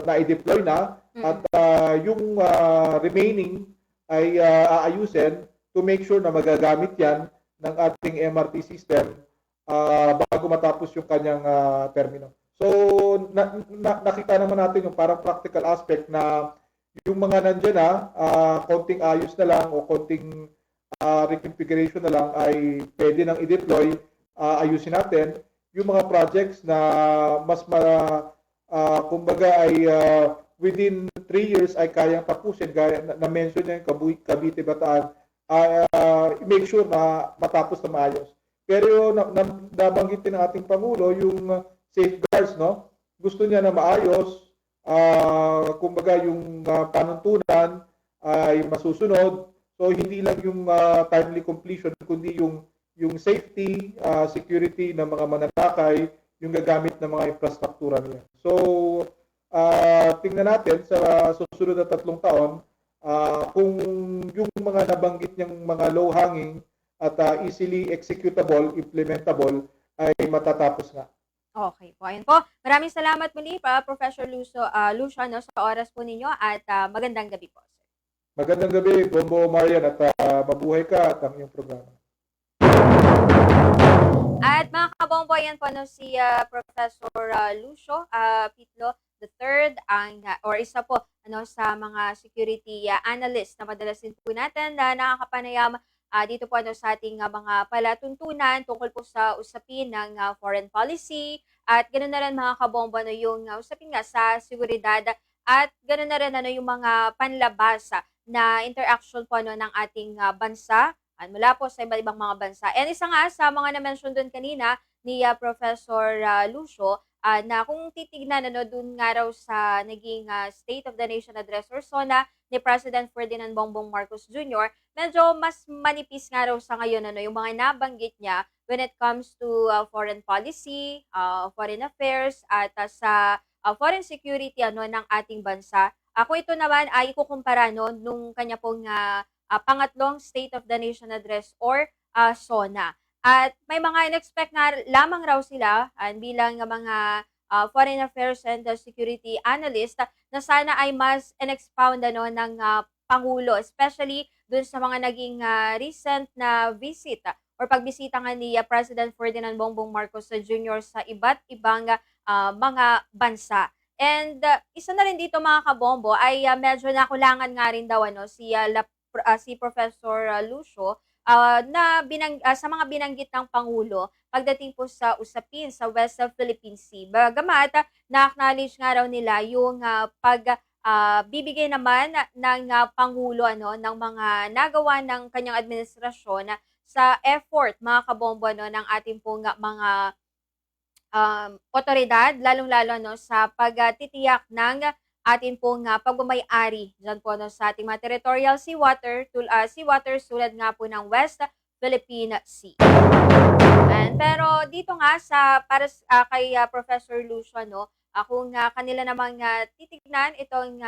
na-deploy na at yung remaining ay aayusin to make sure na magagamit yan ng ating MRT system bago matapos yung kanyang termino. So nakita naman natin yung parang practical aspect na yung mga nandiyan na konting ayos na lang o konting reconfiguration na lang ay pwede nang i-deploy, ayusin natin. Yung mga projects na mas kumbaga ay within 3 years ay kayang tapusin, gaya na-mention niya yung Cavite Bataan, make sure na matapos na maayos. Pero nabanggit din ng ating Pangulo yung safeguards, no? Gusto niya na maayos, kumbaga yung panuntunan ay masusunod. So hindi lang yung timely completion kundi yung safety, security ng mga mananakay, yung gagamit ng mga infrastruktura niya. So tingnan natin sa susunod na 3 taon kung yung mga nabanggit niyang mga low hanging at easily executable, implementable ay matatapos nga. Okay po. Ayun po. Maraming salamat muli pa, Professor Lucio, no, sa oras po ninyo at magandang gabi po. Magandang gabi, Bombo Marian, at mabuhay ka at ang iyong programa. At mga kabombo, yan po no, si Professor Lucio Pitlo III, or isa po ano, sa mga security analyst na madalas din po natin na nakakapanayam dito po ano, sa ating mga palatuntunan tungkol po sa usapin ng foreign policy at ganoon na rin mga kabombo no, yung usapin nga sa seguridad at ganoon na rin ano, yung mga panlabas na interaction po ano, ng ating bansa mula po sa iba't ibang mga bansa. And isa nga sa mga na-mention doon kanina ni Professor Lucio, na kung titignan ano, doon nga raw sa naging State of the Nation Address or SONA ni President Ferdinand Bongbong Marcos Jr., medyo mas manipis nga raw sa ngayon ano, yung mga nabanggit niya when it comes to foreign policy, foreign affairs, at sa foreign security ano, ng ating bansa. Kung ito naman ay ikukumpara no, nung kanya pong pangatlong State of the Nation Address or SONA. At may mga in-expect na lamang raw sila bilang mga foreign affairs and security analyst na sana ay mas in-expound ano, ng Pangulo, especially dun sa mga naging recent na visit or pagbisita nga ni President Ferdinand Bongbong Marcos Jr. sa iba't ibang mga bansa. And isa na rin dito mga kabombo ay medyo nakulangan nga rin daw ano, si Professor Lucio na sa mga binanggit ng Pangulo pagdating po sa usapin sa West Philippine Sea. Bagamat na-acknowledge nga raw nila yung bibigay naman ng Pangulo ano, ng mga nagawa ng kanyang administrasyon sa effort mga kabombo no, ng ating pong mga otoridad, lalong-lalo no, sa pagtitiyak ng atin pong pagmamay-ari dyan po no, sa ating mga territorial seawaters tulad nga po ng West Philippine Sea. Pero dito nga para kay Professor Lucio, no, kung kanila namang titignan itong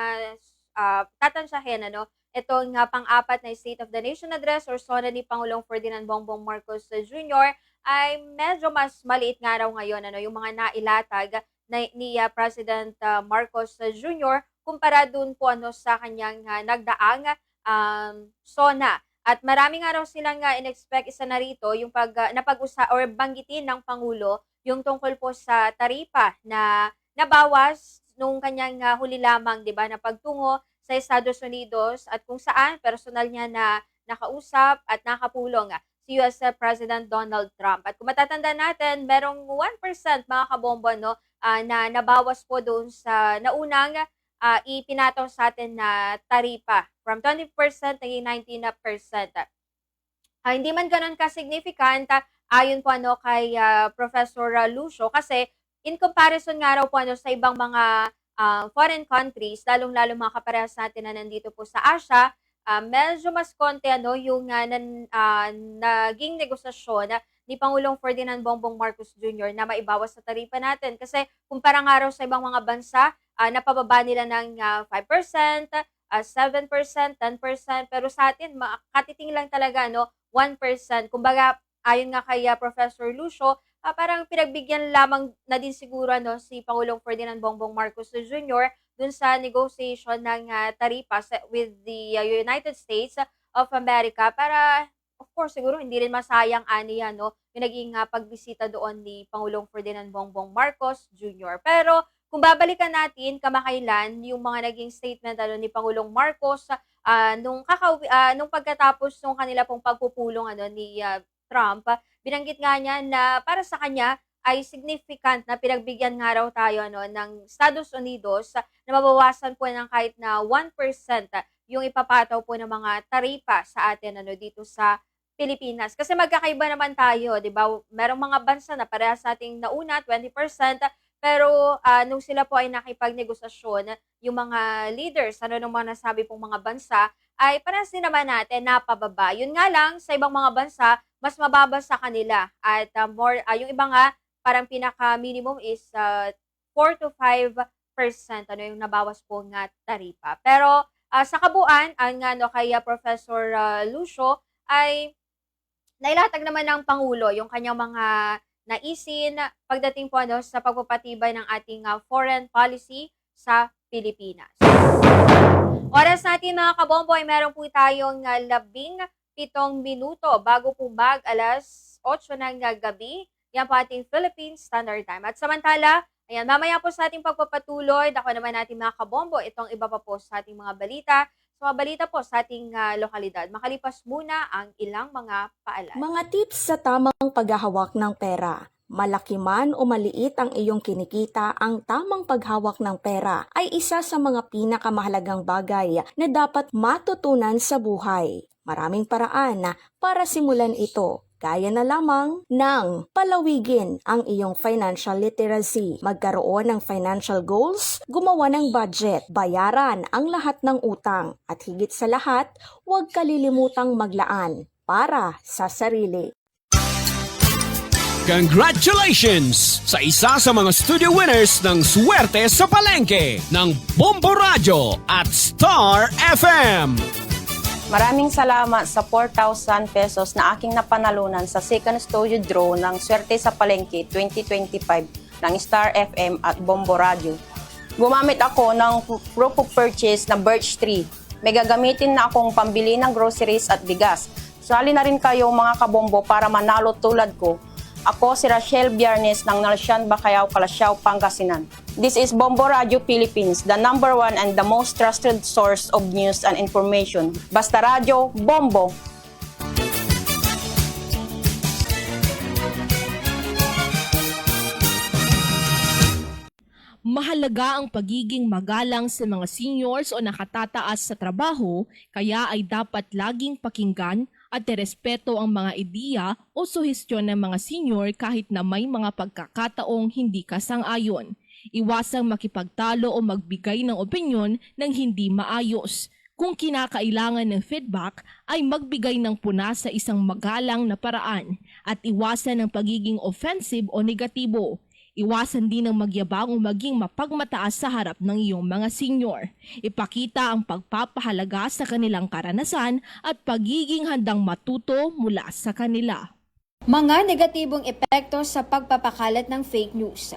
tatansyahin ano, itong pang-apat na State of the Nation Address or SONA ni Pangulong Ferdinand Bongbong Marcos Jr. ay medyo mas maliit nga raw ngayon ano, yung mga nailatag ni President Marcos Jr. kumpara dun po ano, sa kanyang nagdaang SONA. At marami nga raw silang in-expect, isa na rito yung or banggitin ng Pangulo yung tungkol po sa taripa na nabawas nung kanyang huli lamang, 'di ba, na pagtungo sa Estados Unidos at kung saan personal niya na nakausap at nakapulong si US President Donald Trump. At kung matatanda natin, merong 1% mga kabombo no, na nabawas po doon sa naunang ipinataw sa atin na taripa. From 20% naging 19%. Hindi man ganun ka-significant ayon po ano, kay Professor Lucio kasi in comparison nga raw po ano, sa ibang mga foreign countries, lalong-lalo mga kaparehas natin na nandito po sa Asia, medyo mas konti ano, yung naging negosasyon ni Pangulong Ferdinand Bongbong Marcos Jr. na maibawas sa taripa natin. Kasi kumpara nga raw sa ibang mga bansa, napababa nila ng 5%, 7%, 10%, pero sa atin, katiting lang talaga, no, 1%. Kumbaga, ayon nga kay Professor Lucio, parang pinagbigyan lamang na din siguro si Pangulong Ferdinand Bongbong Marcos Jr. dun sa negotiation ng taripa with the United States of America para of course siguro hindi rin masayang aniya yung naging pagbisita doon ni Pangulong Ferdinand Bongbong Marcos Jr. Pero kung babalikan natin kamakailan yung mga naging statement ni Pangulong Marcos nung pagkatapos nung kanila pong pagpupulong ni Trump, binanggit nga niya na para sa kanya ay significant na pinagbigyan nga raw tayo ng Estados Unidos na mabawasan po ng kahit na 1% yung ipapataw po ng mga taripa sa atin dito sa Pilipinas. Kasi magkakaiba naman tayo, 'di ba? Merong mga bansa na parehas sa ating nauna 20%, pero nung sila po ay nakipagnegosasyon, yung mga leaders, nung mga nasabi pong mga bansa, ay parehas din naman natin napababa. Yun nga lang, sa ibang mga bansa, mas mababa sa kanila. At yung iba nga, parang pinaka-minimum is 4 to 5% yung nabawas po nga taripa. Pero sa kabuuan, ang kay Professor Lucio ay nailatag naman ng Pangulo yung kanyang mga naisin pagdating po sa pagpapatibay ng ating foreign policy sa Pilipinas. Oras natin mga kabombo ay meron po tayong 17 minuto bago po alas 8 ng gabi. Yan po ating Philippine Standard Time. At samantala, ayan, mamaya po sa ating pagpapatuloy, dako naman natin mga kabombo, itong iba pa po sa ating mga balita. So, mga balita po sa ating lokalidad. Makalipas muna ang ilang mga paalala. Mga tips sa tamang paghahawak ng pera. Malaki man o maliit ang iyong kinikita, ang tamang paghawak ng pera ay isa sa mga pinakamahalagang bagay na dapat matutunan sa buhay. Maraming paraan para simulan ito. Kaya na lamang ng palawigin ang iyong financial literacy, magkaroon ng financial goals, gumawa ng budget, bayaran ang lahat ng utang, at higit sa lahat, huwag kalilimutang maglaan para sa sarili. Congratulations sa isa sa mga studio winners ng Swerte sa Palengke ng Bombo Radio at Star FM. Maraming salamat sa 4,000 pesos na aking napanalunan sa second studio draw ng Swerte sa Palengke 2025 ng Star FM at Bombo Radio. Gumamit ako ng proof of purchase na Birch Tree. May gagamitin na akong pambili ng groceries at bigas. Sali na rin kayo mga kabombo para manalo tulad ko. Ako si Rachel Biernes ng Nalsyan, Bacayao, Calasiao, Pangasinan. This is Bombo Radio Philippines, the number one and the most trusted source of news and information. Basta Radio, Bombo! Mahalaga ang pagiging magalang sa mga seniors o nakatataas sa trabaho, kaya ay dapat laging pakinggan at irespeto ang mga ideya o suhestyon ng mga senior kahit na may mga pagkakataong hindi ka sang-ayon. Iwasang makipagtalo o magbigay ng opinyon ng hindi maayos. Kung kinakailangan ng feedback, ay magbigay ng puna sa isang magalang na paraan at iwasan ang pagiging offensive o negatibo. Iwasan din ang magyabang o maging mapagmataas sa harap ng iyong mga senior. Ipakita ang pagpapahalaga sa kanilang karanasan at pagiging handang matuto mula sa kanila. Mga negatibong epekto sa pagpapakalat ng fake news.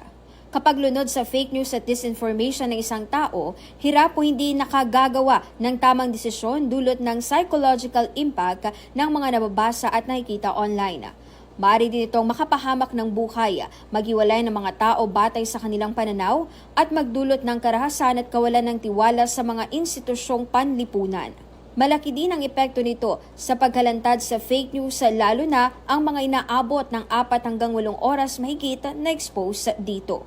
Kapag lunod sa fake news at disinformation ng isang tao, hirap o hindi nakagagawa ng tamang desisyon dulot ng psychological impact ng mga nababasa at nakikita online. Maaari din itong makapahamak ng buhay, maghiwalay ng mga tao batay sa kanilang pananaw at magdulot ng karahasan at kawalan ng tiwala sa mga institusyong panlipunan. Malaki din ang epekto nito sa paghalantad sa fake news lalo na ang mga inaabot ng 4 hanggang 8 oras mahigit na expose dito.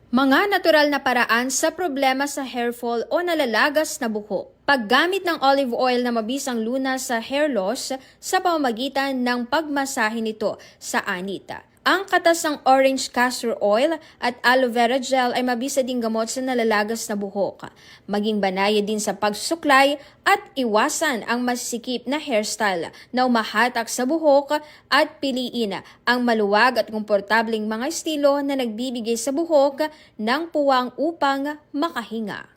Mga natural na paraan sa problema sa hair fall o nalalagas na buhok. Paggamit ng olive oil na mabisang lunas sa hair loss sa pamamagitan ng pagmasahe nito sa anita. Ang katas ng orange castor oil at aloe vera gel ay mabisa ding gamot sa nalalagas na buhok. Maging banaya din sa pagsusuklay at iwasan ang masikip na hairstyle na umahatak sa buhok at piliin ang maluwag at komportableng mga estilo na nagbibigay sa buhok ng puwang upang makahinga.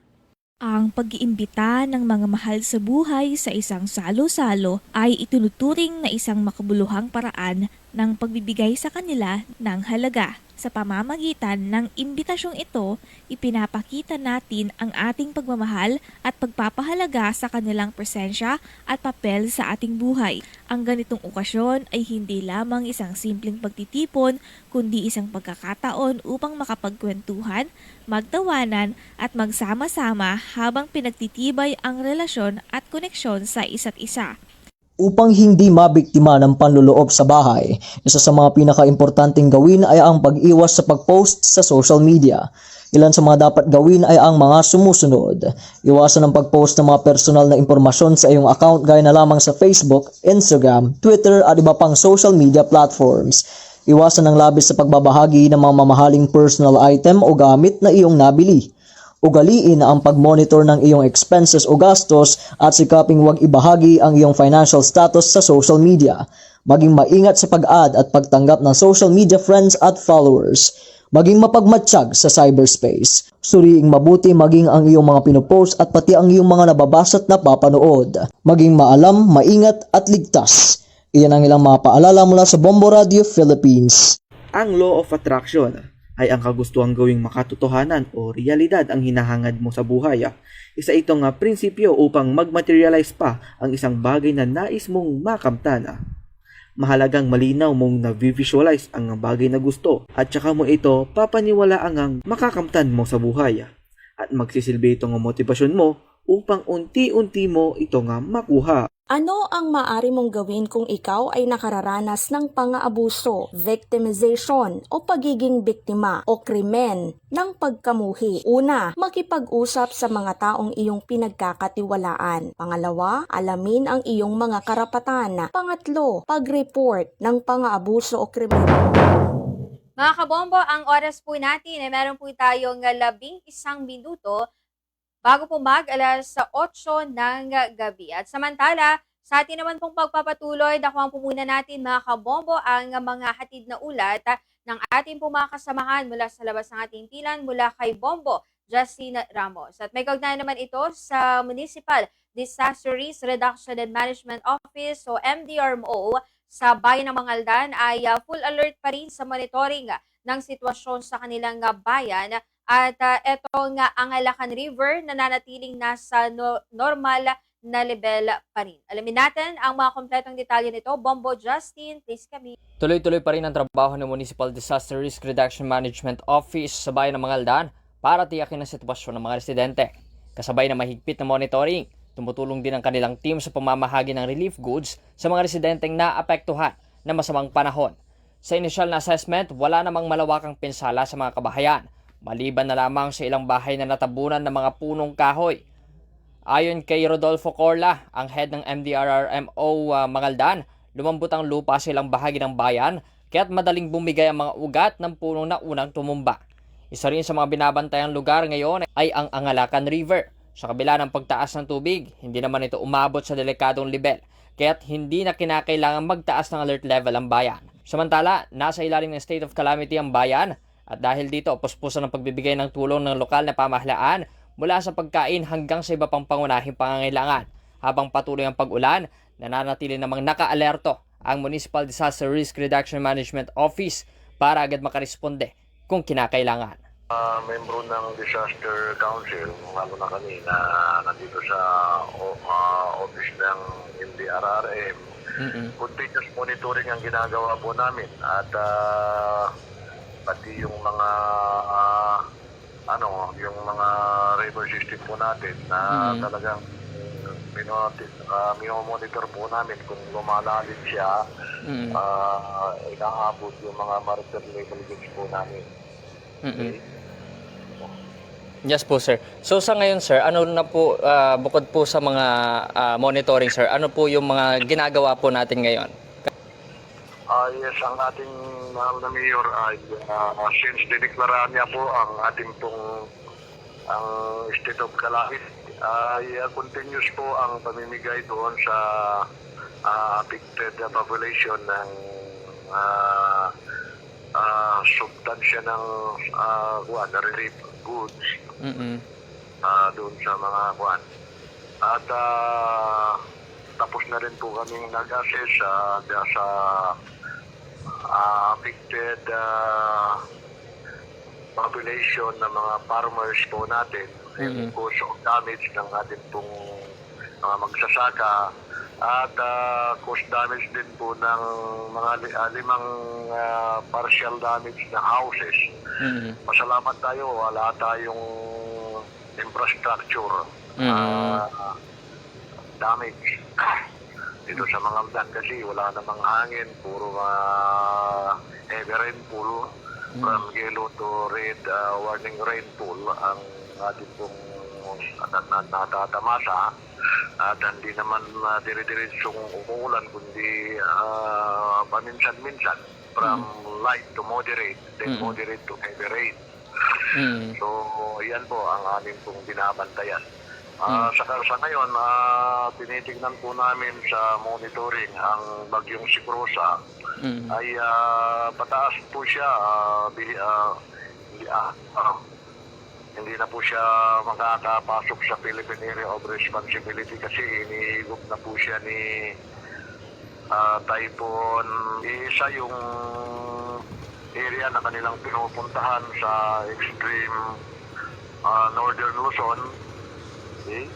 Ang pag-iimbita ng mga mahal sa buhay sa isang salo-salo ay itinuturing na isang makabuluhang paraan ng pagbibigay sa kanila ng halaga. Sa pamamagitan ng imbitasyong ito, ipinapakita natin ang ating pagmamahal at pagpapahalaga sa kanilang presensya at papel sa ating buhay. Ang ganitong okasyon ay hindi lamang isang simpleng pagtitipon, kundi isang pagkakataon upang makapagkwentuhan, magtawanan at magsama-sama habang pinagtitibay ang relasyon at koneksyon sa isa't isa. Upang hindi mabiktima ng panluloob sa bahay, isa sa mga pinaka-importanting gawin ay ang pag-iwas sa pag-post sa social media. Ilan sa mga dapat gawin ay ang mga sumusunod. Iwasan ang pag-post ng mga personal na impormasyon sa iyong account gaya na lamang sa Facebook, Instagram, Twitter at iba pang social media platforms. Iwasan ang labis sa pagbabahagi ng mga mamahaling personal item o gamit na iyong nabili. Ugaliin ang pag-monitor ng iyong expenses o gastos at sikaping huwag ibahagi ang iyong financial status sa social media. Maging maingat sa pag-add at pagtanggap ng social media friends at followers. Maging mapagmatsyag sa cyberspace. Suriing mabuti maging ang iyong mga pinopost at pati ang iyong mga nababasa at napapanood. Maging maalam, maingat at ligtas. Iyan ang ilang mga paalala mula sa Bombo Radio Philippines. Ang law of attraction ay ang kagustuhang gawing makatotohanan o realidad ang hinahangad mo sa buhay. Isa itong prinsipyo upang mag-materialize pa ang isang bagay na nais mong makamtan. Mahalagang malinaw mong na-visualize ang bagay na gusto at saka mo ito papaniwalaan ang makakamtan mo sa buhay. At magsisilbi itong motibasyon mo upang unti-unti mo ito makuha. Ano ang maaari mong gawin kung ikaw ay nakararanas ng pang-aabuso, victimization o pagiging biktima o krimen ng pagkamuhi? Una, makipag-usap sa mga taong iyong pinagkakatiwalaan. Pangalawa, alamin ang iyong mga karapatan. Pangatlo, pag-report ng pang-aabuso o krimen. Mga kabombo, ang oras po natin ay meron po tayong 11 minuto bago po mag-alas 8 ng gabi. At samantala, sa atin naman pong pagpapatuloy, dakuhan po muna natin mga kabombo ang mga hatid na ulat ng ating pong mga kasamahan mula sa labas ng ating pilan mula kay Bombo Justin Ramos. At may kaugnayan naman ito sa Municipal Disaster Risk Reduction and Management Office o MDRMO sa bayan ng Mangaldan ay full alert pa rin sa monitoring ng sitwasyon sa kanilang bayan. At etong Angalacan River nananatiling nasa normal na level pa rin. Alamin natin ang mga kompletong detalye nito. Bombo Justin, please kami. Tuloy-tuloy pa rin ang trabaho ng Municipal Disaster Risk Reduction Management Office sa bayan ng Mangaldan para tiyakin ang sitwasyon ng mga residente. Kasabay ng mahigpit na monitoring, tumutulong din ang kanilang team sa pamamahagi ng relief goods sa mga residenteng naapektuhan ng masamang panahon. Sa initial na assessment, wala namang malawakang pinsala sa mga kabahayan, maliban na lamang sa ilang bahay na natabunan ng mga punong kahoy. Ayon kay Rodolfo Corla, ang head ng MDRRMO Mangaldan, lumambot ang lupa sa ilang bahagi ng bayan kaya't madaling bumigay ang mga ugat ng puno na unang tumumba. Isa rin sa mga binabantayang lugar ngayon ay ang Angalacan River. Sa kabila ng pagtaas ng tubig, hindi naman ito umabot sa delikadong level kaya't hindi na kinakailangan magtaas ng alert level ang bayan. Samantala, nasa ilalim ng state of calamity ang bayan. At dahil dito, puspusan ng pagbibigay ng tulong ng lokal na pamahalaan mula sa pagkain hanggang sa iba pang pangunahing pangangailangan. Habang patuloy ang pag-ulan, nananatili namang naka-alerto ang Municipal Disaster Risk Reduction Management Office para agad makaresponde kung kinakailangan. Membro ng Disaster Council, lalo na kanina, nandito sa office ng MDRRM. Continuous monitoring ang ginagawa po namin at pati yung mga yung mga river system po natin na talagang minomonitor po namin kung lumalalim siya, inaabot yung mga maritime level goods po namin. Okay? Yes po, sir. So sa ngayon, sir, ano na po, bukod po sa mga monitoring, sir, ano po yung mga ginagawa po natin ngayon? Yes, ang ating mahal na mayor ay since dineklaraan niya po ang ating pong ang state of calamity, ay continuous po ang pamimigay doon sa affected population ng substansya ng relief goods. doon sa mga kuan. At tapos na rin po kaming nag-assess sa affected population ng mga farmers po natin, yung cause of damage ng ating pong mga magsasaka, at cause damage din po ng mga limang partial damage na houses. Pasalamat tayo, wala tayong infrastructure damage dito sa mga Aldan kasi wala namang hangin, puro heavy rainfall from yellow to red warning rainfall ang ating pong natatamasa, at hindi naman dire-diretsong umuulan kundi paminsan-minsan from light to moderate, then moderate to heavy rain. So yan po ang aming pong binabantayan. Sa ngayon, tinitignan po namin sa monitoring ang bagyong Sikrosa ay pataas po siya, hindi na po siya makakapasok sa Philippine Area of Responsibility kasi inihigop na po siya ni Typhoon. Isa yung area na kanilang pinupuntahan sa extreme northern Luzon. Okay.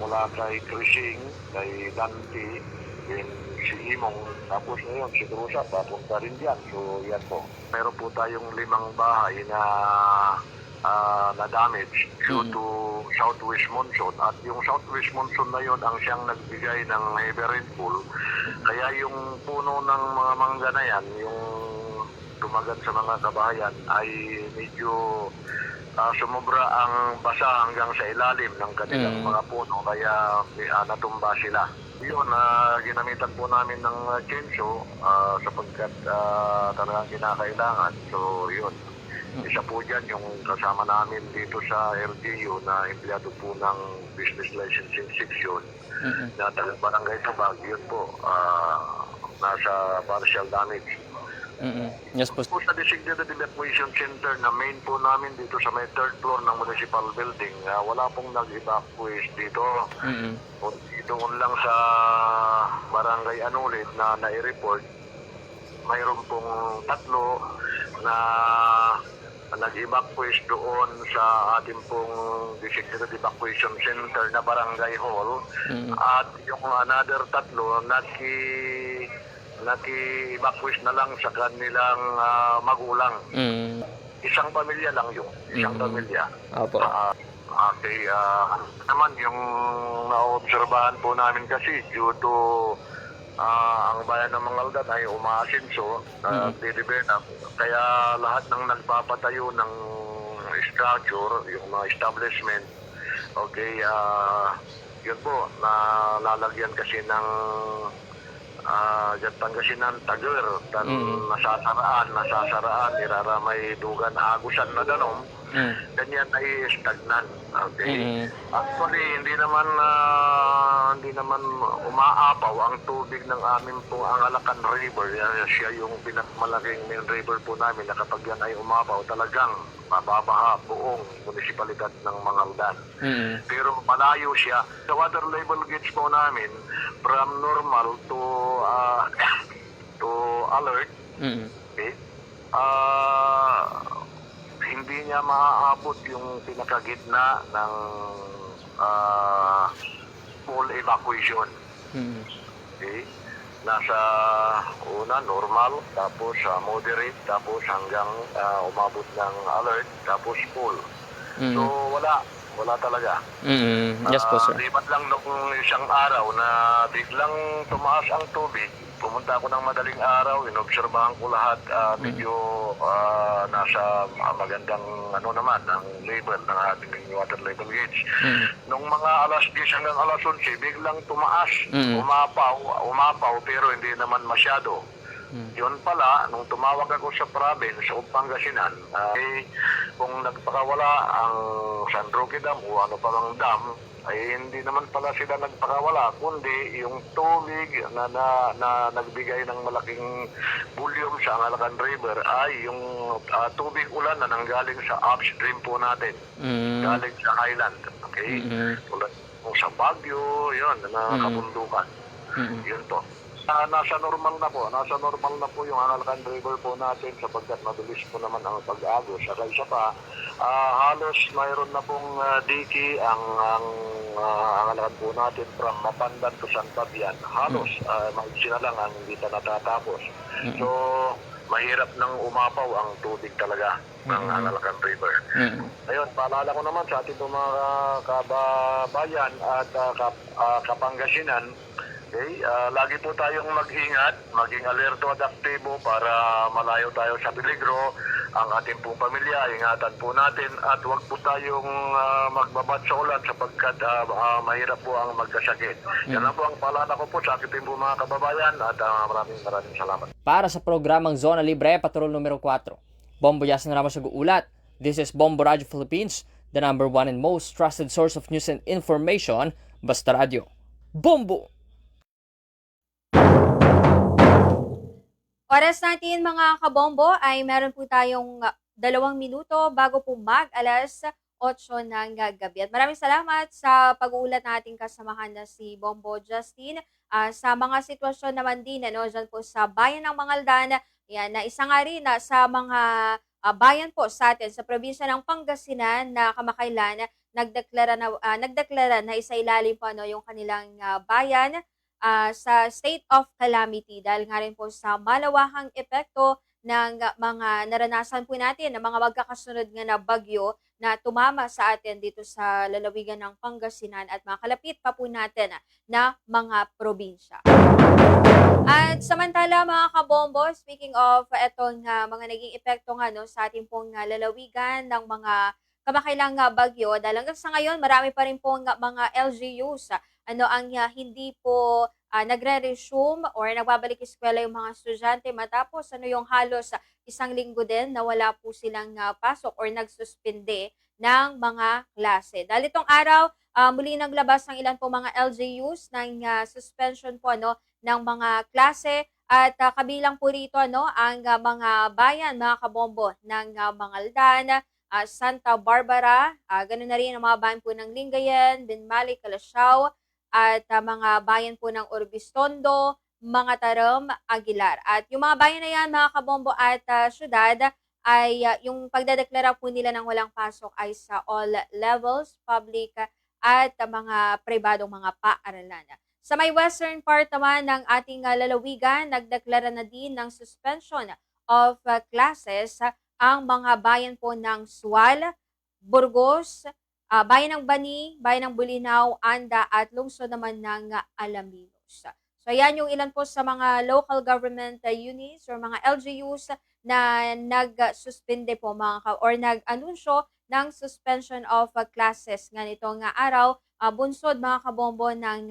Mula kay Crising, kay Dante, then si Imong, tapos ngayon si Cruza, papunta rin yan. So yan po. Meron po tayong 5 bahay na damage due to southwest monsoon. At yung southwest monsoon na yun ang siyang nagbigay ng heavy rainfall. Kaya yung puno ng mga mangga na yan, yung tumagan sa mga kabahayan, ay medyo sumubra ang basa hanggang sa ilalim ng kanilang mga puno, kaya natumba sila. Yun, ginamitan po namin ng chainsaw sapagkat talagang kinakailangan. So yun, isa po dyan yung kasama namin dito sa LGU na empleyado po ng Business Licensing Section na taga-barangay Tabag. Yun po, nasa partial damage. Yes po. Sa Designated Evacuation Center na main po namin dito sa may 3rd floor ng municipal building, wala pong nag-evacuate dito. Doon lang sa Barangay Anulit na nai-report, mayroon pong 3 na nag-evacuate doon sa ating pong Designated Evacuation Center na Barangay Hall. At yung another 3 naki-evacuate na lang sa kanilang magulang. Isang pamilya lang yung isang pamilya. Opo. Okay, naman yung naobserbahan po namin kasi due to ang bayan ng Mangaldan ay umaasinso, develop. Kaya lahat ng nagpapatayo ng structure, yung mga establishment, okay, yun po, nalalagyan kasi ng Pangasinan, Taguer, nasasaraan, iraramay dugan, agusan na danom, ganyan ay stagnan. Okay? Actually, hindi naman umaapaw ang tubig ng amin pong Angalacan River. Siya yung pinakamalaking main river po namin na kapag yan ay umapaw, talagang mababaha buong munisipalidad ng Mangaldan. Pero malayo siya. Sa water level gauge po namin, from normal to alert, okay? Hindi niya maaabot yung pinakagitna ng full evacuation. Okay? Nasa una normal, tapos moderate, tapos hanggang umabot ng alert, tapos full. So wala talaga. Yes po, sir. Lipat lang nung isang araw na biglang tumaas ang tubig. Pumunta ako ng madaling araw, inobserbahan ko lahat, medyo nasa magandang ang level ng ating water level gauge. Nung mga alas 10 hanggang alas 11, biglang tumaas, umapaw, pero hindi naman masyado. Yun pala, nung tumawag ako sa province o Pangasinan, ay kung nagpakawala ang San Roque Dam o ano pa mang dam, ay hindi naman pala sila nagpakawala, kundi yung tubig na nagbigay ng malaking volume sa Angalacan River ay yung tubig ulan na nanggaling sa upstream po natin, galing sa highland. Okay? Tulad kung sa Baguio, yun, na kabundukan. Yun po. Nasa normal na po yung Angalacan River po natin sapagkat mabilis po naman ang pag-agos. Saka isa pa, halos mayroon na pong diki ang Angalacan po natin from Mapandan to San Fabian. Halos, maigsi na lang ang hindi na natatapos. So, mahirap nang umapaw ang tubig talaga ng Angalacan River. Ayun, paalala ko naman sa ating mga kababayan at Kapangasinan, okay, lagi po tayong mag-ingat, maging alerto at aktibo para malayo tayo sa peligro. Ang ating pong pamilya, ingatan po natin at huwag po tayong magbabad sa ulan sapagkat mahirap po ang magkasakit. Yan lang po ang paalala ko po sa ating po mga kababayan at maraming salamat. Para sa programang Zona Libre, Patrol numero 4. Bombo Yasin Ramos nag-uulat. This is Bombo Radio Philippines, the number one and most trusted source of news and information, Basta Radio. Bombo! Oras natin mga kabombo ay meron po tayong 2 minuto bago po mag-alas 8 ng gabi. At maraming salamat sa pag-uulat nating kasamahan na si Bombo Justin. Sa mga sitwasyon naman din dyan po sa bayan ng Mangaldan, yan, na isa nga rin sa mga bayan po sa atin sa probinsya ng Pangasinan na kamakailan nagdeklara na isa ilalim po yung kanilang bayan sa state of calamity dahil nga rin po sa malawakang epekto ng mga naranasan po natin ng mga magkakasunod nga na bagyo na tumama sa atin dito sa lalawigan ng Pangasinan at makalapit pa po natin na mga probinsya. At samantala mga kabombo, speaking of etong mga naging epekto nga sa ating pong lalawigan ng mga kamakailang bagyo, dahil hanggang sa ngayon marami pa rin pong mga LGUs ang hindi po nagre-resume or nagbabalik eskwela yung mga estudyante matapos yung halos 1 linggo din na wala po silang pasok or nagsuspende ng mga klase. Dahil itong araw, muli naglabas ng ilan po mga LGUs ng suspension po ng mga klase at kabilang po rito ang mga bayan, mga kabombo ng Mangaldan, Santa Barbara, ganoon na rin ang mga bayan po ng Lingayen, Binmali, Calasiao, at mga bayan po ng Urbistondo, mga Taram, Aguilar. At yung mga bayan na yan, mga kabombo at syudad, ay yung pagdedeklara po nila ng walang pasok ay sa all levels, public at mga pribadong mga paaralan. Sa may western part naman ng ating lalawigan, nagdeklara na din ng suspension of classes ang mga bayan po ng Sual, Burgos, bayan ng Bani, bayan ng Bulinaw, Anda at lungsod naman ng Alaminos. So yan yung ilan po sa mga local government units or mga LGUs na nag-suspende po or nag-anunsyo ng suspension of classes nga nitong araw. Bunsod mga kabombo ng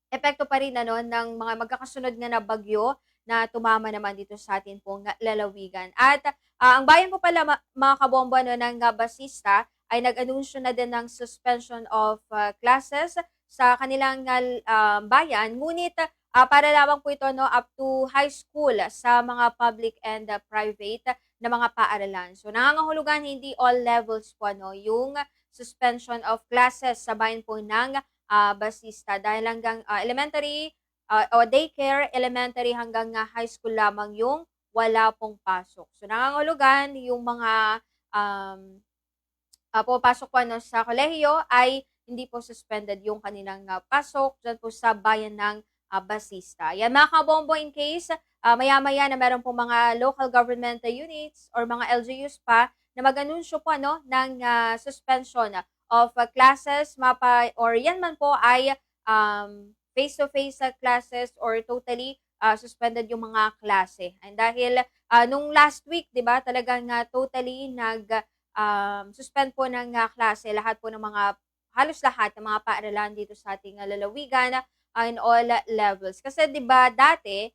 epekto pa rin ng mga magkakasunod nga na bagyo na tumama naman dito sa atin pong lalawigan. At ang bayan po pala mga kabombo ng Basista ay nag-anunsyo na din ng suspension of classes sa kanilang bayan. Ngunit para lamang po ito up to high school sa mga public and private na mga paaralan. So nangangahulugan hindi all levels po yung suspension of classes sa bayan po ng Basista dahil hanggang elementary o daycare, elementary hanggang high school lamang yung wala pong pasok. So nangangahulugan yung mga pumapasok po sa kolehiyo ay hindi po suspended yung kanilang pasok dyan po sa bayan ng Basista. Yan mga kabombo, in case maya-maya na meron po mga local government units or mga LGUs pa na mag-anunsyo po ng suspension of classes, or yan man po ay face-to-face classes or totally suspended yung mga klase. And dahil nung last week, di ba, talagang totally suspend po ng klase lahat po ng halos lahat ng mga paaralan dito sa ating lalawigan in all levels. Kasi 'di ba dati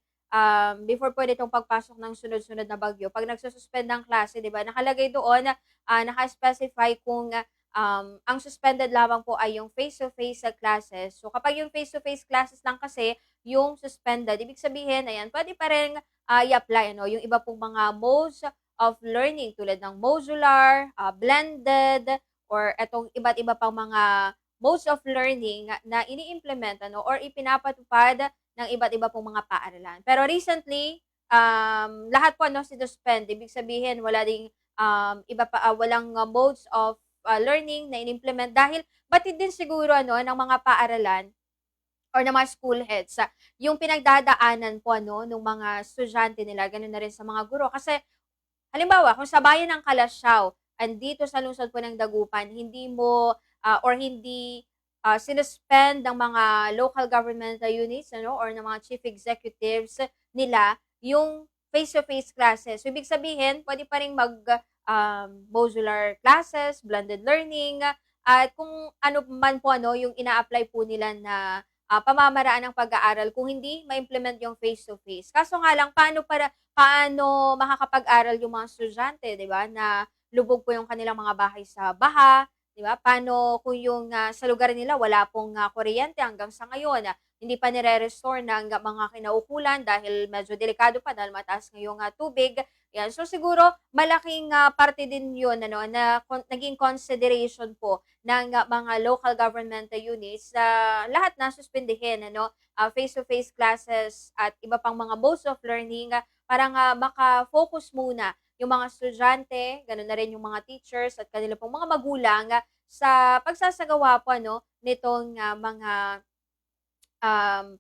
before po nitong pagpasok ng sunod-sunod na bagyo, pag nagsususpend ng klase, 'di ba, nakalagay doon, naka-specify kung ang suspended lamang po ay yung face-to-face classes. So kapag yung face-to-face classes lang kasi yung suspended, ibig sabihin, ayan, pwede pa rin i-apply yung iba pong mga modes of learning tulad ng modular, blended, or etong iba't iba pang mga modes of learning na ini-implement or ipinapatupad ng iba't iba pong mga paaralan. Pero recently, lahat po sinuspend. Ibig sabihin, wala ding walang modes of learning na in-implement dahil batid din siguro ng mga paaralan or ng mga school heads yung pinagdadaanan po ng mga estudyante nila, ganun na rin sa mga guro. Kasi halimbawa, kung sa bayan ng Kalasyaw, andito sa lungsod po ng Dagupan, hindi mo or hindi sinuspend ng mga local government units or ng mga chief executives nila yung face-to-face classes. So, ibig sabihin, pwede pa rin modular classes, blended learning, at kung ano man po yung ina-apply po nila na pamamaraan ng pag-aaral kung hindi ma-implement yung face-to-face. Kaso nga lang, paano makakapag-aral yung mga estudyante, di ba, na lubog po yung kanilang mga bahay sa baha, di ba? Paano kung yung sa lugar nila wala pong kuryente hanggang sa ngayon, hindi pa nire-restore ng mga kinaukulan dahil medyo delikado pa dahil mataas ngayong tubig. Yan. So siguro malaking parte din 'yun na naging consideration po ng mga local government units na lahat na suspendihin face-to-face classes at iba pang mga modes of learning para nga maka-focus muna yung mga estudyante, ganoon na rin yung mga teachers at kanila pong mga magulang sa pagsasagawa po nitong mga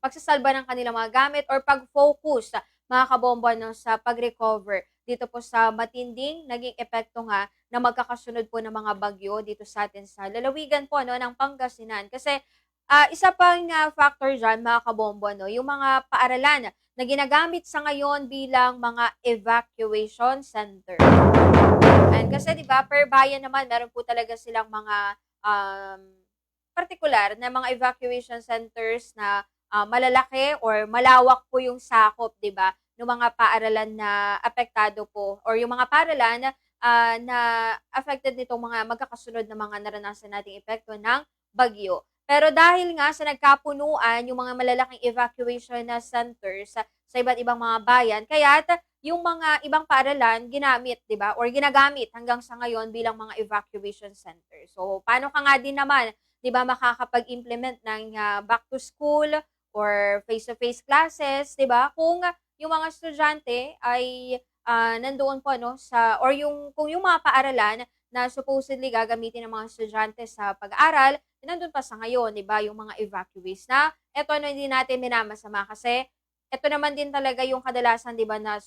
pagsasalba ng kanilang mga gamit or pag-focus mga kabombo sa pag-recover dito po sa matinding naging epekto nga na magkakasunod po ng mga bagyo dito sa atin sa lalawigan po ng Pangasinan. Kasi isa pang factor dyan mga kabombo, yung mga paaralan na ginagamit sa ngayon bilang mga evacuation center. And kasi di ba per bayan naman meron po talaga silang mga particular na mga evacuation centers na malalaki or malawak po yung sakop, 'di ba? Ng mga paaralan na apektado po or yung mga paaralan na affected nitong mga magkakasunod na mga naranasan nating epekto ng bagyo. Pero dahil nga sa nagkapunuan yung mga malalaking evacuation na centers sa iba't ibang mga bayan, kaya yung mga ibang paaralan ginamit, 'di ba? Or ginagamit hanggang sa ngayon bilang mga evacuation center. So, paano ka nga din naman 'di ba makakapag-implement ng back to school or face-to-face classes, 'di ba? Kung yung mga estudyante ay nandoon po kung yung mga paaralan na supposedly gagamitin ng mga estudyante sa pag-aaral, nandun pa sa ngayon, 'di ba? Yung mga evacuees na eto hindi natin minamasama kasi eto naman din talaga yung kadalasan 'di ba na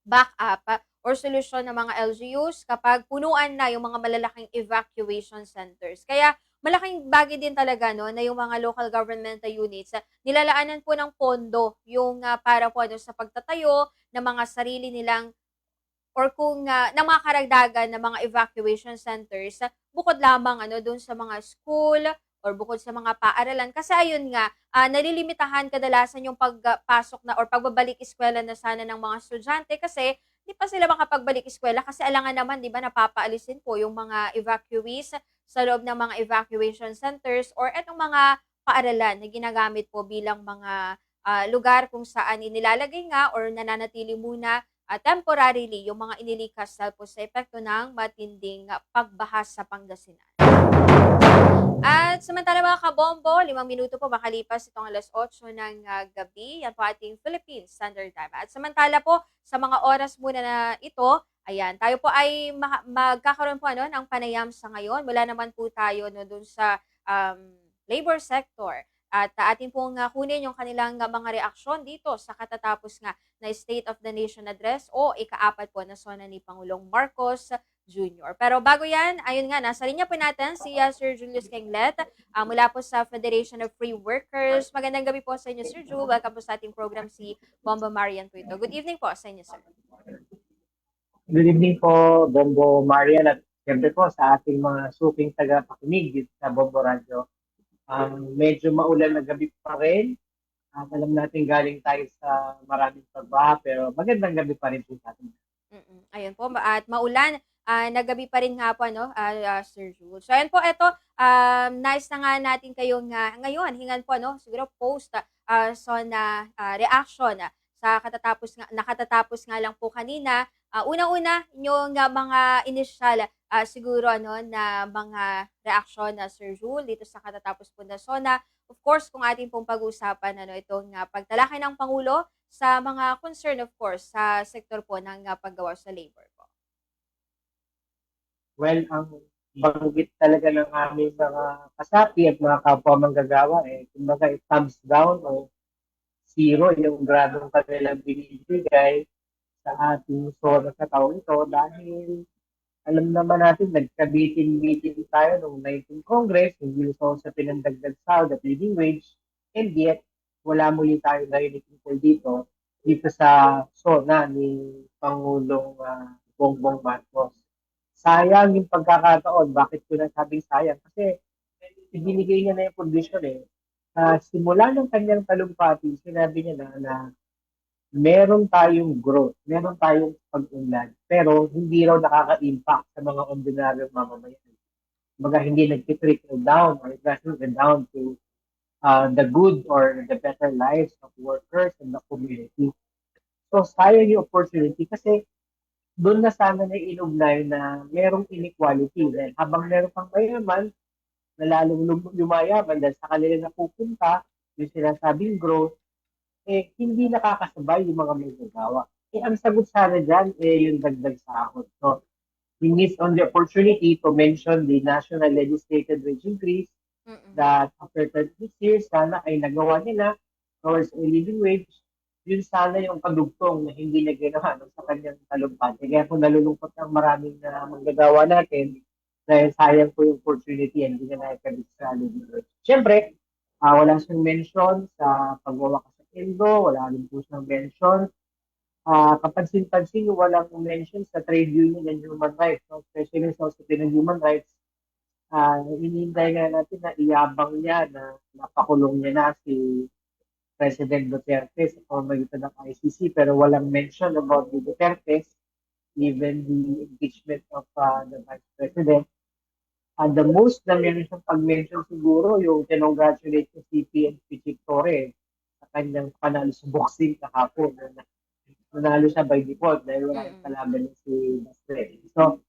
backup or solusyon ng mga LGUs kapag punuan na yung mga malalaking evacuation centers. Kaya malaking bagay din talaga na yung mga local government units nilalaanan po ng pondo yung para po sa pagtatayo ng mga sarili nilang or kung ng mga karagdagan ng mga evacuation centers bukod lamang doon sa mga school or bukod sa mga paaralan kasi ayun nga nalilimitahan kadalasan yung pagpasok na or pagbabalik eskwela na sana ng mga estudyante kasi di pa sila makapagbalik eskwela kasi alangan naman 'di ba napapaalisin po yung mga evacuees sa loob ng mga evacuation centers or etong mga paaralan na ginagamit po bilang mga lugar kung saan inilalagay nga or nananatili muna temporarily yung mga inilikas dahil po sa epekto ng matinding pagbaha sa Pangasinan. At samantala mga kabombo, 5 minuto po makalipas itong 8:00 ng gabi. Yan po ating Philippine Standard Time. At samantala po, sa mga oras muna na ito, ayan, tayo po ay magkakaroon po ng panayam sa ngayon. Wala naman po tayo dun sa labor sector. At atin pong kunin yung kanilang mga reaksyon dito sa katatapos nga na State of the Nation Address o ika-4 po na sona ni Pangulong Marcos Jr. Pero bago yan, ayun nga, nasa linya po natin si Sir Julius Kenglet mula po sa Federation of Free Workers. Magandang gabi po sa inyo, Sir Ju. Welcome po sa ating program si Bombo Marian po ito. Good evening po sa inyo, sir. Good evening po, Bombo Marian, at siyempre po sa ating mga suking taga-pakinig dito sa Bombo Radio. Medyo maulan na gabi pa rin Alam natin galing tayo sa maraming pagbaha pero magandang gabi pa rin po sa atin. Ayun po, at maulan na gabi pa rin nga po, ano, Sir Jules. So, ayan po, eto, nais na nga natin kayong ngayon, hingan po, ano, siguro post so na reaction sa nakatatapos nga lang po kanina. Unang-una, yung mga initial siguro ano na mga reaksyon na Sir Jules dito sa katatapos po na SONA. Of course, kung atin pong pag-uusapan ano itong pagtalakay ng Pangulo sa mga concern of course sa sektor po ng paggawa sa labor po. Well, ang banggit talaga ng aming mga kasapi at mga kapwa manggagawa, kumbaga, thumbs down o zero yung gradong kanilang binibigay sa ating SONA sa taong ito dahil alam naman natin, nagka-meeting tayo noong 19th Congress, hindi sa pinandagdag sahod at living wage, and yet, wala muli tayo narinig dito sa SONA ni Pangulong Bongbong Marcos. Sayang yung pagkakataon. Bakit ko nasabing sayang? Kasi ibinigay niya na yung condition simula ng kanyang talumpati, sinabi niya na meron tayong growth, meron tayong pag-unlad, pero hindi raw nakaka-impact sa mga ordinaryong mamamayan. Baga hindi nag-trickle down or it doesn't go down to the good or the better lives of workers and the community. So sayang yung opportunity kasi doon na sana na inugnay na merong inequality. Dahil habang meron pang mayaman, na lalong yumayaman dahil sa kanila napupunta, yung sinasabing growth, hindi nakakasabay yung mga may nagawa. Ang sagot sana dyan, yung dagdag sahod. So, we miss on the opportunity to mention the national legislated wage increase that after 36 years, sana ay nagawa nila towards a living wage. Yun sana yung kadugtong na hindi na ginawa sa kanyang talumpati. Kaya kung nalulungkot ang maraming manggagawa natin, dahil sayang po yung opportunity and hindi na nakikabit sa living wage. Siyempre, wala siyang mention sa pagwawakas sa Indo, wala rin po siyang mention. Kapansin-pansin, walang mention sa trade union and human rights, no? Especially sa Hospital ng Human Rights. Hinihintay nga natin na iyabang niya na napakulong niya na si President Duterte sa pamamagitan ng ICC pero walang mention about the Dutertes, even the impeachment of the Vice President. And the most na meron siyang pag-mention siguro yung kinongratulate si CP and Pichik Torre sa kanyang panalo sa boxing kahapon. Nanalo siya by default dahil wala yung kalaban si Bastre. So,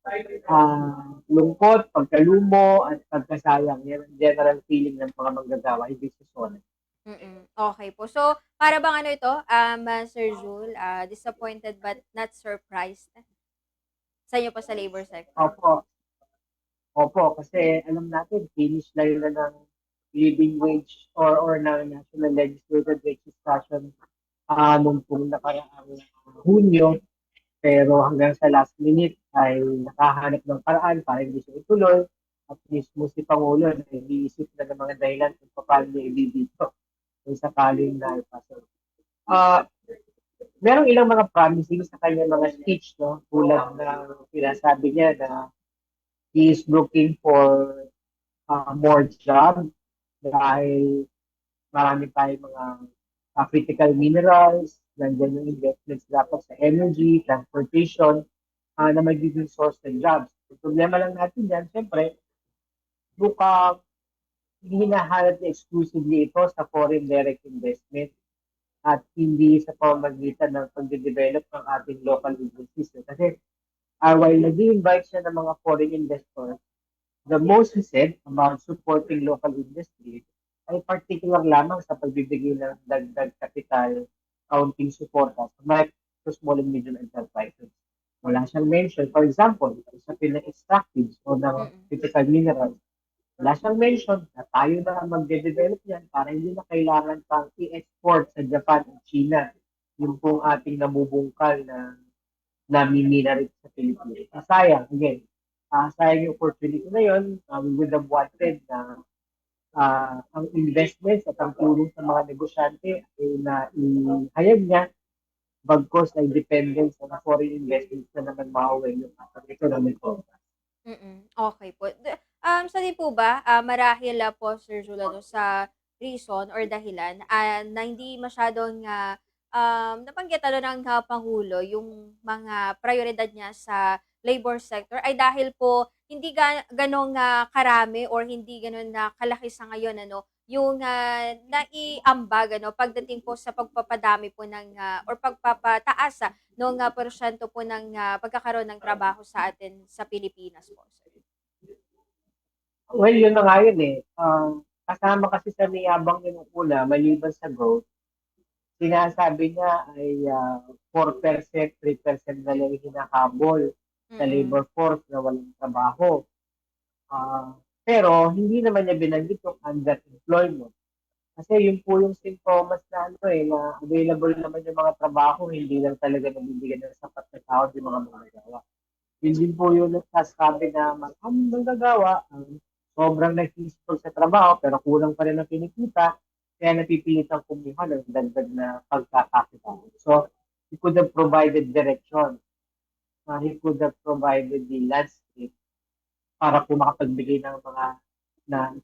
lungkot, pagkalumo, at pagkasayang. Yan ang general feeling ng mga manggagawa, hindi sa SONA. Okay po. So, para bang ano ito, Sir Jules, disappointed but not surprised sa inyo po sa labor sector? Opo, kasi alam natin, finish na yun ng living wage or ng national legislative wage discussion nung pong nakaraang Hunyo. Pero hanggang sa last minute ay nakahanap ng paraan para hindi siya ituloy. At mismo si Pangulo na iniisip na ng mga dahilan kung paano niya ibibito kung sakaling na ipasok. Merong ilang mga promising sa kanyang mga speech, no? Tulad na sinasabi niya na he is looking for more jobs dahil marami tayong mga critical minerals, nandiyan yung investments dapat sa energy, transportation, na magiging source ng jobs. Yung problema lang natin dyan, siyempre, mukhang hinahanap na exclusively ito sa foreign direct investment at hindi sa pamamagitan ng pag-develop ng ating local industries. Kasi while nag-invite siya ng mga foreign investors, the most he said about supporting local industry ay particular lamang sa pagbibigay ng dagdag capital counting support sa micro, small and medium enterprises. Wala siyang mention, for example, sa pinag-extractives o ng critical minerals. Wala siyang mention na tayo na magde-develop yan para hindi na kailangan pang i-export sa Japan at China yung pong ating nabubungkal na namimina rin sa Pilipinas. Sayang, again, sayang yung opportunity na yun. We would have wanted na ang investments at ang tulong sa mga negosyante ay na ihayag niya bagkos ay dependence sa foreign investments na naman mauwi yung economic progress. Okay po. Sa di po ba, marahil po, Sir Jules, sa reason or dahilan na hindi masyadong nabanggit ng Pangulo yung mga prioridad niya sa labor sector ay dahil po hindi ganong karami or hindi ganon na kalaki sa ngayon yung naiambag pagdating po sa pagpapadami po ng or pagpapataas ng porsyento po ng pagkakaroon ng trabaho sa atin sa Pilipinas po, sir. Well, yun na nga yun eh. Kasama kasi sa niyabang yun una, maliban sa growth, sinasabi niya ay 4%, 3% na lang hinahabol sa labor force na walang trabaho. Pero hindi naman niya binanggit yung underemployment. Kasi yun po yung sintomas na na available naman yung mga trabaho, hindi lang talaga nabibigyan ng sapat na tao yung mga manggagawa. Yun din po yung nagsasabi na maraming manggagawa, sobrang nag-isipag sa trabaho pero kulang pa rin ang kinikita, kaya napipilitan kumuha ng dagdag na pagkakakitaan. So, he could have provided direction. He could have provided the landscape para po makapagbigay ng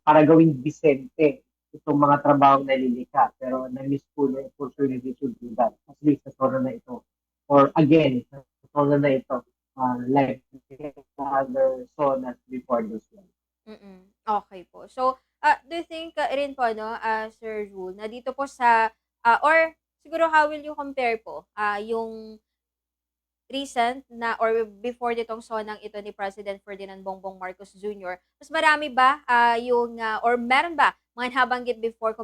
para gawing disente itong mga trabaho na nililika. Pero na-miss po na opportunity to do that. At least sa zona na ito. Or again, sa zona na ito. Like other zonas before this one. Okay po. So, do you think rin po, Sir Jul, na dito po sa, or siguro how will you compare po yung recent na or before ditong sonang ito ni President Ferdinand Bongbong Marcos Jr., mas marami ba yung, or meron ba mga nabanggit before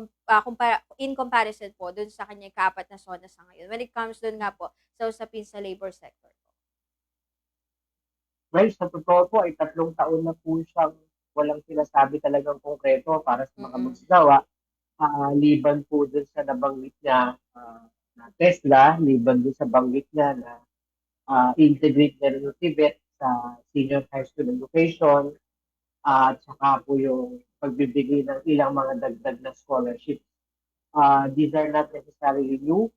in comparison po dun sa kanyang kaapat na sona sa ngayon when it comes dun nga po sa usapin sa labor sector po? Well, sa totoo po ay 3 taon na po siyang walang sinasabi talagang konkreto para sa mga magsagawa. Liban po dun sa nabanggit niya na Tesla, liban dun sa banggit niya na integrate na rin yung Tibet sa senior high school education at saka po yung pagbibigay ng ilang mga dagdag na scholarship. These are not necessarily new.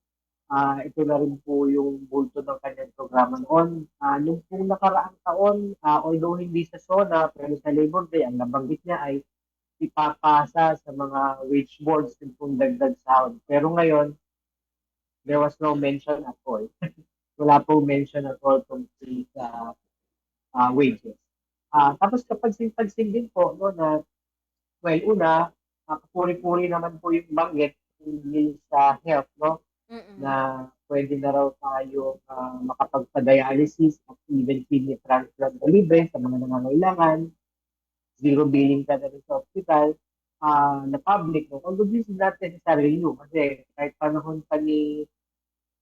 Ito na rin po yung bulto ng kanyang programa noon. Nung pong nakaraang taon, although hindi sa SONA, pero sa Labor Day, ang nabanggit niya ay ipapasa sa mga wage boards yung pong dagdag sahod. Pero ngayon, there was no mention at all. Wala po mention at all tungkol sa wages. Tapos kapag pagsin din po, na, well, una, puri-puri naman po yung banggit sa health, na pwede na raw tayo makapagpa-dialysis at even kidney transplant na libre sa mga nangangailangan. Zero billing ka na rin sa hospital na public. Although this is not necessarily new kasi kahit panahon pa ni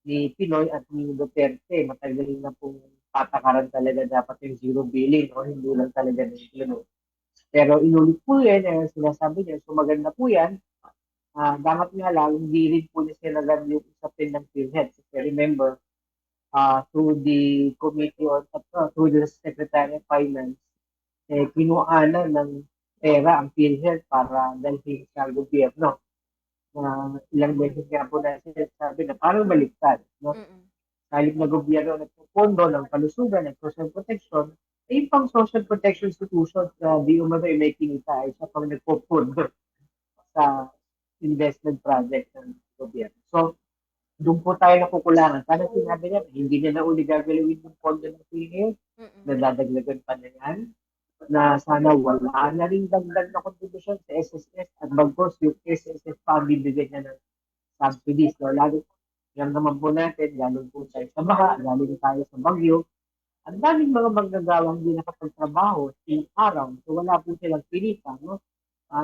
Pinoy at ni Duterte, matagal na pong patakaran talaga dapat yung zero billing o hindi lang talaga na Pero inulit po yan, sinasabi niya, so maganda po yan. Dapat nga lang, hindi rin po niya sinagan yung usapin ng PhilHealth. Remember, through the committee on, through the Secretary of Finance, kinuana ng pera ang PhilHealth para dalhin sa gobyerno. Ilang beses nga po na sinasabi na parang baliktad. Halip na gobyerno nagpupondo ng kalusugan, ng social protection, yung pang social protection institutions na di umano ay may kinita ay siya pang nagpupondo sa investment project ng gobyerno. So, doon po tayo nakukulangan. Sana sinabi niya, hindi niya na uli gagalawin yung pondo ng PhilHealth, nadadaglagan pa na yan, na sana wala na rin dagdag na contribution sa SSS at bagkos yung SSS pa ang bibigyan niya ng subsidies. So, lalo yan naman po natin, galing po tayo sa baha, galing tayo sa bagyo. Ang daming mga manggagawang hindi nakapagtrabaho in araw. So, wala po silang pinita,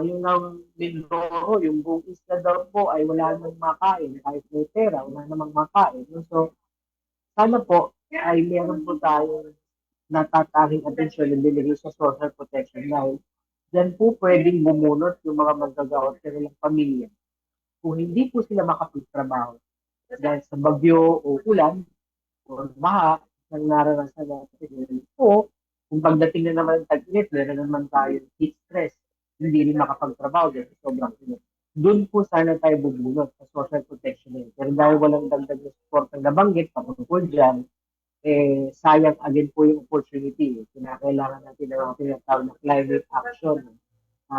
yung ng Mindoro, yung buong isla daw po ay wala namang makain. Kahit may pera, wala namang makain. So, sana po ay meron po tayo natatanging atensyon na binigay sa social protection dahil dyan po pwedeng bumunot yung mga manggagawa sa kanilang pamilya. Kung hindi po sila makapagtrabaho dahil sa bagyo o ulan o baha ng naranasan natin o kung pagdating na naman tag-init, meron naman tayo heat stress, hindi rin makapagtrabaho dahil sobrang init. Doon po sana tayo bubunot sa social protection nila. Pero dahil walang dagdag na support ang nabanggit, patungkol dyan, sayang agad po yung opportunity. Kinakailangan natin ng tinatawag na climate action.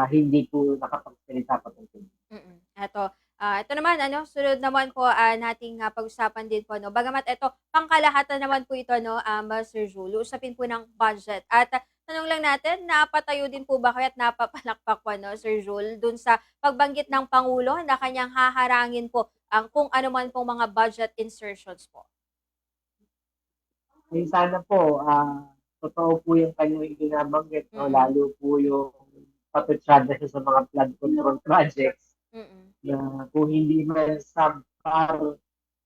hindi po nakapagsalita patungkol. Ito naman, sunod naman po nating pag-usapan din po, no? Bagamat ito, pangkalahatan naman po ito, no, Sir Jules, usapin po ng budget. At tanong lang natin, napatayo din po ba kayo at napapalakpak po, no, Sir Jules, dun sa pagbanggit ng Pangulo na kanyang haharangin po ang kung ano man pong mga budget insertions po? Ay, sana po, totoo po yung kanyang ibinabanggit, no? Lalo po yung patutsada siya sa mga flood control projects na kung hindi man subpar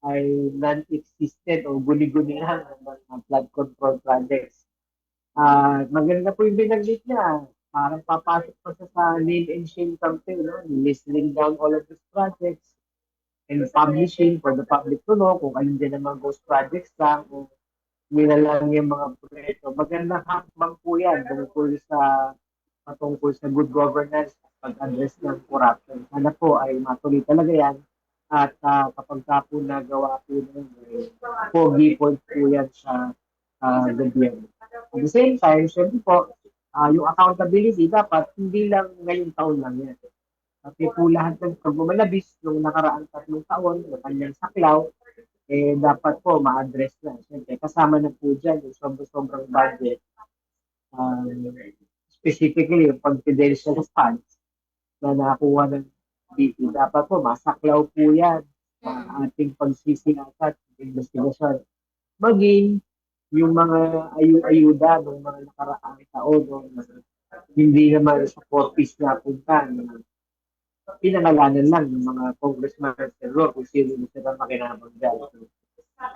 ay non-existent o guni-guni lang ng mga flood control projects. Maganda po yung binanggit niya. Parang papasok pa siya sa name and shame campaign, no? Listing down all of these projects and publishing for the public to know kung alin din naman those projects lang o nilalang yung mga proyekto. Magandang hakbang po yan patungkol sa good governance at pag-address ng corruption. Sana po ay matuloy talaga yan at kapag po nagawa po ng pogi point po yan sa gobyerno. At the same time, syempre po, yung accountability dapat hindi lang ngayong taon lang yan. Kasi po lahat ng pagbumalabis nung nakaraang 3 taon na kanyang saklaw, dapat po ma-address na. Siyempre, kasama na po dyan yung sobrang budget. Specifically, yung confidential funds na nakuha ng BP. Dapat po, masaklaw po yan ating pagsisinasat, investigasyon. Maging yung mga ayuda ng mga nakaraang taon hindi naman sa corpus na punta pinangalanan lang ng mga congressman at senador kung sino sila makinabang dyan.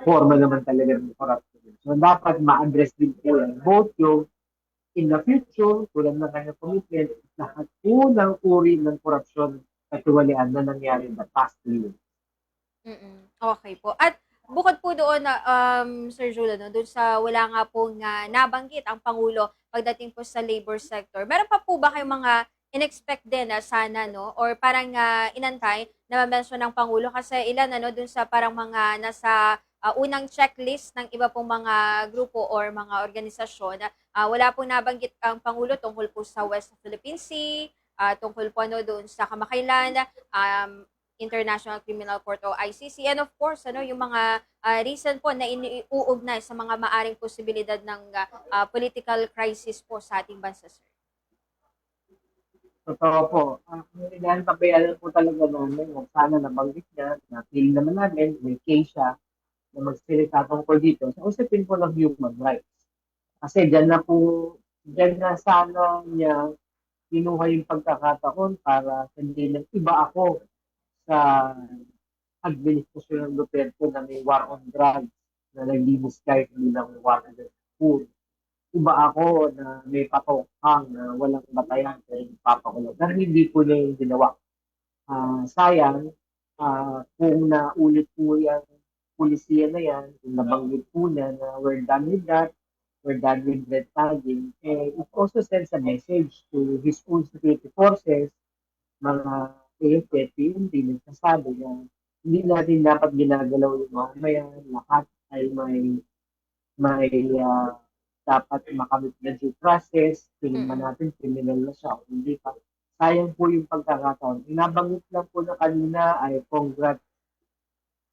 Forma naman talaga ng corruption. So, dapat ma-address din po yan. Both yung in the future, tulad ng kanyang commitment, lahat po ng uri ng corruption at tuwalian na nangyari in the past year. Okay po. At bukod po doon, Sir Jules, doon sa wala nga pong nabanggit ang Pangulo pagdating po sa labor sector, meron pa po ba kayong mga in-expect din na sana, no? Or parang inantay na ma-mention ng Pangulo kasi ilan dun sa parang mga nasa unang checklist ng iba pong mga grupo or mga organisasyon na wala pong nabanggit ang Pangulo tungkol po sa West Philippine Sea, tungkol po doon sa kamakailan, International Criminal Court o ICC, and of course yung mga reason po na iniuugnay sa mga maaring posibilidad ng political crisis po sa ating bansa, sir. Totoo po. Dahil pabayaran po talaga namin na sana nabanggit niya, na-feel naman namin, may case siya na magsalita tungkol dito sa usapin po ng human rights. Kasi dyan na sana niya kinuha yung pagkakataon para sabihin ng iba ako sa administrasyon ng Duterte na may war on drugs na naglinis kahit bilang war on food. Iba ako na may patokhang na walang batayan sa papakulong. Pero hindi po niya yung ginawa. Sayang, kung naulit po yung pulisiya na yan, kung nabanggit po na we're done with that, we're done with red tagging, it also sends a message to his own security forces, mga AFP, hindi nagsasabi na hindi natin dapat ginagalaw yung mga mayan, lahat ay may dapat makamit na due process, tingin man natin, criminal na siya o hindi pa. Sayang po yung pagkakataon. Inabanggit lang po na kanina ay Congrats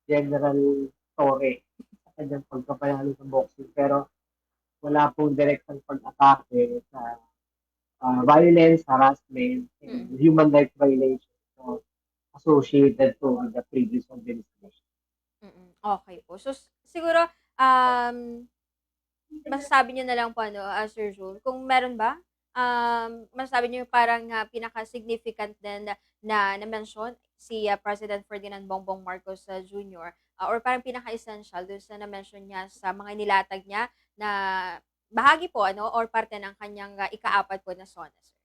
General Torre sa kanyang pagkapanalo sa boxing. Pero wala pong direktang pag-atake sa violence, harassment, and human rights violations associated to with the previous administration. Okay po. So, siguro, masasabi niyo na lang po, Sir Jules, kung meron ba, masasabi niyo parang pinaka-significant din na mention si President Ferdinand Bongbong Marcos Jr. Or parang pinaka-essential dun sa na-mention niya sa mga nilatag niya na bahagi po or parte ng kanyang ika-4 po na SONA, sir?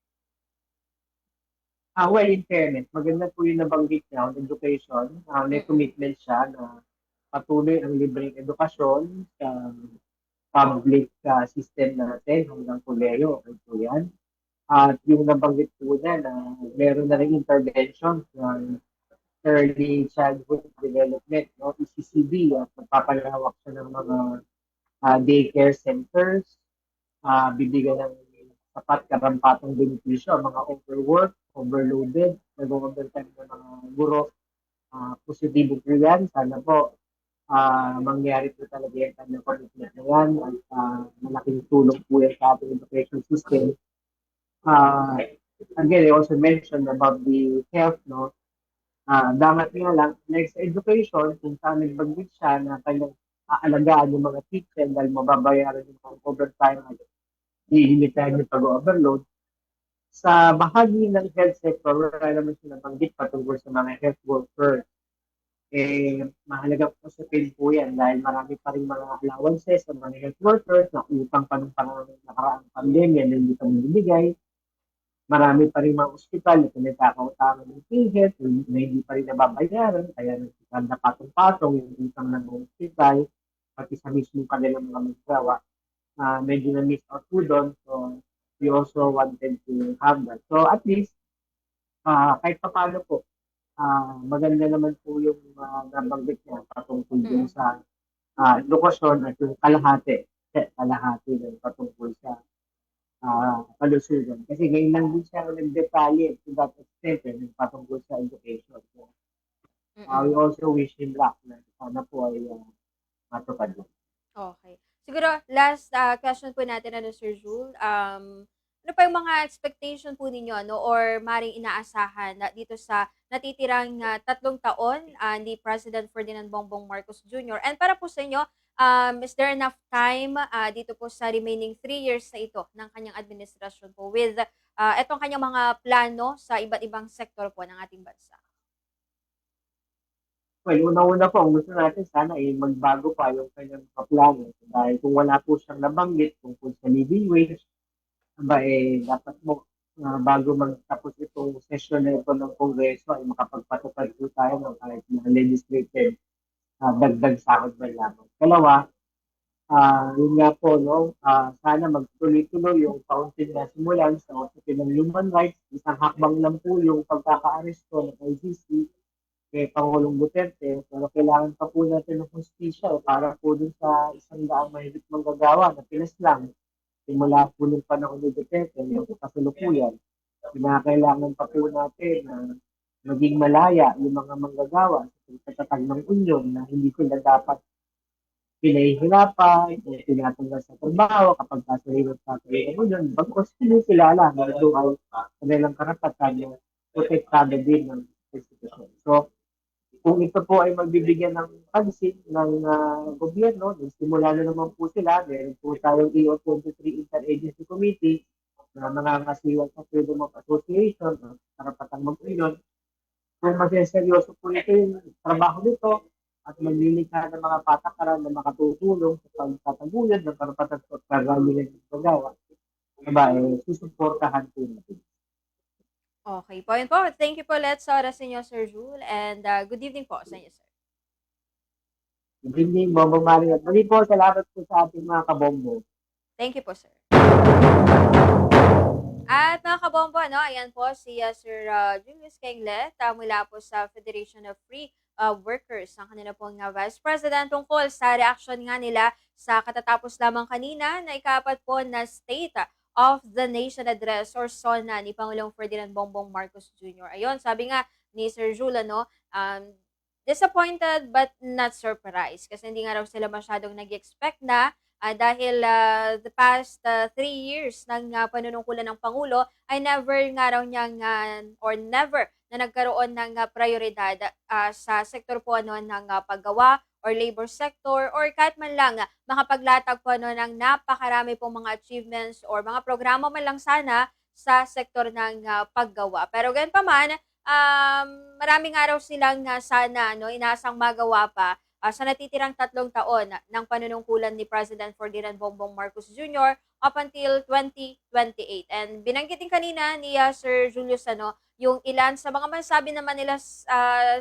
Well, in fairness, maganda po yung nabanggit niya on education. May commitment siya na patuloy ang libreng edukasyon sa public system natin hanggang koleyo. Ito yan. At yung nabanggit po niya na meron na rin intervention ng early childhood development, ECCD, at magpapalawak siya ng mga daycare centers, bibigyan ng sapat karampatang benepisyo. Mga overwork, overloaded, nag-overtime ng mga guro. Positibo po yan. Sana po mangyari po talaga yung kanyang commitment na yan at malaking tulong po yan sa ating education system. Again, I also mentioned about the health, no? Dapat nga lang, next education, kung saan nagbanggit siya na kanyang aalagaan yung mga teacher dahil mababayaran yung mga overtime at hilimitahan yung pag-overload. Sa bahagi ng health sector, wala naman siya nabanggit patungkol sa mga health workers. Mahalaga po sa po yan dahil marami pa rin mga allowances sa mga health workers na utang pa ng nakaraang pandemya na hindi pa binibigay. Marami pa rin mga ospital na pinagkakautangan ng PhilHealth na hindi pa rin nababayaran, kaya nagkikanda patong-patong yung utang ng ospital, pati sa mismo kanilang mga magsawa. Medyo na-miss out po doon, so we also wanted to have that. So at least, kahit pa paano po, maganda naman po yung nabanggit niya patungkol din sa edukasyon at yung kalahati ng patungkol sa kalusugan. Kasi ngayon lang din siya nag-detalye to that extent yung patungkol sa education. So, we also wish him luck na sana po ay matupad. Okay. Siguro, last question po natin, Sir Jules. Ano pa yung mga expectation po ninyo, or maring inaasahan na dito sa natitirang 3 taon ni President Ferdinand Bongbong Marcos Jr. And para po sa inyo, is there enough time dito po sa remaining 3 years na ito ng kanyang administrasyon po with itong kanyang mga plano sa iba't ibang sektor po ng ating bansa? Well, una-una po, ang gusto natin sana ay magbago pa yung kanyang plano. Dahil kung wala po siyang nabanggit tungkol sa living wage, dapat mo bago magtapos itong session na ito ng Kongreso ay makapagpatupad po tayo ng kahit na legislative dagdag sahod man lamang. Kalawa, yun nga po, sana magtuloy-tuloy yung kaunting na simulan sa Office ng Human Rights. Isang hakbang lang po yung pagkaka-aresto ng ICC kay Pangulong Duterte, pero kailangan pa po natin ng hustisya para po dun sa 100 mahigit manggagawa na pinaslang simula po ng panahon ni Duterte, yung kasalukuyan. Kinakailangan pa po natin na maging malaya yung mga manggagawa sa pagtatag ng union na hindi sila dapat pinahihirapan, tinatanggal sa trabaho kapag kasahirap sa ng union. Bagkos kinikilala na ito ay kanilang karapatan na protektado din ng institusyon. So, kung ito po ay magbibigyan ng pansin ng gobyerno, simula na naman po sila, meron po tayong EO23 Interagency Committee na nangangasiwa sa Freedom of Association, karapatang mag-union. Kung maseryoso po ito yung trabaho nito at maglilikha ng mga patakaran na makatutulong sa pagtataguyod ng karapatan at kagawin ng paggawa, susuportahan po natin. Okay po. Yun po. Thank you po let's sa oras ninyo, Sir Jules. And good evening po sa inyo, sir. Good evening, Bombong Mario. Muli po, salamat po sa ating mga kabombo. Thank you po, sir. At mga kabombo, ayan po si Sir Julius Kenglet mula po sa Federation of Free Workers, ang kanila pong Vice President tungkol sa reaction nga nila sa katatapos lamang kanina na ika-4 po na State of the Nation Address or SONA ni Pangulong Ferdinand Bongbong Marcos Jr. Ayun, sabi nga ni Sir Jules, disappointed but not surprised kasi hindi nga raw sila masyadong nag-expect na dahil the past 3 years ng panunungkulan ng Pangulo ay never nga raw niyang or never na nagkaroon ng prioridad sa sektor po ng paggawa or labor sector or kahit man lang makapaglatag po ng napakarami pong mga achievements or mga programa man lang sana sa sektor ng paggawa. Pero ganun pa man, marami nga raw silang sana inaasang magawa pa sa natitirang 3 taon ng panunungkulan ni President Ferdinand Bongbong Marcos Jr. up until 2028. And binanggitin kanina ni Sir Julius yung ilan sa mga masasabi naman nila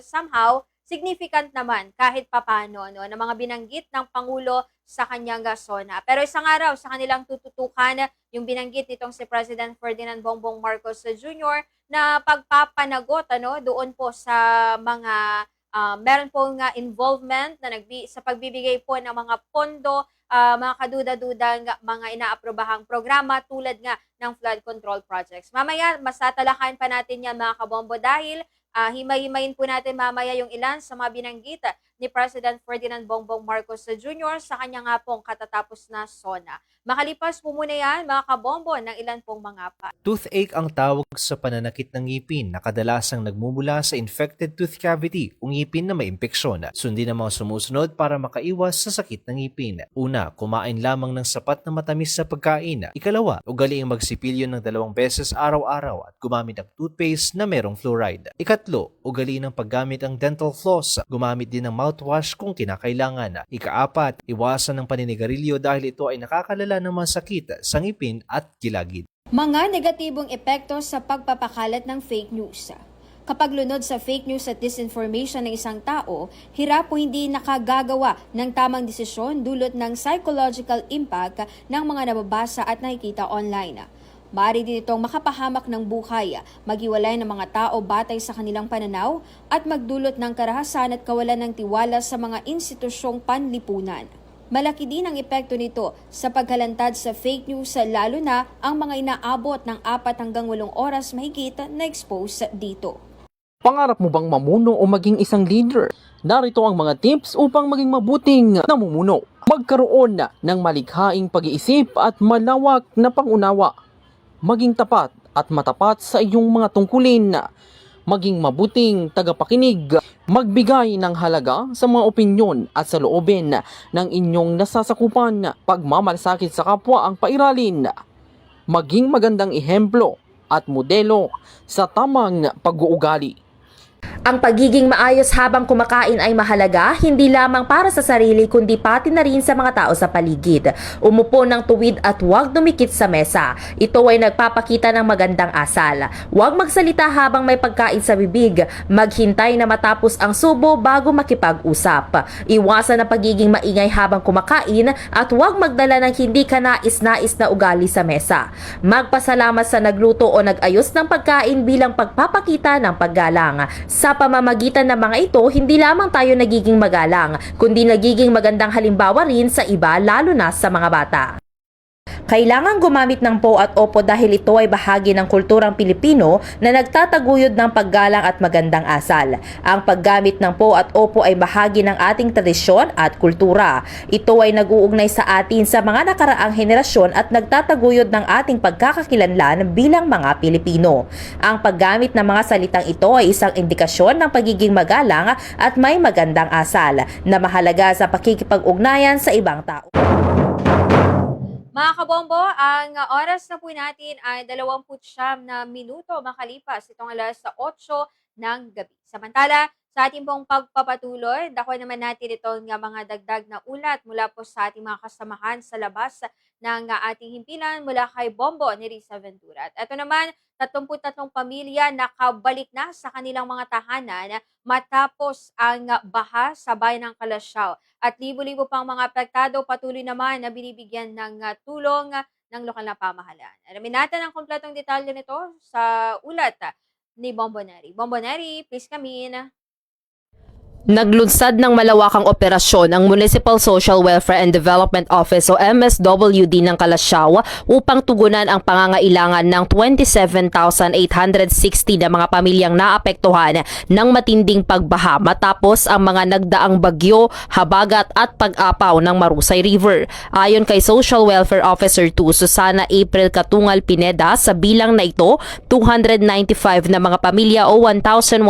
somehow significant naman kahit papano na mga binanggit ng Pangulo sa kanyang SONA. Pero isang araw sa kanilang tututukan yung binanggit nitong si President Ferdinand Bongbong Marcos Jr. na pagpapanagot doon po sa mga meron pong involvement na sa pagbibigay po ng mga pondo mga kaduda-dudang mga inaaprobahang programa tulad nga ng flood control projects. Mamaya, mas tatalakayan pa natin yan mga kabombo dahil himay-himayin po natin mamaya yung ilan sa mga binanggit ni President Ferdinand Bongbong Marcos Jr. sa kanya nga pong katatapos na SONA. Makalipas po muna yan mga kabombo ng ilan pong mga pa. Toothache ang tawag sa pananakit ng ngipin na kadalasang nagmumula sa infected tooth cavity o ngipin na may impeksyon. Sundin ang mga sumusunod para makaiwas sa sakit ng ngipin. Una, kumain lamang ng sapat na matamis na pagkain. Ikalawa, ugaliing magsipilyo ng 2 beses araw-araw at gumamit ng toothpaste na merong fluoride. Ikatlo, ugaliin ang paggamit ng dental floss. Gumamit din ng mouthwash kung kinakailangan. Ikaapat, iwasan ng paninigarilyo dahil ito ay nakakalala ng mga sakit sa ngipin at gilagid. Mga negatibong epekto sa pagpapakalat ng fake news. Kapag lunod sa fake news at disinformation ng isang tao, hirap o hindi nakagagawa ng tamang desisyon dulot ng psychological impact ng mga nababasa at nakikita online. Maaari din itong makapahamak ng buhay, maghiwalay ng mga tao batay sa kanilang pananaw at magdulot ng karahasan at kawalan ng tiwala sa mga institusyong panlipunan. Malaki din ang epekto nito sa paghalantad sa fake news lalo na ang mga inaabot ng 4 hanggang 8 oras mahigit na expose dito. Pangarap mo bang mamuno o maging isang leader? Narito ang mga tips upang maging mabuting namumuno. Magkaroon ng malikhaing pag-iisip at malawak na pangunawa. Maging tapat at matapat sa iyong mga tungkulin. Maging mabuting tagapakinig, magbigay ng halaga sa mga opinyon at sa loobin ng inyong nasasakupan, pagmamalasakit sa kapwa ang pairalin, maging magandang ehemplo at modelo sa tamang pag-uugali. Ang pagiging maayos habang kumakain ay mahalaga, hindi lamang para sa sarili kundi pati na rin sa mga tao sa paligid. Umupo ng tuwid at huwag dumikit sa mesa. Ito ay nagpapakita ng magandang asal. Huwag magsalita habang may pagkain sa bibig. Maghintay na matapos ang subo bago makipag-usap. Iwasan ang pagiging maingay habang kumakain at huwag magdala ng hindi ka nais-nais na ugali sa mesa. Magpasalamat sa nagluto o nag-ayos ng pagkain bilang pagpapakita ng paggalang. Sa pamamagitan ng mga ito, hindi lamang tayo nagiging magalang, kundi nagiging magandang halimbawa rin sa iba, lalo na sa mga bata. Kailangan gumamit ng po at opo dahil ito ay bahagi ng kulturang Pilipino na nagtataguyod ng paggalang at magandang asal. Ang paggamit ng po at opo ay bahagi ng ating tradisyon at kultura. Ito ay nag-uugnay sa atin sa mga nakaraang henerasyon at nagtataguyod ng ating pagkakakilanlan bilang mga Pilipino. Ang paggamit ng mga salitang ito ay isang indikasyon ng pagiging magalang at may magandang asal na mahalaga sa pakikipag-ugnayan sa ibang tao. Mga kabombo, ang oras na po natin ay 29 na minuto makalipas itong alas 8 ng gabi. Samantala, sa ating pong pagpapatuloy, dako naman natin itong mga dagdag na ulat mula po sa ating mga kasamahan sa labas ng ating himpilan mula kay Bombo ni Risa Ventura. At ito naman, 33 pamilya nakabalik na sa kanilang mga tahanan matapos ang baha sa bayan ng Calasiao. At libo-libo pang mga apektado patuloy naman na binibigyan ng tulong ng lokal na pamahalaan. Alamin natin ang kompletong detalye nito sa ulat ni Bombo Neri. Bombo Neri, please come in. Naglunsad ng malawakang operasyon ang Municipal Social Welfare and Development Office o MSWD ng Calasiao upang tugunan ang pangangailangan ng 27,860 na mga pamilyang naapektuhan ng matinding pagbaha matapos ang mga nagdaang bagyo, habagat at pag-apaw ng Marusay River. Ayon kay Social Welfare Officer 2 Susana April Katungal Pineda, sa bilang na ito, 295 na mga pamilya o 1,102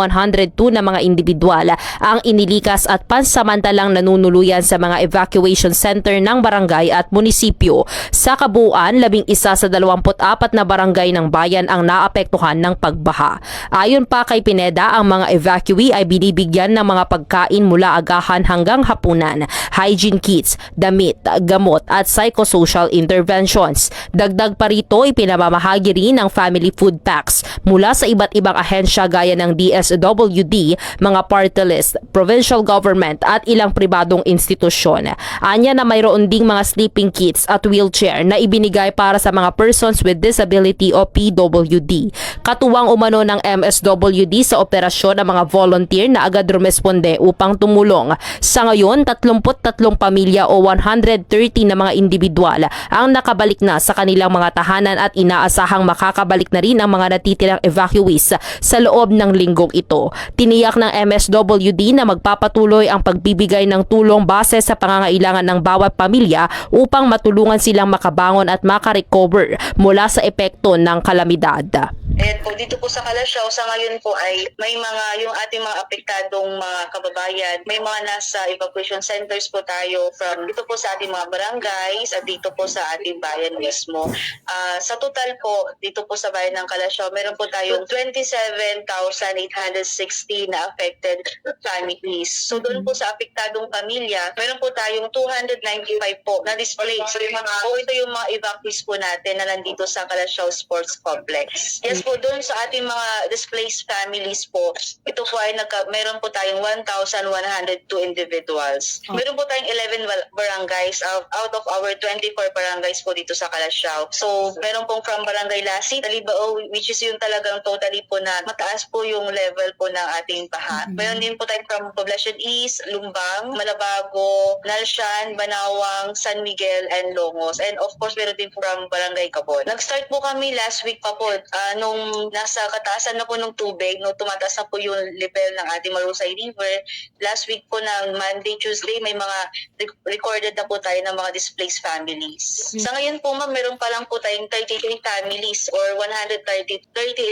na mga individual ang inilikas at pansamantalang nanunuluyan sa mga evacuation center ng barangay at munisipyo. Sa kabuuan, 11 sa 24 na barangay ng bayan ang naapektuhan ng pagbaha. Ayon pa kay Pineda, ang mga evacuee ay binibigyan ng mga pagkain mula agahan hanggang hapunan, hygiene kits, damit, gamot at psychosocial interventions. Dagdag pa rito, ipinamamahagi rin ang family food packs mula sa iba't ibang ahensya gaya ng DSWD, mga party list, provincial government at ilang pribadong institusyon. Anya na mayroon ding mga sleeping kits at wheelchair na ibinigay para sa mga persons with disability o PWD. Katuwang umano ng MSWD sa operasyon ng mga volunteer na agad rumesponde upang tumulong. Sa ngayon, 33 pamilya o 130 na mga individual ang nakabalik na sa kanilang mga tahanan at inaasahang makakabalik na rin ang mga natitirang evacuees sa loob ng linggong ito. Tiniyak ng MSWD na magpapatuloy ang pagbibigay ng tulong base sa pangangailangan ng bawat pamilya upang matulungan silang makabangon at makarecover mula sa epekto ng kalamidad. Ayan po, dito po sa Kalasyaw, sa ngayon po ay may mga, yung ating mga apektadong mga kababayan, may mga nasa evacuation centers po tayo from dito po sa ating mga barangays at dito po sa ating bayan mismo. Sa total po, dito po sa bayan ng Kalasyaw, meron po tayong 27,860 na affected families. So doon po sa apektadong pamilya, meron po tayong 295 po na displaced. So ito yung mga evacuees po natin na nandito sa Kalasyaw Sports Complex. Yes po, doon sa ating mga displaced families po, ito po ay meron po tayong 1,102 individuals. Meron po tayong 11 barangays out of our 24 barangays po dito sa Kalasyaw. So, meron pong from Barangay Lasit, Talibao, which is yung talagang totally po na mataas po yung level po ng ating baha. Meron din po tayong from Poblacion East, Lumbang, Malabago, Nalshan, Banawang, San Miguel, and Longos. And of course, meron din from Barangay Cabon. Nag-start po kami last week pa po, nung nasa kataasan na po ng tubig, nung tumataas na po yung level ng ating Marusay River, last week po ng Monday, Tuesday, may mga recorded na po tayo ng mga displaced families. Sa ngayon po ma'am, meron pa lang po tayong 33 families or 30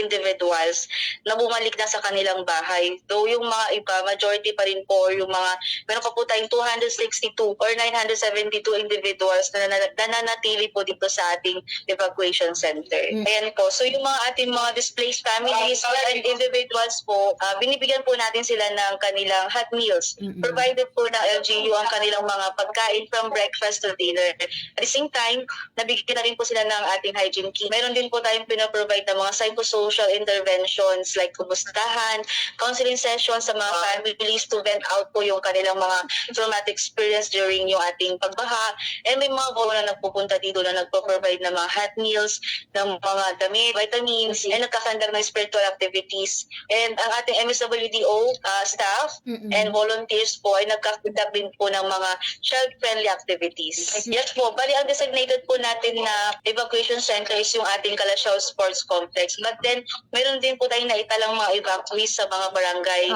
individuals na bumalik na sa kanilang bahay. Though yung mga iba, majority pa rin po, or yung mga, meron pa po tayong 262 or 972 individuals na nananatili po dito sa ating evacuation center. Ayan po. So yung mga ating mga displaced families and individuals po, binibigyan po natin sila ng kanilang hot meals. Provided po ng LGU ang kanilang mga pagkain from breakfast to dinner. At the same time, nabigyan na rin po sila ng ating hygiene kit. Meron din po tayong pinaprovide ng mga psychosocial interventions like kumustahan, counseling sessions sa mga families to vent out po yung kanilang mga traumatic experience during yung ating pagbaha. And may mga volunteer na nagpupunta dito na nagpo-provide ng mga hot meals, ng mga damit, vitamins, and nagkakandak ng spiritual activities. And ang ating MSWDO staff and volunteers po ay nagkakandak din po ng mga child-friendly activities. Yes po, bali ang designated po natin na evacuation center is yung ating Kalasyaw Sports Complex. But then, meron din po tayong naitalang mga evacuees sa mga barangay,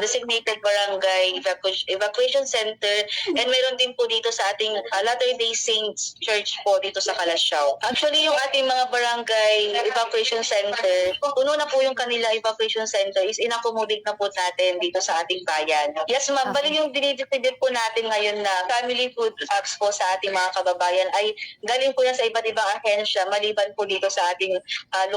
designated barangay evacuation center, and meron din po dito sa ating Latter-day Saints Church po dito sa Kalasyaw. Actually, yung ating mga barangay evacuation center, puno na po yung kanila evacuation center is in-accommodate na po natin dito sa ating bayan. Yes ma'am, bali yung dinidipidin po natin ngayon na family food packs po sa ating mga kababayan ay galing po yan sa iba't ibang ahensya maliban po dito sa ating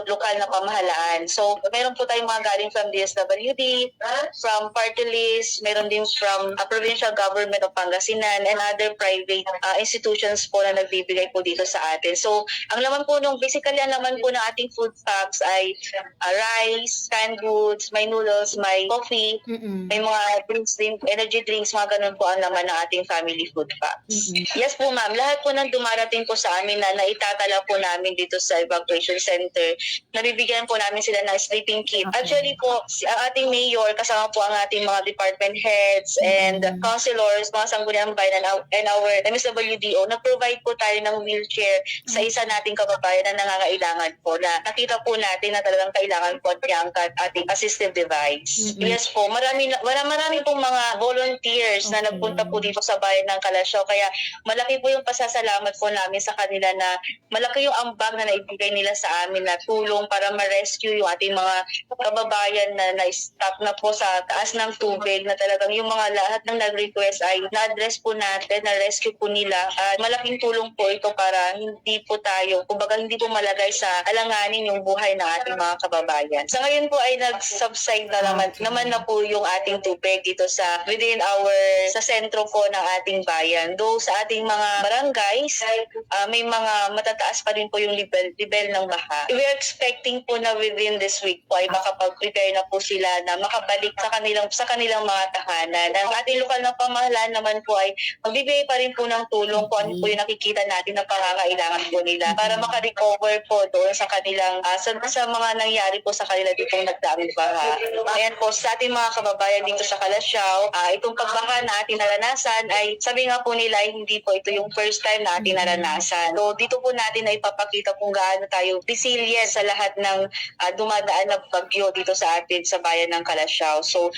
lokal na pamahalaan. So, meron po tayong mga galing from DSWD, from Party List, meron din from Provincial Government of Pangasinan and other private institutions po na nagbibigay po dito sa atin. So, ang laman po basically ang laman po ng ating food packs ay rice, canned goods, may noodles, may coffee, may mga drinks din, energy drinks, mga ganun po ang laman ng ating family food packs. Yes po ma'am, lahat po ng dumarating po sa amin na naitatala po namin dito sa evacuation center, nabibigyan po namin sila ng sleeping kit. Actually po, ang ating mayor, kasama po ang ating mga department heads and councilors, mga sangguniang bayan and our MSWDO, nag-provide po tayo ng wheelchair sa isa nating kababayan na nangangailangan po, na nakita po natin na talagang kailangan po niya ang ating assistive device. Yes po, marami pong mga volunteers na nagpunta po dito sa bayan ng Kalasyaw, kaya malaki po yung pasasalamat po namin sa kanila na malaki yung ambag na naibigay nila sa amin na tulong para ma-rescue yung ating mga kababayan na na-stop na po sa taas ng tubig, na talagang yung mga lahat ng nag-request ay na-address po natin, na-rescue po nila. Malaking tulong po ito para hindi po tayo, kumbaga hindi po malagay sa alanganin yung buhay buhay ng ating mga kababayan. Sa ngayon po ay nag-subside na naman na po yung ating tubig dito sa sa sentro po ng ating bayan. Though sa ating mga barangays, may mga matataas pa rin po yung level ng baha. We are expecting po na within this week po ay makapag-prepare na po sila na makabalik sa kanilang mga tahanan. Ang ating lokal na pamahalaan naman po ay magbibigay pa rin po ng tulong kung ano po yung nakikita natin na pangangailangan po nila para makarecover po doon sa kanilang sa mga nangyari po sa kanila ditong nagdaang baha. Ayan po, sa ating mga kababayan dito sa Calasiao, itong pagbaha na ating naranasan ay sabi nga po nila ay hindi po ito yung first time na ating naranasan. So dito po natin ay ipapakita kung gaano tayo resilient sa lahat ng dumadaan na bagyo dito sa atin sa bayan ng Calasiao. So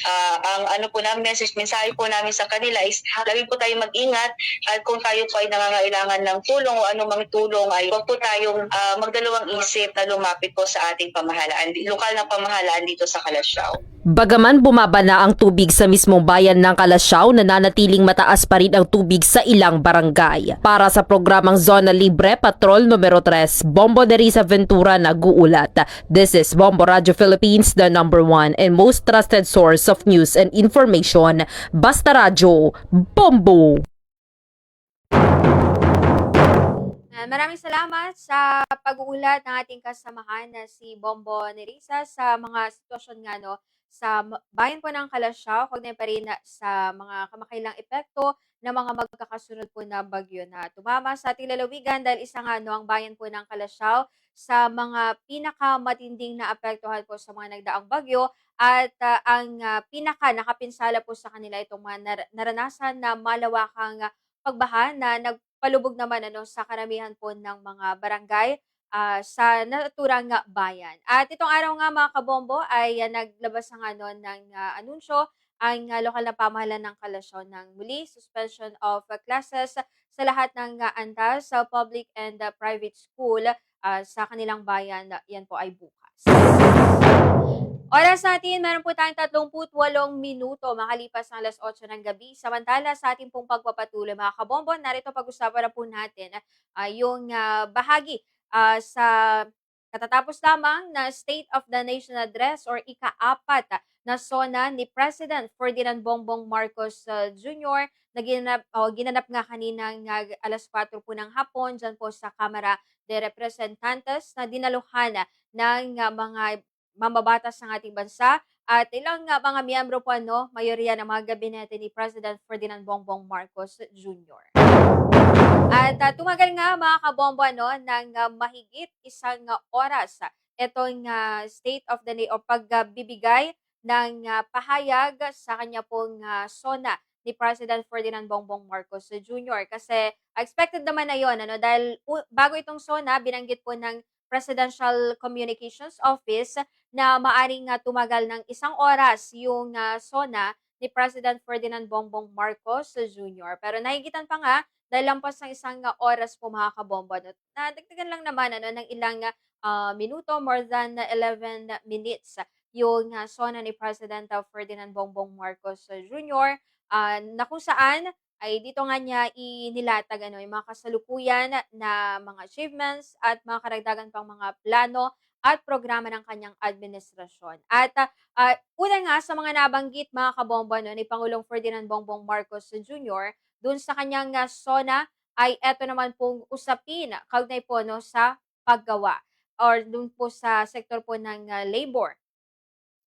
ang ano po namin mensahe po namin sa kanila is lagi po tayo mag-ingat at kung tayo po ay nangangailangan ng tulong o anumang tulong ay huwag po tayong magdalawang isip na lumapit po sa ating pamahalaan, lokal na pamahalaan dito sa Calasiao. Bagaman bumaba na ang tubig sa mismong bayan ng Calasiao, nananatiling mataas pa rin ang tubig sa ilang barangay. Para sa programang Zona Libre, Patrol numero 3, Bombo Nerissa Ventura nag-uulat. This is Bombo Radio Philippines, the #1 and most trusted source of news and information. Basta Radio, Bombo! Maraming salamat sa pag-uulat ng ating kasamahan na si Bombo Nerissa sa mga sitwasyon nga sa bayan po ng Calasiao, kaugnay pa rin sa mga kamakailang epekto ng mga magkakasunod po na bagyo na tumama sa ating lalawigan dahil isa nga ang bayan po ng Calasiao sa mga pinakamatinding na apektuhan po sa mga nagdaang bagyo at ang pinaka nakapinsala po sa kanila itong mga naranasan na malawakang pagbaha na nagpalubog naman sa karamihan po ng mga barangay sa naturang bayan. At itong araw nga mga kabombo ay naglabas ng anunsyo ang lokal na pamahalaan ng Calasiao ng muli suspension of classes sa lahat ng antas sa public and private school sa kanilang bayan. Yan po ay bukas. Oras natin, meron po tayong 38 minuto makalipas ng alas 8 ng gabi. Samantala sa ating pong pagpapatuloy mga kabombo, narito pag-usapan na po natin yung bahagi sa katatapos lamang na State of the Nation Address or ika-4 na SONA ni President Ferdinand Bongbong Marcos Jr. na ginanap nga kaninang alas 4 po ng hapon dyan po sa Kamara de Representantes na dinaluhan ng mga mambabatas ng ating bansa at ilang mga miyembro po mayorya ng mga gabinete ni President Ferdinand Bongbong Marcos Jr. At tumagal nga mga kabombo ng mahigit isang oras itong State of the Nation o pagbibigay ng pahayag sa kanya pong SONA ni President Ferdinand Bongbong Marcos Jr. Kasi expected naman na yun dahil bago itong SONA binanggit po ng Presidential Communications Office na maaring tumagal ng isang oras yung SONA ni President Ferdinand Bongbong Marcos Jr. Pero nahigitan pa nga dahil lampas ng isang oras po mga kabombo. Nadagdagan lang naman ng ilang minuto, more than 11 minutes yung SONA ni President Ferdinand Bongbong Marcos Jr. Na kung saan ay dito nga niya inilatag yung mga kasalukuyan na mga achievements at mga karagdagan pang mga plano at programa ng kanyang administrasyon. At una nga sa mga nabanggit mga kabombo ni Pangulong Ferdinand Bongbong Marcos Jr., dun sa kanyang SONA ay eto naman pong usapin kaugnay po sa paggawa or dun po sa sektor po ng labor.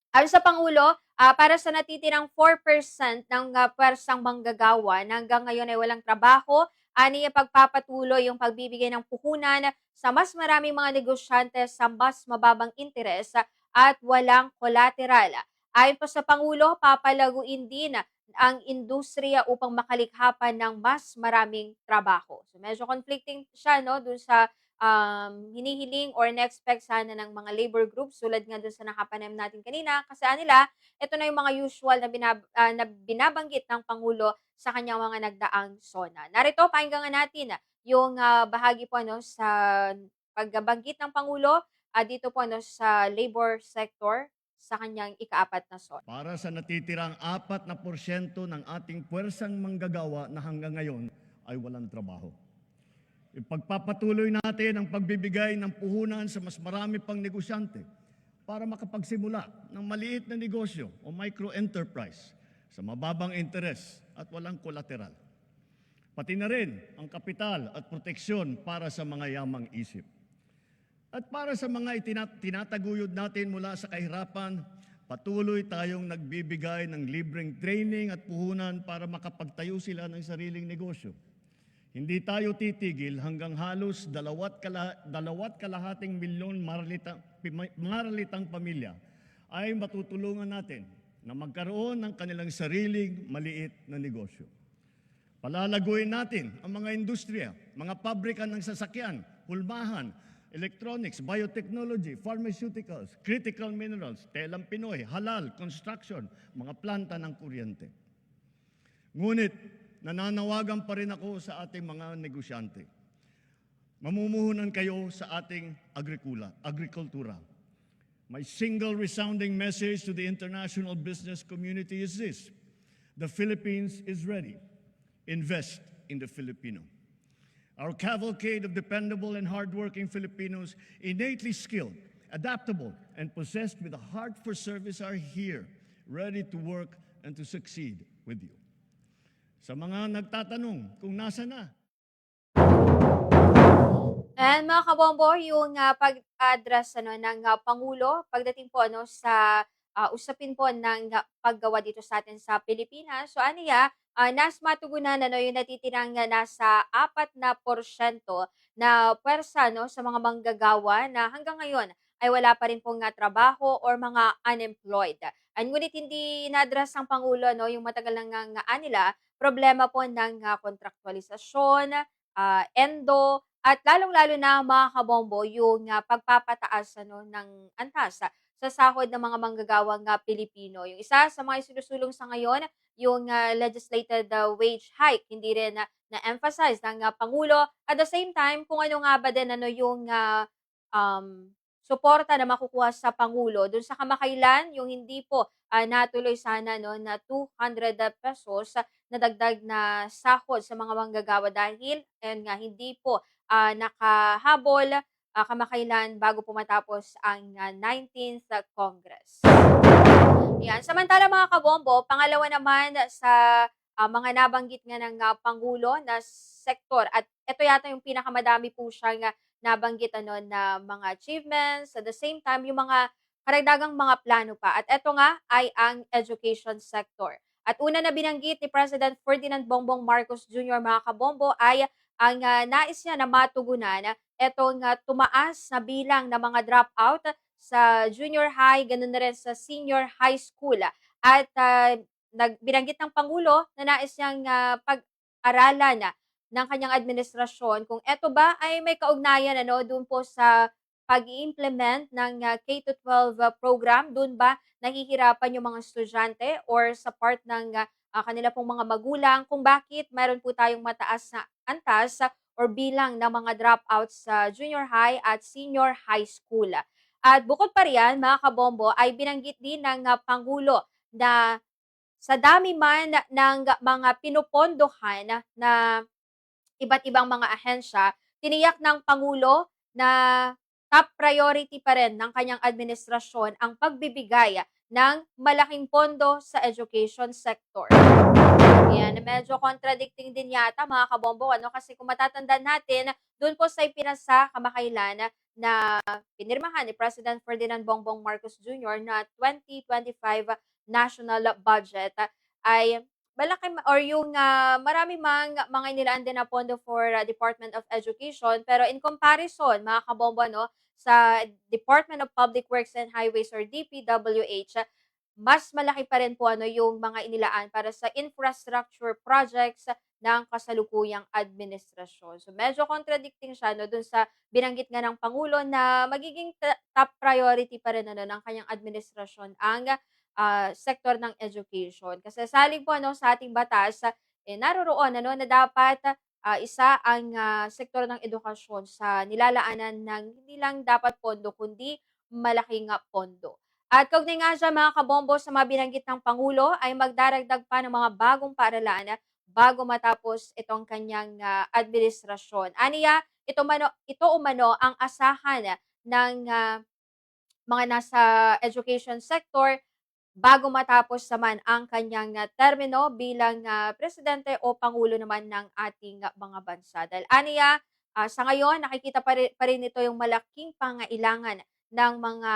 Ayon sa Pangulo, para sa natitirang 4% ng pwersang manggagawa na hanggang ngayon ay walang trabaho, aniya pagpapatuloy yung pagbibigay ng puhunan sa mas maraming mga negosyante sa mas mababang interes at walang collateral. Ayon pa sa Pangulo, papalaguin din ang industriya upang makalikha pa ng mas maraming trabaho. So medyo conflicting siya dun sa hinihiling or na-expect sana ng mga labor groups tulad nga dun sa nakapanayam natin kanina kasi nila, ito na yung mga usual na binabanggit ng Pangulo sa kanyang mga nagdaang SONA. Narito, pakinggan natin yung bahagi po sa pagbanggit ng Pangulo dito po sa labor sector sa kanyang ika-4 na SONA. Para sa natitirang 4% ng ating puwersang manggagawa na hanggang ngayon ay walang trabaho. Ipagpapatuloy natin ang pagbibigay ng puhunan sa mas marami pang negosyante para makapagsimula ng maliit na negosyo o micro-enterprise sa mababang interes at walang kolateral. Pati na rin ang kapital at proteksyon para sa mga yamang isip. At para sa mga tinataguyod natin mula sa kahirapan, patuloy tayong nagbibigay ng libreng training at puhunan para makapagtayo sila ng sariling negosyo. Hindi tayo titigil hanggang halos 2.5 milyon maralitang pamilya ay matutulungan natin na magkaroon ng kanilang sariling maliit na negosyo. Palalaguin natin ang mga industriya, mga pabrika ng sasakyan, pulmahan, electronics, biotechnology, pharmaceuticals, critical minerals, telang Pinoy, halal, construction, mga planta ng kuryente. Ngunit, nananawagan pa rin ako sa ating mga negosyante. Mamumuhunan kayo sa ating agrikultura. My single resounding message to the international business community is this: the Philippines is ready. Invest in the Filipino. Our cavalcade of dependable and hardworking Filipinos, innately skilled, adaptable, and possessed with a heart for service are here, ready to work and to succeed with you. Sa mga nagtatanong kung nasa na. And mga kabombo, yung pag-address ng Pangulo pagdating po sa usapin po ng paggawa dito sa atin sa Pilipinas. So nas matugunan yung natitirang nasa 4% na pwersa sa mga manggagawa na hanggang ngayon ay wala pa rin pong trabaho or mga unemployed. Ngunit hindi na-address ng Pangulo yung matagal nang nila problema po ng kontraktualisasyon, endo, at lalong-lalo na mga kabombo yung pagpapataas ng antas sa sahod ng mga manggagawang Pilipino. Yung isa sa mga sinusulong sa ngayon, yung legislated wage hike, hindi rin na-emphasize ng Pangulo. At the same time, kung ano nga ba din yung suporta na makukuha sa Pangulo dun sa kamakailan, yung hindi po natuloy sana na 200 pesos na dagdag na sahod sa mga manggagawa dahil hindi po nakahabol kamakailan bago po matapos ang 19th Congress. Yan. Samantala mga kabombo, pangalawa naman sa mga nabanggit nga ng Pangulo na sektor, at ito yata yung pinakamadami po siyang nabanggit na mga achievements, at the same time yung mga karagdagang mga plano pa. At ito nga ay ang education sector. At una na binanggit ni President Ferdinand Bongbong Marcos Jr. mga kabombo ay ang nais niya na matugunan etong tumaas na bilang ng mga dropout sa junior high, ganun na rin sa senior high school. At binanggit ng Pangulo na nais niyang pag-aralan ng kanyang administrasyon kung eto ba ay may kaugnayan doon po sa pag-i-implement ng K-12 program. Doon ba nahihirapan yung mga estudyante or sa part ng kanila pong mga magulang kung bakit mayroon po tayong mataas na antas or bilang ng mga dropouts sa junior high at senior high school. At bukod pa riyan, mga kabombo, ay binanggit din ng Pangulo na sa dami man ng mga pinupondohan na iba't ibang mga ahensya, tiniyak ng Pangulo na top priority pa rin ng kanyang administrasyon ang pagbibigay ng malaking pondo sa education sector. Yan, medyo contradicting din yata mga kabombo, kasi kung matatandaan natin, doon po sa ipinasa kamakailan na pinirmahan ni President Ferdinand Bongbong Marcos Jr. na 2025 national budget ay malaki or yung marami mga inilaan din na pondo for Department of Education, pero in comparison mga kabombo sa Department of Public Works and Highways or DPWH, mas malaki pa rin po yung mga inilaan para sa infrastructure projects ng kasalukuyang administrasyon. So medyo contradicting siya dun sa binanggit nga ng Pangulo na magiging top priority pa rin ng kanyang administrasyon ang sektor ng education. Kasi saling po sa ating batas, naroroon na dapat isa ang sektor ng edukasyon sa nilalaanan ng hindi lang dapat pondo kundi malaking pondo. At kaugnay nga dyan mga kabombo sa mga binanggit ng Pangulo ay magdaragdag pa ng mga bagong paaralan bago matapos itong kanyang administrasyon. Aniya, ito umano ang asahan ng mga nasa education sector bago matapos naman ang kanyang termino bilang presidente o pangulo naman ng ating mga bansa. Dahil aniya, sa ngayon, nakikita pa rin ito yung malaking pangailangan ng mga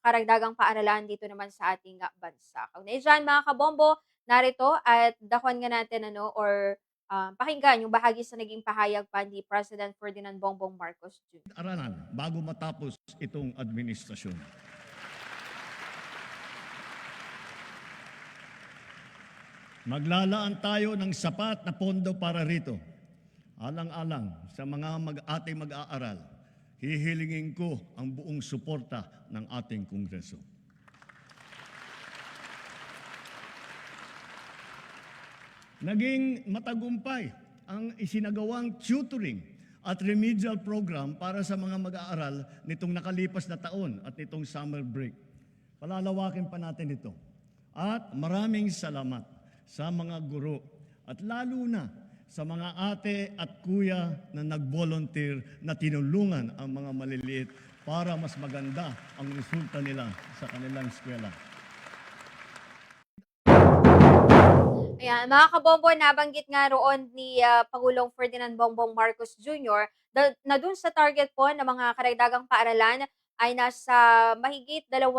karagdagang paaralan dito naman sa ating bansa. Kaunay dyan, mga kabombo, narito at dakwan nga natin pakinggan yung bahagi sa naging pahayag pa ni President Ferdinand Bongbong Marcos Jr. Aralan bago matapos itong administrasyon. Maglalaan tayo ng sapat na pondo para rito. Alang-alang sa mga ating mag-aaral, hihilingin ko ang buong suporta ng ating Kongreso. Naging matagumpay ang isinagawang tutoring at remedial program para sa mga mag-aaral nitong nakalipas na taon at nitong summer break. Palalawakin pa natin ito. At maraming salamat sa mga guro at lalo na sa mga ate at kuya na nag-volunteer na tinulungan ang mga maliliit para mas maganda ang resulta nila sa kanilang eskwela. Ayan, mga kabombo, nabanggit nga roon ni Pangulong Ferdinand Bongbong Marcos Jr. Na dun sa target po ng mga karagdagang paaralan ay nasa mahigit 2,000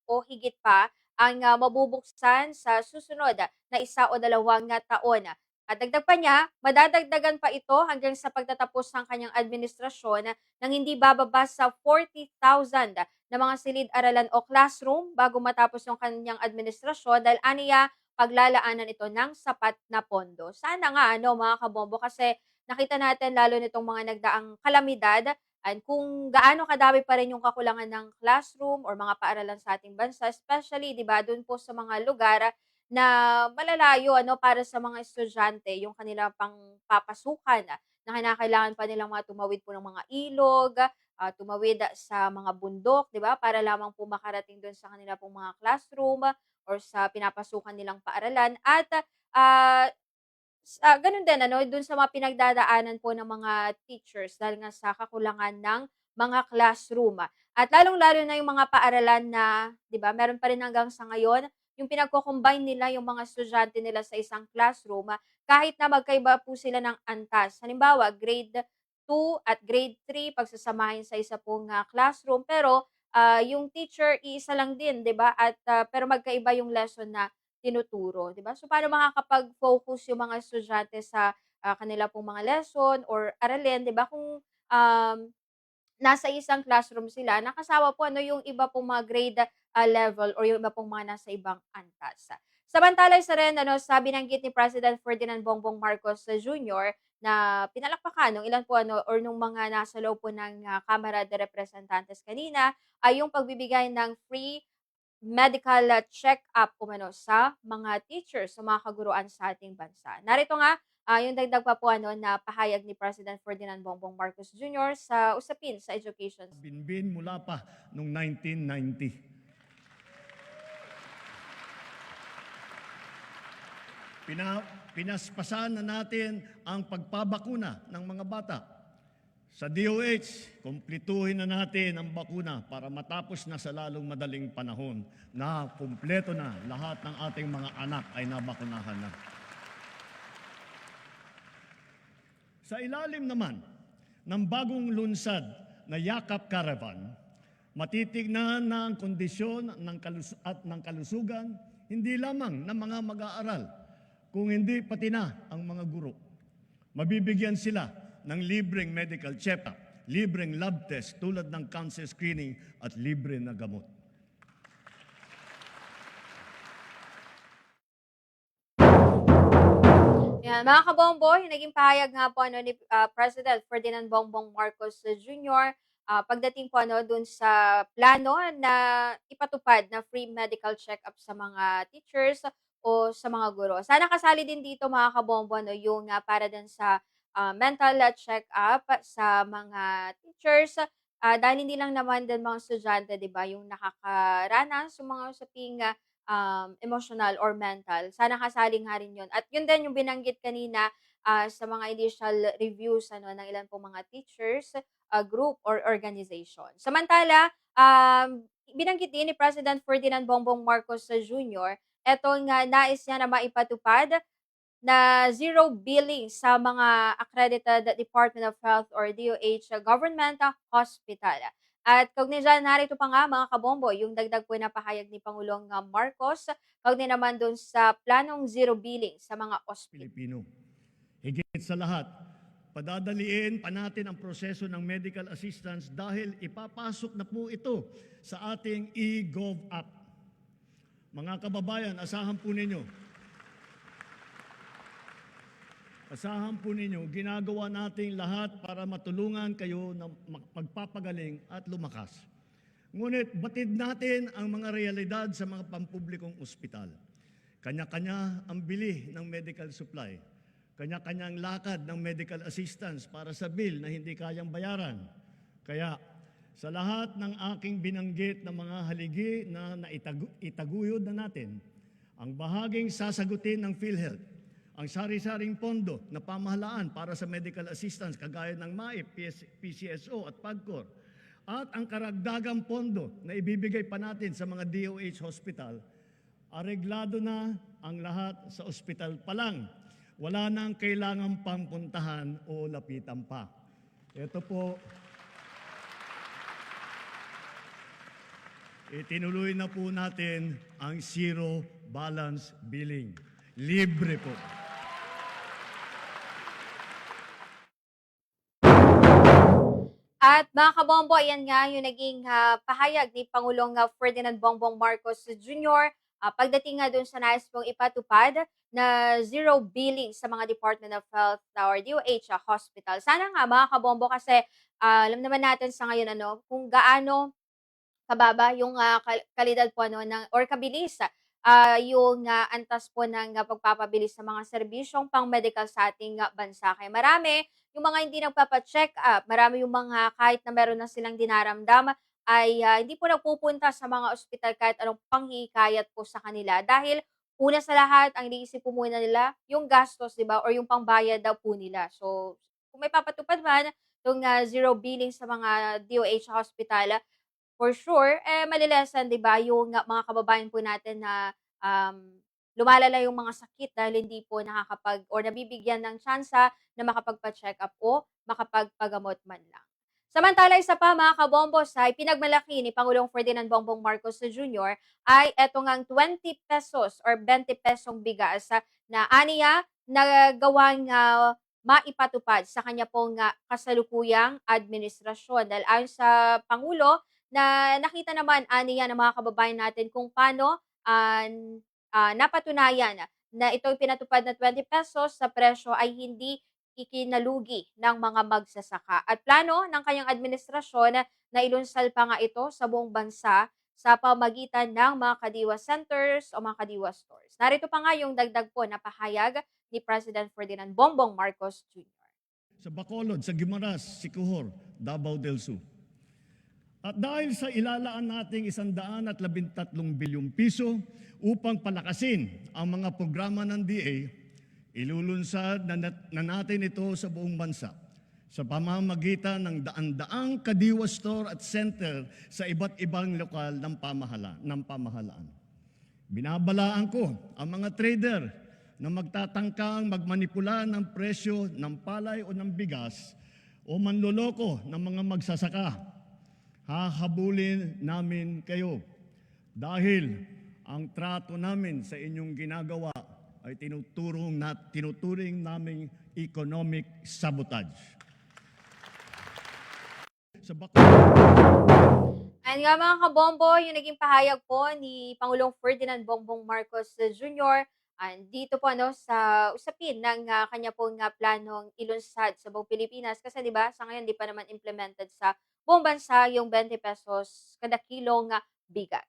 o higit pa ang mabubuksan sa susunod na 1 o 2 taon. At dagdag pa niya, madadagdagan pa ito hanggang sa pagtatapos ng kanyang administrasyon nang hindi bababa sa 40,000 na mga silid-aralan o classroom bago matapos yung kanyang administrasyon dahil aniya paglalaanan ito ng sapat na pondo. Sana nga mga kabombo kasi nakita natin lalo nitong mga nagdaang kalamidad and kung gaano kadami pa rin yung kakulangan ng classroom or mga paaralan sa ating bansa, especially 'di ba doon po sa mga lugar na malalayo para sa mga estudyante yung kanilang pangpapasukan na kinakailangan pa nilang tumawid po ng mga ilog, tumawid sa mga bundok, 'di ba? Para lamang po makarating doon sa kanila pong mga classroom or sa pinapasukan nilang paaralan at ganun din dun sa mga pinagdadaanan po ng mga teachers dahil nga sa kakulangan ng mga classroom. At lalong-lalo na yung mga paaralan na, 'di ba, meron pa rin hanggang sa ngayon yung pinagko-combine nila yung mga estudyante nila sa isang classroom kahit na magkaiba po sila ng antas. Halimbawa, grade 2 at grade 3 pagsasamahin sa isa pong classroom pero yung teacher iisa lang din, 'di ba? At pero magkaiba yung lesson na tinuturo, 'di ba? So paano makakapag-focus yung mga estudyante sa kanila pong mga lesson or aralin, 'di ba? Kung nasa isang classroom sila, nakasama po yung iba pong mga grade level or yung iba pong mga nasa ibang antas. Samantala isa rin sa binanggit ni President Ferdinand Bongbong Marcos Jr. na pinalakpakan ng ilan po or nung mga nasa loob po ng Kamara de Representantes kanina ay yung pagbibigay ng free medical check-up sa mga teachers, sa mga kaguruan sa ating bansa. Narito nga, yung dagdag pa po na pahayag ni President Ferdinand Bongbong Marcos Jr. sa usapin sa education. Binbin mula pa noong 1990. Pinaspasan na natin ang pagpabakuna ng mga bata. Sa DOH, kumpletuhin na natin ang bakuna para matapos na sa lalong madaling panahon na kumpleto na lahat ng ating mga anak ay nabakunahan na. Sa ilalim naman ng bagong lunsad na Yakap Caravan, matitignan na ang kondisyon ng kalusugan hindi lamang ng mga mag-aaral, kung hindi pati na ang mga guro. Mabibigyan sila ng libreng medical check-up, libreng lab test tulad ng cancer screening at libre na gamot. Yan, mga kabombo, yung naging pahayag nga po ni President Ferdinand Bongbong Marcos Jr. Pagdating po dun sa plano na ipatupad na free medical check-up sa mga teachers o sa mga guro. Sana kasali din dito mga kabombo yung para din sa mental check-up sa mga teachers dahil hindi lang naman din mga estudyante, 'di ba, yung nakakaranas yung mga usaping emotional or mental, sana kasali nga rin yun. At yun din yung binanggit kanina sa mga initial reviews ng ilan pong mga teachers, group or organization. Samantala, binanggit din ni President Ferdinand Bongbong Marcos Jr. Etong nais niya na maipatupad na zero billing sa mga accredited Department of Health or DOH government hospital. At kaugnay dyan, narito pa nga mga kabombo, yung dagdag po na pahayag ni Pangulong Marcos, kaugnay naman dun sa planong zero billing sa mga ospital. Pilipino. Higit sa lahat, padadaliin pa natin ang proseso ng medical assistance dahil ipapasok na po ito sa ating e-Gov app. Mga kababayan, asahan po ninyo, ginagawa natin lahat para matulungan kayo na magpapagaling at lumakas. Ngunit batid natin ang mga realidad sa mga pampublikong ospital. Kanya-kanya ang bili ng medical supply. Kanya-kanyang lakad ng medical assistance para sa bill na hindi kayang bayaran. Kaya sa lahat ng aking binanggit na mga haligi na itaguyod na natin, ang bahaging sasagutin ng PhilHealth, ang sari-saring pondo na pamahalaan para sa medical assistance kagaya ng MAIP, PCSO at PAGCOR, at ang karagdagang pondo na ibibigay pa natin sa mga DOH hospital, areglado na ang lahat sa ospital pa lang. Wala nang kailangan pang puntahan o lapitan pa. Ito po, itinuloy na po natin ang zero balance billing. Libre po. At mga kabombo, ayan nga yung naging pahayag ni Pangulong Ferdinand Bongbong Marcos Jr. Pagdating nga dun sa nais pong ipatupad na zero billing sa mga Department of Health or DOH hospital. Sana nga mga kabombo kasi alam naman natin sa ngayon kung gaano kababa yung kalidad po or kabilis yung antas po ng pagpapabilis sa mga serbisyong pang-medical sa ating bansa. Kaya marami yung mga hindi nagpapa-check up, marami yung mga kahit na meron na silang dinaramdam ay hindi po nagpupunta sa mga ospital kahit anong panghihikayat po sa kanila. Dahil una sa lahat, ang iniisip po muna nila, yung gastos, di ba? Or yung pangbayad daw po nila. So, kung may papatupad man, itong zero billing sa mga DOH hospital, for sure, malilesan, di ba, yung mga kababayan po natin na lumalala yung mga sakit dahil hindi po or nabibigyan ng tsansa na makapagpa-check up o makapagpagamot man lang. Samantala, isa pa mga kabombos ay pinagmalaki ni Pangulong Ferdinand Bongbong Marcos Jr. ay etong ang 20 pesos or 20 pesong bigas na aniya na gawang maipatupad sa kanya pong kasalukuyang administrasyon. Dahil ayon sa Pangulo, na nakita naman aniya ng mga kababayan natin kung paano napatunayan na itong pinatupad na 20 pesos sa presyo ay hindi ikinalugi ng mga magsasaka. At plano ng kanyang administrasyon na ilunsad pa nga ito sa buong bansa sa pamagitan ng mga kadiwa centers o mga kadiwa stores. Narito pa nga yung dagdag po na pahayag ni President Ferdinand Bongbong Marcos Jr. Sa Bacolod, sa Guimaras, Siquijor, Davao del Sur. At dahil sa ilalaan nating 113 bilyong piso upang palakasin ang mga programa ng DA, ilulunsad na natin ito sa buong bansa sa pamamagitan ng daan-daang kadiwa store at center sa iba't ibang lokal ng pamahalaan. Binabalaan ko ang mga trader na magtatangkang magmanipula ng presyo ng palay o ng bigas o manloloko ng mga magsasaka. Hahabulin namin kayo dahil ang trato namin sa inyong ginagawa ay tinuturing naming economic sabotage. And nga mga kabombo, yung naging pahayag po ni Pangulong Ferdinand Bongbong Marcos Jr. Dito po sa usapin ng kanya pong planong ilunsad sa buong Pilipinas. Kasi di ba sa ngayon di pa naman implemented sa buong bansa yung 20 pesos kada kilong bigas.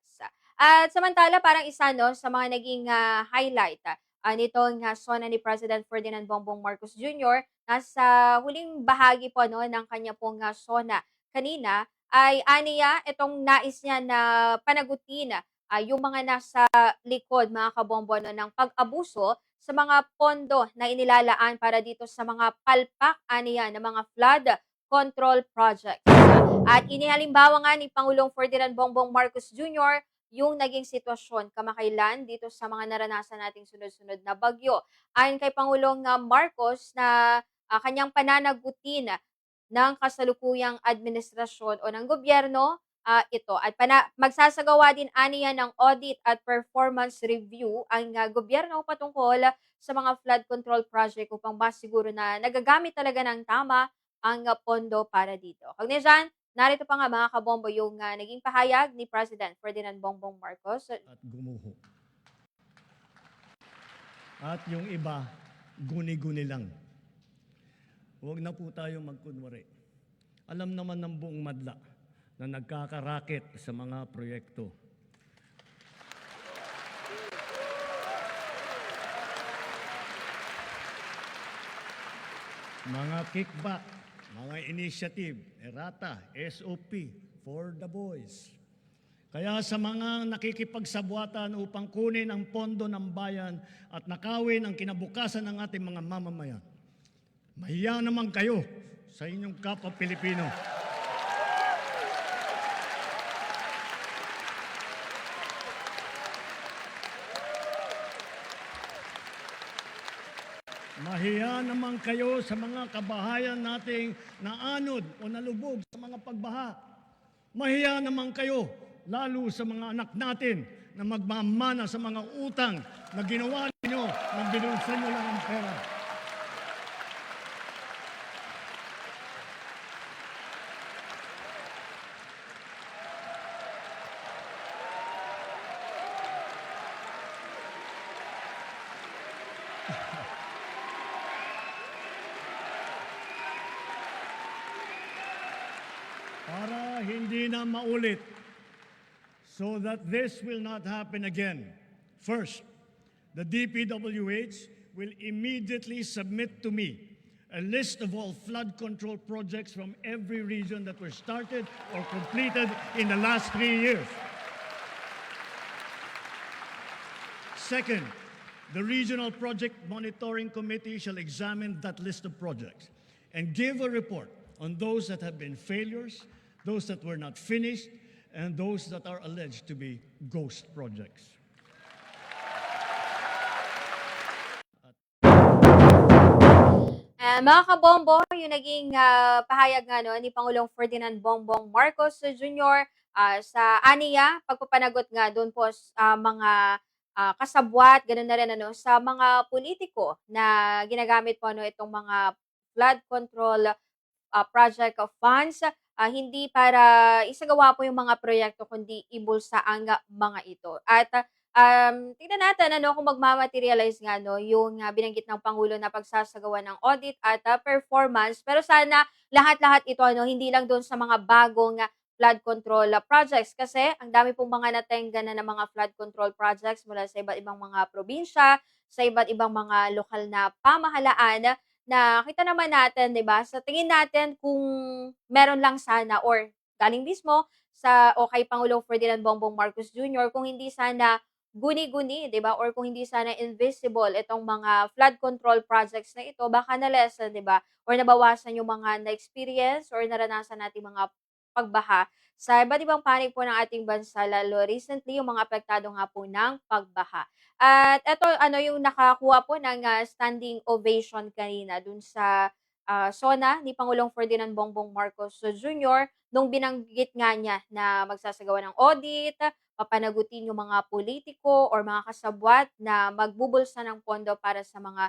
At samantala parang isa sa mga naging highlight nitong sona ni President Ferdinand Bongbong Marcos Jr. Nasa huling bahagi po ng kanya pong sona kanina ay aniya itong nais niya na panagutin yung mga nasa likod, mga kabombo, no, ng pag-abuso sa mga pondo na inilalaan para dito sa mga palpak aniya ng mga flood control projects. At inihalimbawa nga ni Pangulong Ferdinand Bongbong Marcos Jr. yung naging sitwasyon kamakailan dito sa mga naranasan nating sunod-sunod na bagyo. Ayon kay Pangulong Marcos na kanyang pananagutin ng kasalukuyang administrasyon o ng gobyerno ito. At magsasagawa din aniya ng audit at performance review ang gobyerno patungkol sa mga flood control project upang masiguro na nagagamit talaga ng tama ang pondo para dito. Kaugnay dyan, narito pa nga mga kabombo yung naging pahayag ni President Ferdinand Bongbong Marcos. At gumuho. At yung iba, guni-guni lang. Huwag na po tayo magkunwari. Alam naman ng buong madla na nagkakaraket sa mga proyekto. Mga kickback, mga initiative, errata, SOP, for the boys. Kaya sa mga nakikipagsabwatan upang kunin ang pondo ng bayan at nakawin ang kinabukasan ng ating mga mamamayan, mahiya naman kayo sa inyong kapwa Pilipino. Mahiya naman kayo sa mga kabahayan nating naanod o nalubog sa mga pagbaha. Mahiya naman kayo, lalo sa mga anak natin na magmamana sa mga utang na ginawa ninyo nang binulsan nyo lang ang pera. Para hindi na maulit, so that this will not happen again. First, the DPWH will immediately submit to me a list of all flood control projects from every region that were started or completed in the last 3 years. Second, the Regional Project Monitoring Committee shall examine that list of projects and give a report on those that have been failures, those that were not finished, and those that are alleged to be ghost projects. Mga kabombo, yung naging pahayag nga no, ni Pangulong Ferdinand Bongbong Marcos Jr. Sa aniya, pagpapanagot nga doon po sa mga kasabwat, ganoon na rin ano, sa mga politiko na ginagamit po ano, itong mga flood control project of funds, hindi para isagawa po yung mga proyekto, kundi ibulsa ang mga ito. At tingnan natin ano, kung magmamaterialize nga no, yung binanggit ng Pangulo na pagsasagawa ng audit at performance. Pero sana lahat-lahat ito ano, hindi lang doon sa mga bagong flood control projects kasi ang dami pong mga natenga na ng mga flood control projects mula sa iba't ibang mga probinsya, sa iba't ibang mga lokal na pamahalaan na kita naman natin, 'di ba? Sa tingin natin kung meron lang sana or galing mismo sa o kay Pangulong Ferdinand Bongbong Marcos Jr. kung hindi sana guni-guni, 'di ba? Or kung hindi sana invisible itong mga flood control projects na ito, baka na-lessen, 'di ba? Or nabawasan yung mga na-experience or naranasan nating mga pagbaha sa iba't ibang panig po ng ating bansa, lalo recently yung mga apektado nga po ng pagbaha. At eto ano yung nakakuha po ng standing ovation kanina dun sa SONA ni Pangulong Ferdinand Bongbong Marcos Jr. nung binanggit nga niya na magsasagawa ng audit, papanagutin yung mga politiko or mga kasabwat na magbubulsa ng pondo para sa mga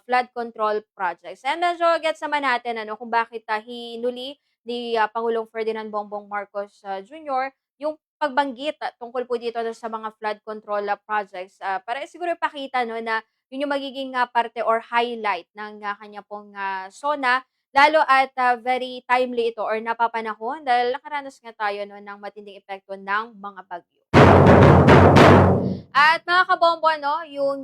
flood control projects. And medyo gets naman natin ano, kung bakit hinuli ni Pangulong Ferdinand Bongbong Marcos Jr. yung pagbanggit tungkol po dito sa mga flood control projects para siguro ipakita no, na yun yung magiging parte or highlight ng kanya pong SONA, lalo at very timely ito or napapanahon dahil nakaranas nga tayo no, ng matinding epekto ng mga bagyo. At mga kabombo, no, yung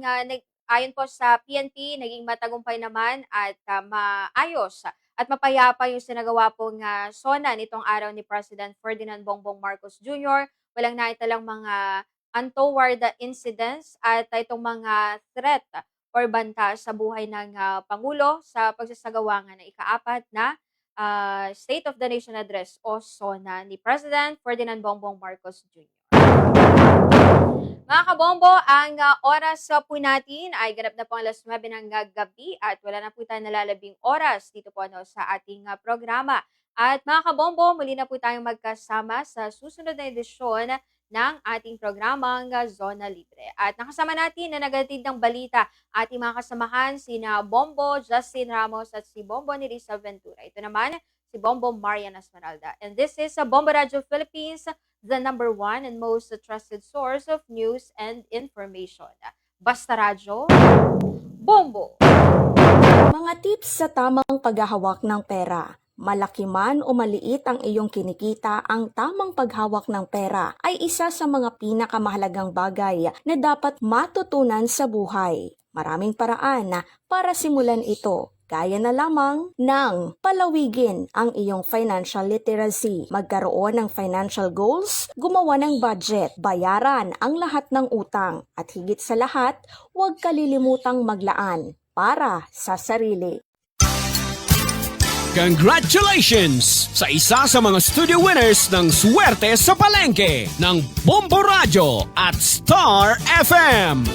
ayon po sa PNP, naging matagumpay naman at maayos at mapayapa yung sinagawa pong SONA nitong araw ni President Ferdinand Bongbong Marcos Jr. Walang naitalang mga untoward incidents at itong mga threat or banta sa buhay ng Pangulo sa pagsasagawa ng ikaapat na State of the Nation Address o SONA ni President Ferdinand Bongbong Marcos Jr. Mga kabombo, ang oras po natin ay ganap na po ang 9 ng gabi at wala na po tayong nalalabing oras dito po sa ating programa. At mga kabombo, muli na po tayong magkasama sa susunod na edisyon ng ating programang Zona Libre. At nakasama natin na nagatid ng balita ating mga kasamahan sina Bombo Justin Ramos at si Bombo Nerissa Ventura. Ito naman si Bombo Marian Esmeralda. And this is Bombo Radio Philippines, the #1 and most trusted source of news and information. Basta Radyo, Bombo! Mga tips sa tamang paghahawak ng pera. Malaki man o maliit ang iyong kinikita, ang tamang paghawak ng pera ay isa sa mga pinakamahalagang bagay na dapat matutunan sa buhay. Maraming paraan para simulan ito. Kaya na lamang ng palawigin ang iyong financial literacy, magkaroon ng financial goals, gumawa ng budget, bayaran ang lahat ng utang, at higit sa lahat, huwag kalilimutang maglaan para sa sarili. Congratulations sa isa sa mga studio winners ng Swerte sa Palengke ng Bombo Radio at Star FM.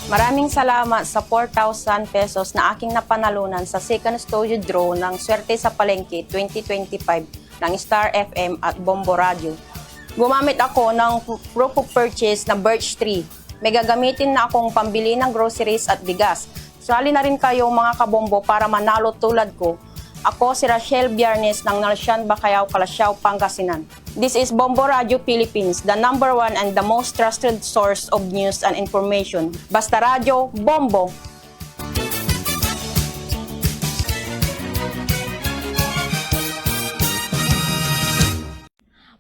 Maraming salamat sa 4,000 pesos na aking napanalunan sa second studio draw ng Swerte sa Palengke 2025 ng Star FM at Bombo Radio. Gumamit ako ng proof of purchase na Birch Tree. May gagamitin na akong pambili ng groceries at bigas. Sali na rin kayo mga kabombo para manalo tulad ko. Ako si Rachel Biernes ng Nalsyan, Bacayao, Calasiao, Pangasinan. This is Bombo Radio Philippines, the #1 and the most trusted source of news and information. Basta Radio, Bombo!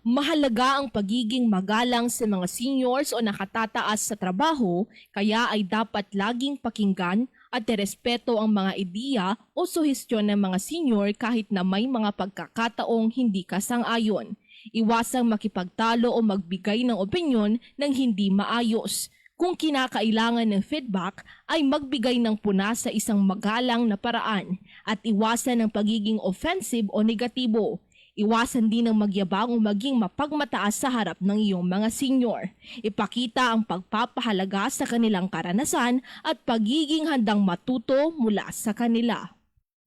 Mahalaga ang pagiging magalang sa mga seniors o nakatataas sa trabaho, kaya ay dapat laging pakinggan at irespeto ang mga ideya o suhestyon ng mga senior kahit na may mga pagkakataong hindi ka sang-ayon. Iwasang makipagtalo o magbigay ng opinyon ng hindi maayos. Kung kinakailangan ng feedback, ay magbigay ng puna sa isang magalang na paraan at iwasan ang pagiging offensive o negatibo. Iwasan din ang magyabang o maging mapagmataas sa harap ng iyong mga senior. Ipakita ang pagpapahalaga sa kanilang karanasan at pagiging handang matuto mula sa kanila.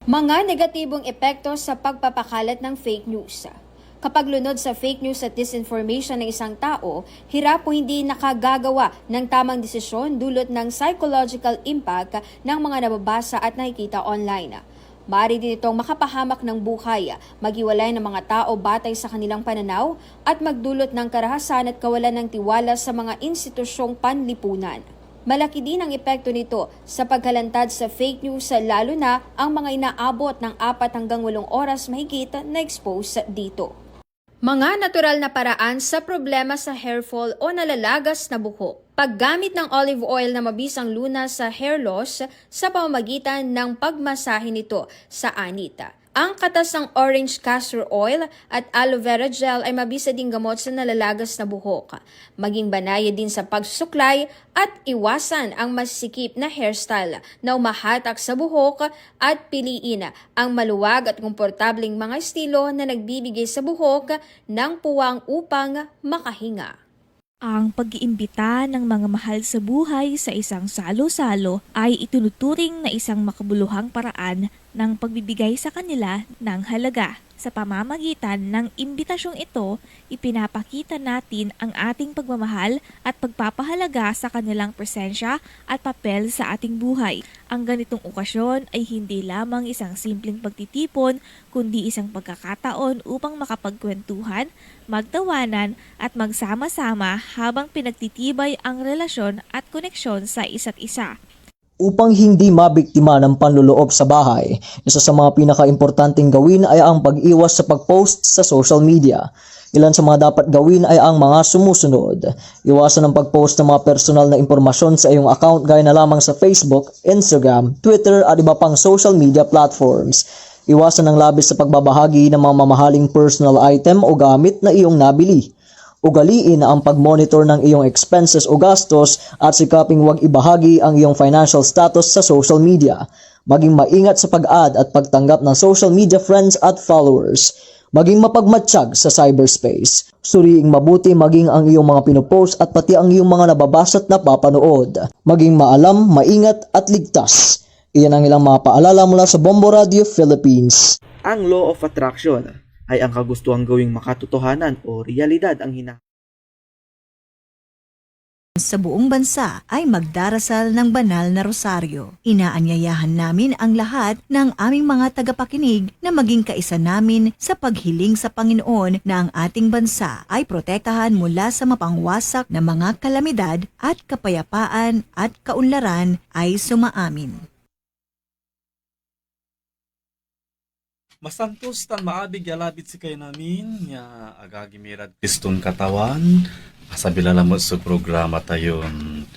Mga negatibong epekto sa pagpapakalat ng fake news. Kapag lunod sa fake news at disinformation ng isang tao, hirap o hindi nakagagawa ng tamang desisyon dulot ng psychological impact ng mga nababasa at nakikita online. Maaari din itong makapahamak ng buhay, maghiwalay ng mga tao batay sa kanilang pananaw at magdulot ng karahasan at kawalan ng tiwala sa mga institusyong panlipunan. Malaki din ang epekto nito sa pagkalantad sa fake news lalo na ang mga inaabot ng 4 hanggang 8 oras mahigit na expose dito. Mga natural na paraan sa problema sa hair fall o nalalagas na buhok. Paggamit ng olive oil na mabisang lunas sa hair loss sa pamamagitan ng pagmasahe nito sa anita. Ang katas ng orange castor oil at aloe vera gel ay mabisa ding gamot sa nalalagas na buhok. Maging banaya din sa pagsusuklay at iwasan ang masikip na hairstyle na umahatak sa buhok at piliin ang maluwag at komportableng mga estilo na nagbibigay sa buhok ng puwang upang makahinga. Ang pag-iimbita ng mga mahal sa buhay sa isang salo-salo ay itunuturing na isang makabuluhang paraan ng pagbibigay sa kanila ng halaga. Sa pamamagitan ng imbitasyong ito, ipinapakita natin ang ating pagmamahal at pagpapahalaga sa kanilang presensya at papel sa ating buhay. Ang ganitong okasyon ay hindi lamang isang simpleng pagtitipon, kundi isang pagkakataon upang makapagkwentuhan, magtawanan at magsama-sama habang pinagtitibay ang relasyon at koneksyon sa isa't isa. Upang hindi mabiktima ng panluloob sa bahay, isa sa mga pinaka-importanting gawin ay ang pag-iwas sa pag-post sa social media. Ilan sa mga dapat gawin ay ang mga sumusunod. Iwasan ang pag-post ng mga personal na impormasyon sa iyong account gaya na lamang sa Facebook, Instagram, Twitter at iba pang social media platforms. Iwasan ng labis sa pagbabahagi ng mga mamahaling personal item o gamit na iyong nabili. Ugaliin ang pag-monitor ng iyong expenses o gastos at sikaping huwag ibahagi ang iyong financial status sa social media. Maging maingat sa pag-add at pagtanggap ng social media friends at followers. Maging mapagmatsyag sa cyberspace. Suriing mabuti maging ang iyong mga pinopost at pati ang iyong mga nababasa at napapanood. Maging maalam, maingat at ligtas. Iyan ang ilang mga paalala mula sa Bombo Radio Philippines. Ang law of attraction ay ang kagustuhang gawing makatotohanan o realidad ang sa buong bansa ay magdarasal ng banal na rosaryo. Inaanyayahan namin ang lahat ng aming mga tagapakinig na maging kaisa namin sa paghiling sa Panginoon na ang ating bansa ay protektahan mula sa mapangwasak na mga kalamidad at kapayapaan at kaunlaran ay sumaamin. Masantos tan maabig yalabit si kayo namin nga agagimirad Kristong katawan kasabila lamot sa programa tayon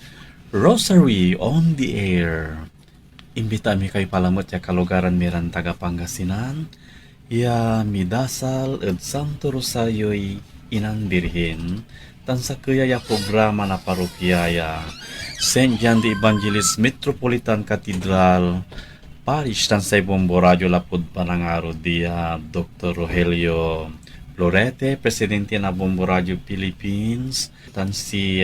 Rosary on the Air. Imbita mi kayo palamot ya kalugaran miran taga Pangasinan ya midasal ed Santo Rosario'y inang birhen tan sa kaya ya programa na parokyaya St. John the Evangelist Metropolitan Cathedral Parish tan sa Bombo Radio lapud panangaro dia Dr. Rogelio Florete, Presidente na Bombo Radio Philippines, tan si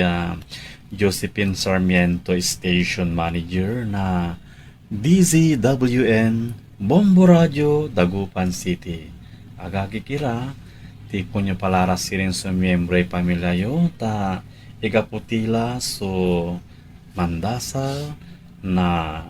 Josephine Sarmiento, Station Manager na DZWN Bombo Radio Dagupan City. Agagikira, ti punyo palaras sirin sa miyembre pamilyayo ta igaputila so mandasal na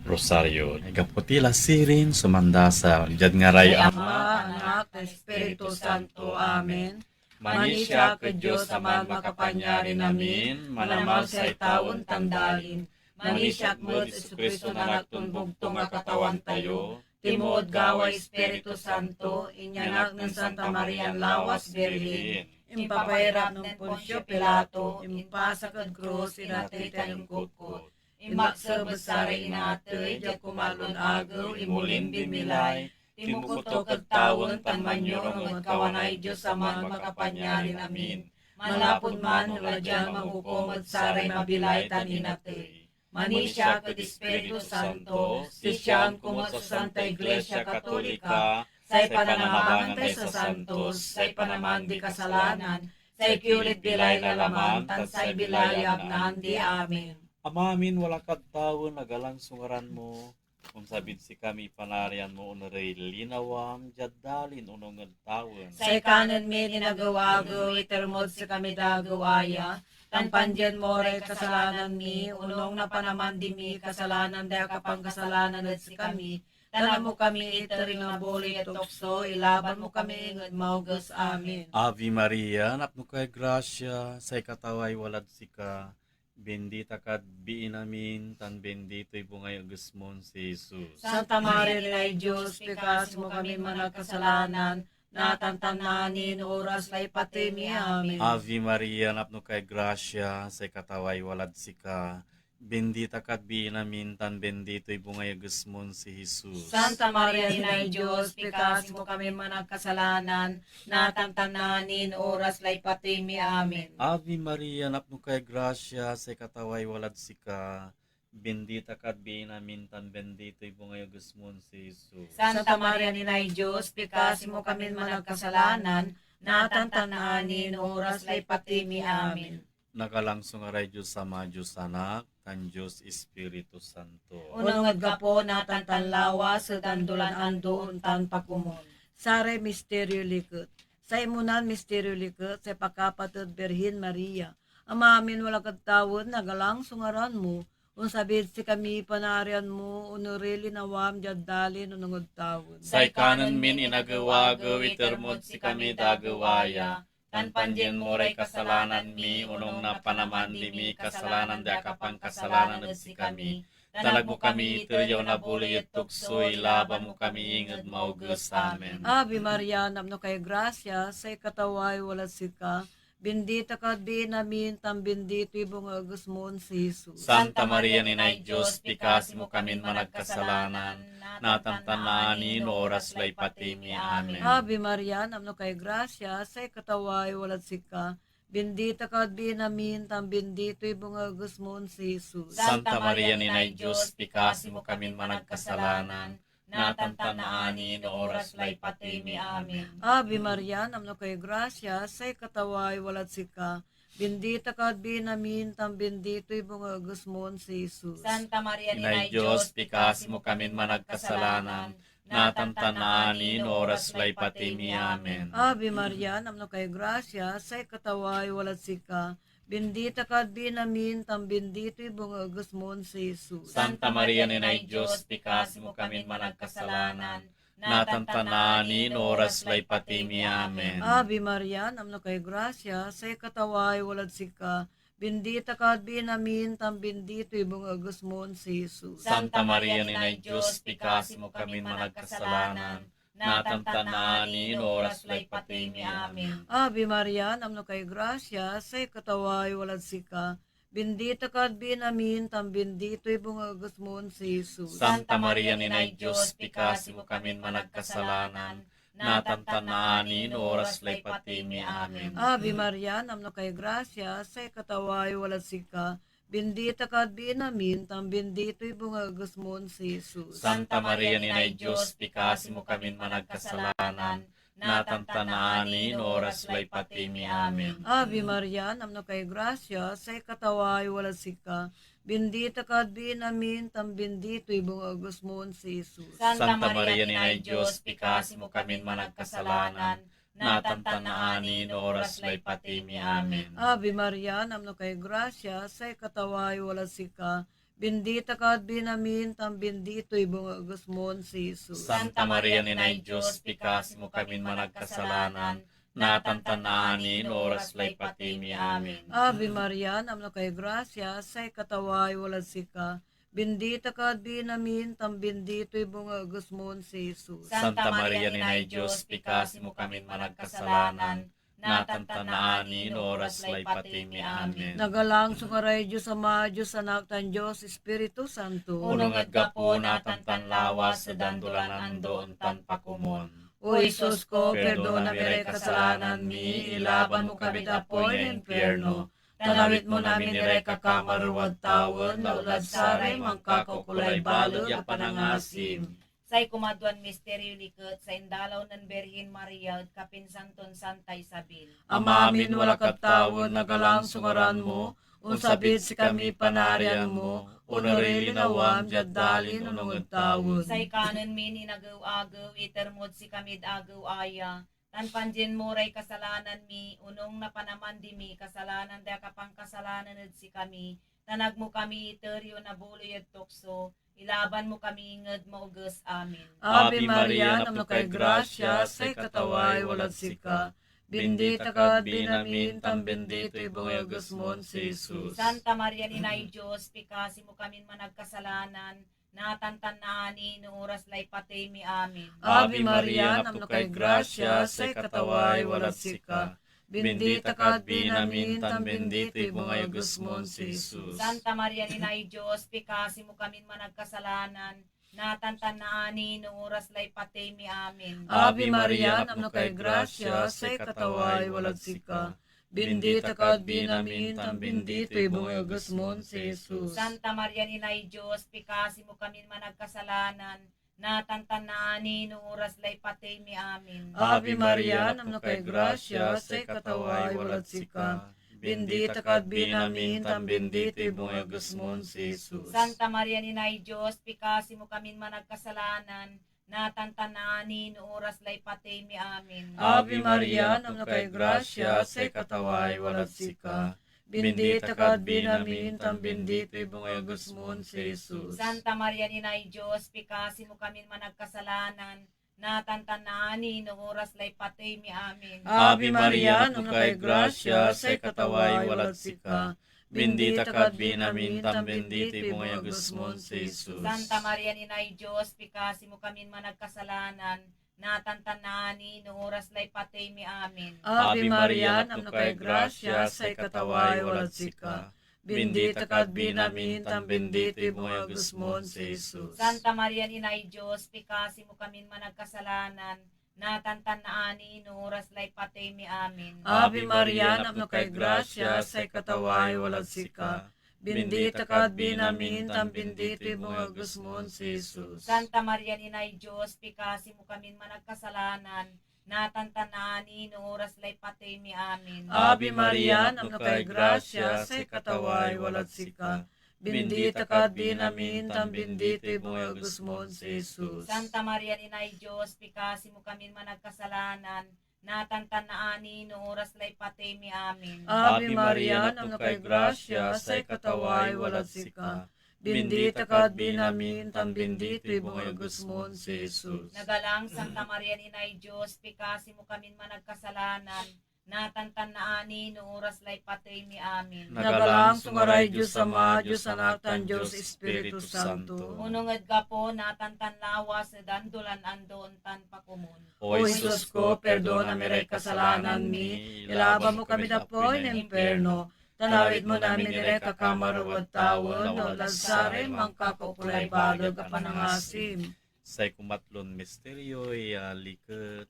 Rosario. Igaputila sirin sumandasa. Jad ngaray Ama, Anak, Espiritu Santo. Amen. Manisya ka Diyos sa magmakapanyari namin, manamal sa itaon tandalin. Manisya mo, Jesucristo na nagtunbugtong nga katawan tayo, timuod gawa Espiritu Santo, inyanak ng Santa Maria Lawas Virgin. Impapahirap ng Poncio Pilato, impasa ka krus, inatay tayong kukot. Imaksabasari inatoy, di kumalon agaw, imulim bimilay, timukuto kagtawon, panmanyo, magkawanay Diyos sa man makapanyari namin. Malapod man, uladyang maghukumad saray mabilay tan inatoy. Manisya kag Espiritu Santo, sisyan kumot sa Santa Iglesia Katolika, say pananamangantay sa santos, say panaman di kasalanan, say kiulit bilay lalaman, tan say bilayag na handi. Amen. Amamin wala kadtawon nagalang sungaran mo, kung sabid si kami panarian mo unaray linawam, jadalin unong tawon. Say kanan mi ninagawago, itermod si kami dagawaya, tan pandyan mo ray kasalanan mi, unong na panaman di mi kasalanan dahil kapang kasalanan at si kami, tanan mo kami itering na boli at tukso, ilaban mo kami ingad maugas. Amen. Ave Maria, napno kay grasya, say kataway walad sika, bendita kat biin namin, tan bendito'y bungay agasmon si Jesus. Santa Maria Rinay Diyos, pikas mo kami managkasalanan, natantaнаnin oras lay patimi. Amen. Ave Maria, napno kay grasya, say kataway walad sika, bendita kat biin namin, tan bendito'y bungay agasmon si Jesus. Santa Maria Rinay Diyos, pikas mo kami managkasalanan, natantaнаnin oras lay patimi. Amen. Ave Maria, napno kay grasya, say kataway walad sika, bendita kat biin namin, tan bendito'y bungay agasmon si Jesus. Santa Maria Rinay Diyos, pikas mo kami managkasalanan, natantaнаnin oras lay patimi. Amen. Nagalangsong aray Diyos sama Diyos Anak, kan Diyos Espiritu Santo. Unang aggapo natan tanlawa sa tandulan ando untan pakumon. Sare misteryo likot. Sa imunan misteryo likot sa pakapatid Birhen Maria. Amamin wala katawon nagalangsong aran mo. Unsabid si kami panarian mo, unurili nawam jadalin unang agtawon. Say kanan min inagawagaw itermod si kami dagawaya. Tan pandyan mo ray kasalanan mi, unong na panaman di mi kasalanan da kapang kasalanan at si kami. Talag mo kami iteryaw na buli at tuksoy, laba mo kami ingad maugas. Amen. Ave Maria, namno kay grasya, say kataway wala sika, bendita ka di namin, tam bendito ibong agusmon si Jesus. Santa Maria Ninay Diyos, pikasimo kami managkasalanan, natantanani no oras lay patimi. Amen. Ave Maria, namno kay grasya, say kataway walad sika, bendita ka di namin, tam bendito ibong agusmon si Jesus. Santa Maria Ninay Diyos, pikasimo kami managkasalanan, natantanani no oras lay patimi. Amen. Ave Maria, namno kay grasya, say kataway walad sika, bendita ka di namin, tam bendito ibong agusmon si Jesus. Santa Maria Ninay Diyos, pikasimo kami managkasalanan, natantanani no oras lay patimi. Amen. Ave Maria, namno kay grasya, say kataway walad sika, bendita ka di namin, tam bendito ibong agusmon si Jesus. Santa Maria Ninay Diyos, pikasimo kami managkasalanan, natantanani no oras lay patimi. Amen. Ave Maria, namno kay grasya, say kataway walad sika, bendita ka di namin, tam bendito ibong agusmon si Jesus. Santa Maria Ninay Diyos, pikasimo kami managkasalanan, natantanani no oras lay patimi. Amen. Ave Maria, namno kay grasya, say kataway walad sika, bendita ka di namin, tam bendito ibong agusmon si Jesus. Santa Maria Ninay Diyos, pikasimo kami managkasalanan, natantanani no oras lay patimi. Amen. Ave Maria, namno kay grasya, say kataway walad sika, bendita ka di namin, tam bendito ibong agusmon si Jesus. Santa Maria Ninay Diyos, pikasimo kami managkasalanan, natantanani no oras lay patimi. Amen. Ave Maria, namno kay grasya, say kataway walad sika, bendita ka di namin, tam bendito ibong agusmon si Jesus. Santa Maria Ninay Diyos, pikasimo kami managkasalanan, natantanani no oras lay patimi. Amen. Ave Maria, namno kay grasya, say kataway walad sika, bendita ka di namin, tam bendito ibong agusmon si Jesus. Santa Maria Ninay Diyos, pikasimo kami managkasalanan, natantanani no oras lay patimi. Amen. Ave Maria, namno kay grasya, say kataway walad sika, bendita ka di namin, tam bendito ibong agusmon si Jesus. Santa Maria Ninay Diyos, pikasimo kami managkasalanan, natantanani no oras lay patimi. Amen. Nagalang sungaray Diyos Ama, Diyos Anak, tan Diyos, Espiritu Santo. Unong at gapo natantan lawas sa dandulan andoon tan pakumon. O Isus ko, perdona mi kasalanan mi, ilaban mo kami dapoy ng impyerno. Tanawit mo namin nire kakamarwad tawon, laulad saray, mangkakukulay balog, at panangasim. Say kumaduan misteryo likot sa indalaw ng Berhin Maria at kapinsanton Santa Isabel. Amamin wala katawon, nagalang sungaran mo, unsabit si kami panarian mo, honorili nawam, jadalin unong tawon. Say kanan min inagaw-agaw, itermod si kamid agaw aya. Tan panjen mo ray kasalanan mi, unong napanaman di mi, kasalanan da kapang kasalanan si kami, tanag mo kami iteryo na buloy at tukso, ilaban mo kami inged maugus. Amen. Ave Maria, namno kay grasya, say kataway walad sika, bendita ka di namin, tam bendito ibong agusmon si Jesus. Santa Maria Ninay Diyos, pikasimo kami managkasalanan, natantanani no oras lay patimi. Amen. Ave Maria, namno kay grasya, say kataway walad sika, bendita ka di namin, tam bendito ibong agusmon si Jesus. Santa Maria Ninay Diyos, pikasimo kami managkasalanan, natantanani no oras lay patimi. Amen. Ave Maria, namno kay grasya, say kataway walad sika, bendita ka di namin, tam bendito ibong agusmon si Jesus. Santa Maria Ninay Diyos, pikasimo kami managkasalanan, natantanani no oras lay patimi. Amen. Ave Maria, namno kay grasya, say kataway walad sika, bendita ka di namin, tam bendito ibong agusmon si Jesus. Santa Maria Ninay Diyos, pikasimo kami managkasalanan, natantanani no oras lay patimi. Amen. Ave Maria, namno kay grasya, say kataway walad sika, bendita ka di namin, tam bendito ibong agusmon si Jesus. Santa Maria Ninay Diyos, pikasimo kami managkasalanan, natantanani no oras lay patimi. Amen. Ave Maria, namno kay grasya, say kataway walad sika, bendita ka di namin, tam bendito ibong agusmon si Jesus. Santa Maria Ninay Diyos, pikasimo kami managkasalanan, natantanani, no oras lay patay mi amin. Ave Maria, napno kay grasya, say kataway walad sika. Bendita ka at binamin, tan bendito mga gusmon si Jesus. Santa Maria, Inay Diyos, pikasi mo kami managkasalanan, natantanani, no oras lay patay mi amin. Ave Maria, napno kay grasya, say kataway walad sika. Bendita ka at binamin, tan bendito mga gusmon si Jesus. Santa Maria, Inay Diyos, pikasi mo kami managkasalanan, natantanani, no oras lay patay mi amin. Ave Maria, napno kay grasya, say kataway walad sika. Bendita ka at binamin, tan bendito mga gusmon si Jesus. Santa Maria, Inay Diyos, pikasi mo kami managkasalanan, natantanani, no oras lay patay mi amin. Ave Maria, napno kay grasya, say kataway walad sika. Bendita ka at binamin, tan bendito mga gusmon si Jesus. Nagalang Santa Maria, Inay Diyos, pikasi mo kami managkasalanan, natantanani, no oras lay patay mi amin. Nagalang sungaray Diyos Ama, Diyos Anak, tan Diyos Espiritu Santo. Unungad ka po, natantanlawas, dandulan andoon tan pakumun. O Jesus ko, perdona mi ray kasalanan mi, ilaba mo kami na po in imperno. Tanawid mo namin nire kakamaruwad tawon, no lansare mangkakukulay balog a panangasim. Say kumatlon misteryo liket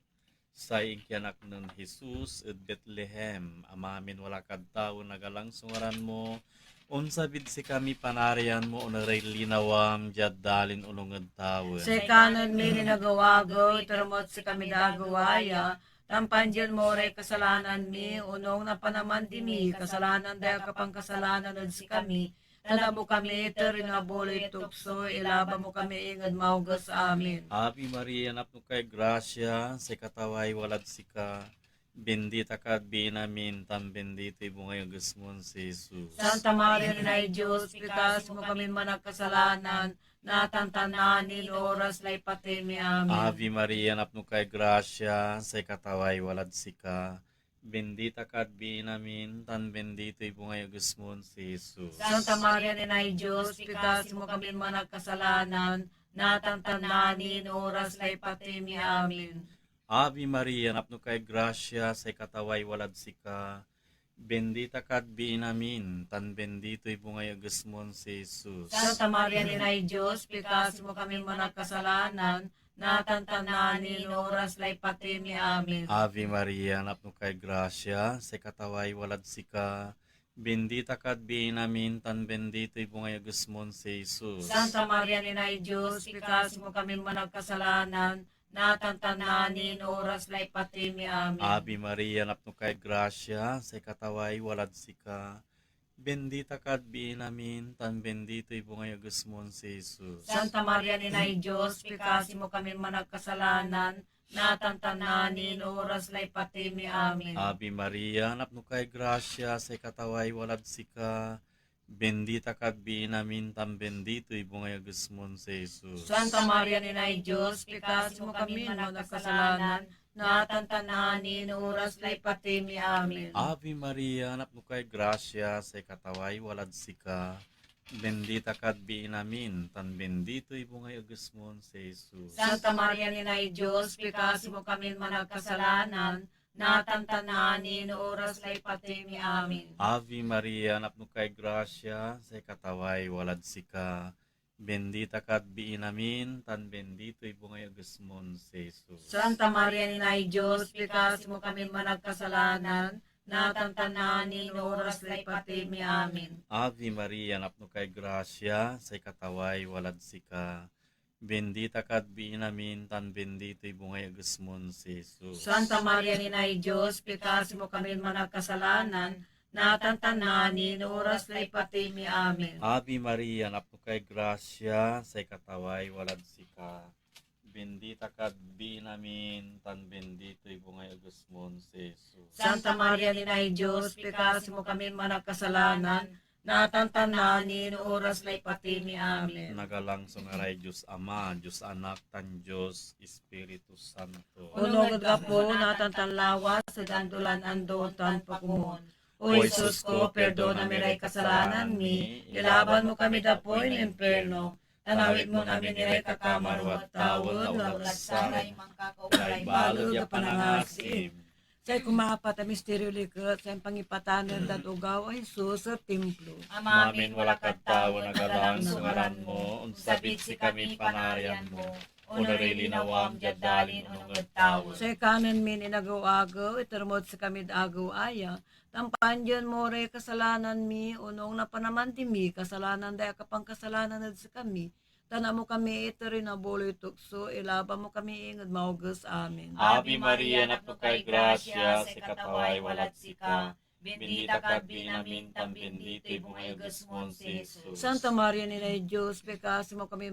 say ingkianak ng Jesus at Bethlehem, amamin wala kadtaw nagalang sungaran mo, unsabid si kami panarian mo unaray linawam jadalin unungad tawon. Say kanan mi ninagawago, itarmot si kami dagawaya, tampanjil mo ray kasalanan mi, unong na panaman di mi, kasalanan dahil kapang kasalanan nun si kami, tala mo kami, terin na buloy tukso, ilaba mo kami ingad maugas amin. Ave Maria, napno kay grasya, say kataway walad sika, bendita ka at binamin, tam bendito ibungay gusmon si Jesus. Santa Maria, Inay Diyos, pikas mo kami managkasalanan, natantanan oras lay patay mi amin. Ave Maria, napno kay grasya, say kataway walad sika, bendita ka at binamin, tan bendito ibungay gusmon si Jesus. Santa Maria, Inay Diyos, pikas mo kami managkasalanan, natantanan oras lay patay mi amin. Ave Maria, napno kay grasya, say kataway walad sika, bendita ka at binamin, tan bendito ibungay gusmon si Jesus. Santa Maria, Inay Diyos, pikas mo kami managkasalanan, natantanan oras lay patay mi amin. Ave Maria, napno kay grasya, say kataway walad sika, bendita ka at binamin, tan bendito ibungay gusmon si Jesus. Santa Maria, Inay Diyos, pikas mo kami managkasalanan, natantanan oras lay patay mi amin. Ave Maria, napno kay grasya, say kataway walad sika, bendita ka at binamin, tan bendito ibungay gusmon si Jesus. Santa Maria, Inay Diyos, pikasi mo kami managkasalanan, natantanan oras lay patay mi amin. Ave Maria, napno kay grasya, say kataway walad sika, bendita ka at binamin, tan bendito ibungay gusmon si Jesus. Santa Maria, Inay Diyos, pikasi mo kami managkasalanan, natantanan oras lay patay mi amin. Ave Maria, napno kay grasya, say kataway walad sika, bendita ka at binamin, tan bendito ibungay gusmon si Jesus. Santa Maria, Inay Diyos, pikasi mo kami managkasalanan, natantanan oras lay patay mi amin. Ave Maria, napno kay grasya, say kataway walad sika, bendita ka at binamin, tan bendito ibungay gusmon si Jesus. Santa Maria, Inay Diyos, pikasi mo kami managkasalanan, natantanan oras lay patay mi amin. Ave Maria, napno kay grasya, say kataway walad sika, bendita ka at binamin, tan bendito ibungay gusmon si Jesus. Santa Maria, Inay Diyos, pikasi mo kami managkasalanan, natantanan oras lay patay mi amin. Ave Maria, napno kay grasya, say kataway walad sika, bendita ka at binamin, tan bendito ibungay gusmon si Jesus. Santa Maria, Inay Diyos, pikasi mo kami managkasalanan, natantanan oras lay patay mi amin. Nagalang sungaray Diyos Ama, Diyos Anak, tan Diyos Espiritu Santo. Unungad ka po, natantanlawas, sa dandulan andoon tan pakumon. O Jesus ko, perdona mi ray kasalanan mi, ilaban mo kami dapoy ng imperno, Tanawid mo namin niray kakamarwat tawon, laulas saray, mangkakaulay, balog, panangasim. Say kumapat ang misteryo likot, sa pangipatanan dat ugaw ay Jesus sa templo. Amamin wala kadtawo nagalang sungaran mo, unsabit si kami panarian mo. Unarili nawam jadalin unong tawo. Say kanan min inagaw-agaw, itarmod sa kamid agaw aya. Tampandian mo re kasalanan mi, unong napanamanti mi, kasalanan daya kapang kasalanan sa kami. Tana mo kami ito rin na boloy tukso, ilaba mo kami ingad maugas amin. Ave Maria, napno kay grasya, si kataway walat sika. Bendita ka binamin, tam bendito ibungay gasmon si Jesus. Santa Maria ni Diyos, pekasi mo kami